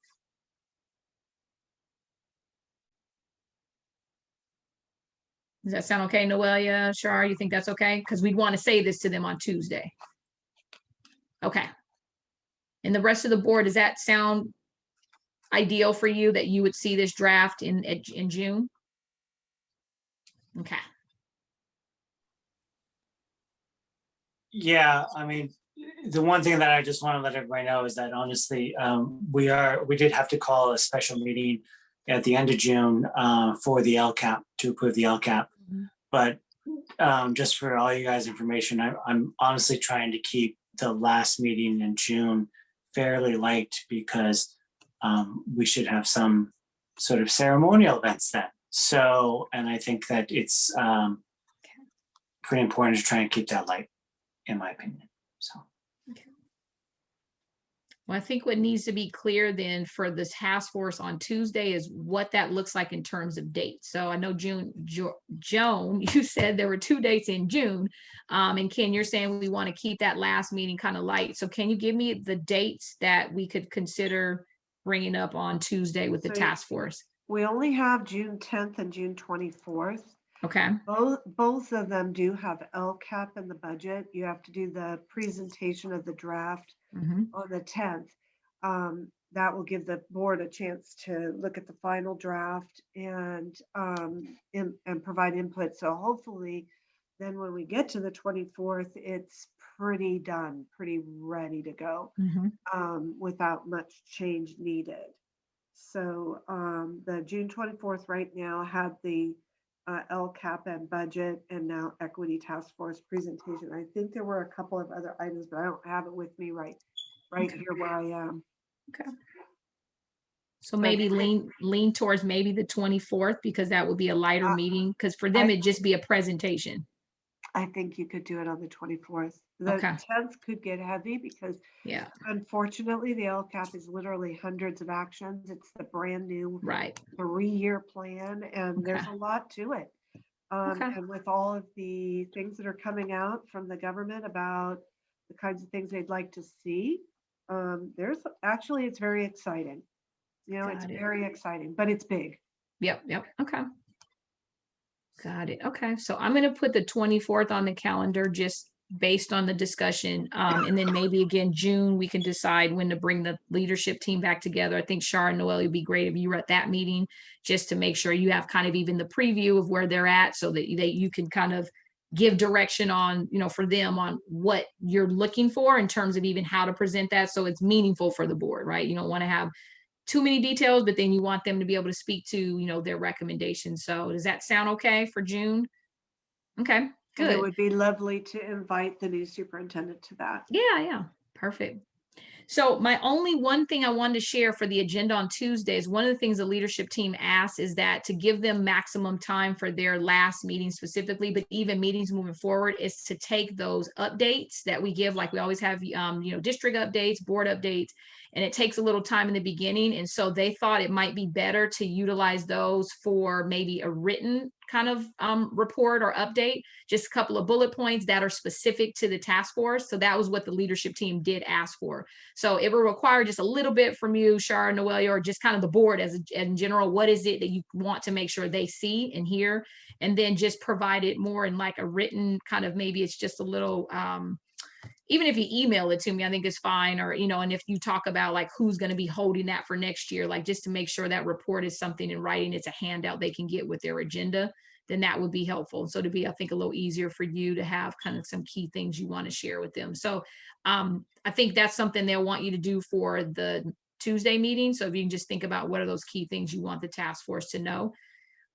Does that sound okay, Noelia, Shar? You think that's okay? Because we'd want to say this to them on Tuesday. Okay. And the rest of the board, does that sound ideal for you, that you would see this draft in June? Okay. Yeah, I mean, the one thing that I just want to let everybody know is that honestly, we did have to call a special meeting at the end of June for the LCAP, to approve the LCAP. Mm-hmm. But just for all you guys' information, I'm honestly trying to keep the last meeting in June fairly light, because we should have some sort of ceremonial events then. So, and I think that it's pretty important to try and keep that light, in my opinion. So. Well, I think what needs to be clear then for this task force on Tuesday is what that looks like in terms of dates. So I know Joan, you said there were 2 dates in June. And Ken, you're saying we want to keep that last meeting kind of light. So can you give me the dates that we could consider bringing up on Tuesday with the task force? We only have June 10th and June 24th. Okay. Both of them do have LCAP in the budget. You have to do the presentation of the draft on the 10th. That will give the board a chance to look at the final draft and provide input. So hopefully then when we get to the 24th, it's pretty done, pretty ready to go, without much change needed. So the June 24th right now had the LCAP and budget and now equity task force presentation. I think there were a couple of other items, but I don't have it with me right here where I am. Okay. So maybe lean towards maybe the 24th, because that would be a lighter meeting, because for them it'd just be a presentation. I think you could do it on the 24th. The Okay. 10th could get heavy because Yeah. unfortunately the LCAP is literally hundreds of actions. It's the brand new Right. 3-year plan, and there's a lot to it. Okay. And with all of the things that are coming out from the government about the kinds of things they'd like to see, it's very exciting. You know, it's very exciting, but it's big. Yep. Okay. Got it. Okay. So I'm going to put the 24th on the calendar just based on the discussion. And then maybe again, June, we can decide when to bring the leadership team back together. I think Shar and Noelle would be great if you were at that meeting, just to make sure you have kind of even the preview of where they're at, so that you can kind of give direction on, for them on what you're looking for in terms of even how to present that. So it's meaningful for the board, right? You don't want to have too many details, but then you want them to be able to speak to, their recommendations. So does that sound okay for June? Okay, good. And it would be lovely to invite the new superintendent to that. Yeah, perfect. So my only one thing I wanted to share for the agenda on Tuesday is one of the things the leadership team asked is that to give them maximum time for their last meeting specifically, but even meetings moving forward, is to take those updates that we give, like we always have, district updates, board updates, and it takes a little time in the beginning. And so they thought it might be better to utilize those for maybe a written kind of report or update, just a couple of bullet points that are specific to the task force. So that was what the leadership team did ask for. So it will require just a little bit from you, Shar, Noelle, or just kind of the board in general. What is it that you want to make sure they see and hear? And then just provide it more in like a written kind of, maybe it's just a little, even if you email it to me, I think it's fine. Or, and if you talk about like who's going to be holding that for next year, like just to make sure that report is something in writing, it's a handout they can get with their agenda, then that would be helpful. So to be, I think, a little easier for you to have kind of some key things you want to share with them. So I think that's something they'll want you to do for the Tuesday meeting. So if you can just think about what are those key things you want the task force to know,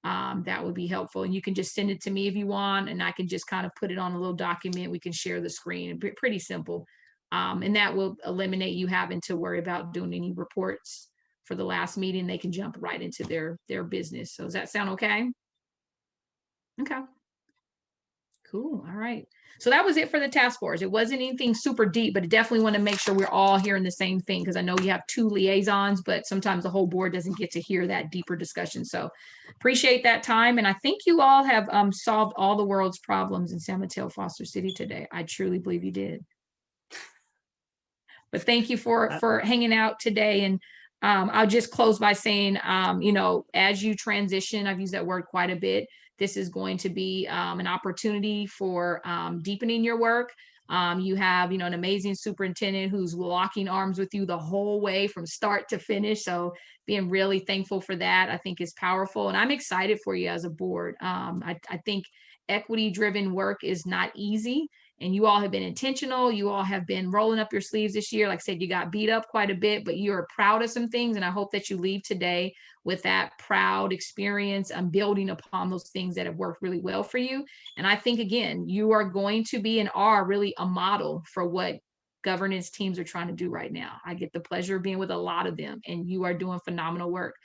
that would be helpful. And you can just send it to me if you want, and I can just kind of put it on a little document. We can share the screen. Pretty simple. And that will eliminate you having to worry about doing any reports for the last meeting. They can jump right into their business. So does that sound okay? Okay. Cool. All right. So that was it for the task force. It wasn't anything super deep, but I definitely want to make sure we're all hearing the same thing, because I know you have 2 liaisons, but sometimes the whole board doesn't get to hear that deeper discussion. So appreciate that time. And I think you all have solved all the world's problems in San Mateo Foster City today. I truly believe you did. But thank you for hanging out today. And I'll just close by saying, as you transition, I've used that word quite a bit. This is going to be an opportunity for deepening your work. You have, an amazing superintendent who's locking arms with you the whole way from start to finish. So being really thankful for that, I think, is powerful. And I'm excited for you as a board. I think equity-driven work is not easy. And you all have been intentional. You all have been rolling up your sleeves this year. Like I said, you got beat up quite a bit, but you're proud of some things. And I hope that you leave today with that proud experience and building upon those things that have worked really well for you. And I think, again, you are going to be and are really a model for what governance teams are trying to do right now. I get the pleasure of being with a lot of them, and you are doing phenomenal work.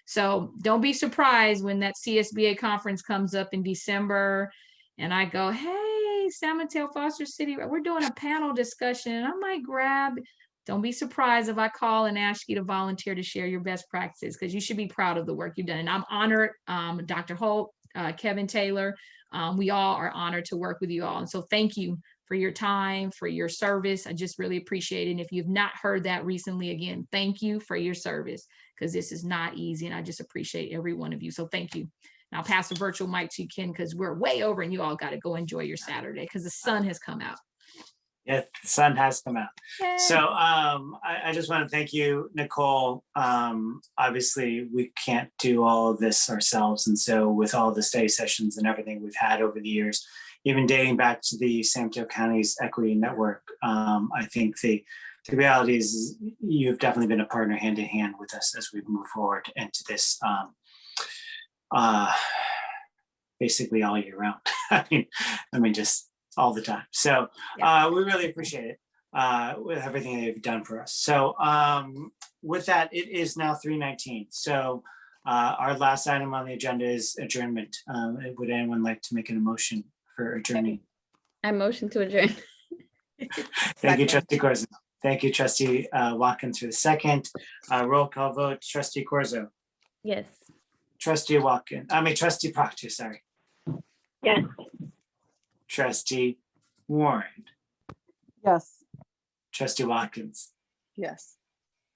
So don't be surprised when that CSBA conference comes up in December and I go, hey, San Mateo Foster City, we're doing a panel discussion, and I might grab. Don't be surprised if I call and ask you to volunteer to share your best practices, because you should be proud of the work you've done. And I'm honored, Dr. Holt, Kevin Taylor, we all are honored to work with you all. And so thank you for your time, for your service. I just really appreciate it. And if you've not heard that recently, again, thank you for your service, because this is not easy. And I just appreciate every one of you. So thank you. And I'll pass the virtual mic to you, Ken, because we're way over and you all got to go enjoy your Saturday because the sun has come out. Yes, the sun has come out. So I just want to thank you, Nicole. Obviously, we can't do all of this ourselves. And so with all the study sessions and everything we've had over the years, even dating back to the San Mateo County's Equity Network, I think the reality is you've definitely been a partner hand in hand with us as we move forward into this basically all year round. I mean, just all the time. So we really appreciate it with everything that you've done for us. So with that, it is now 3:19. So our last item on the agenda is adjournment. Would anyone like to make an motion for adjourning? I motion to adjourn. Thank you, Trustee Corzo. Thank you, Trustee Watkins for the second. Roll call vote, Trustee Corzo. Yes. Trustee Watkins, Trustee Proctor, sorry. Yes. Trustee Warren, Yes. Trustee Watkins, Yes.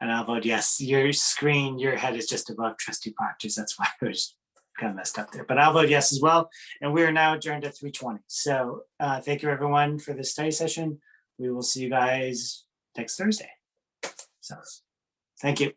and I'll vote yes. Your screen, your head is just above Trustee Proctor's. That's why I was kind of messed up there, but I'll vote yes as well. And we are now adjourned at 3:20. So thank you everyone for this study session. We will see you guys next Thursday. So thank you.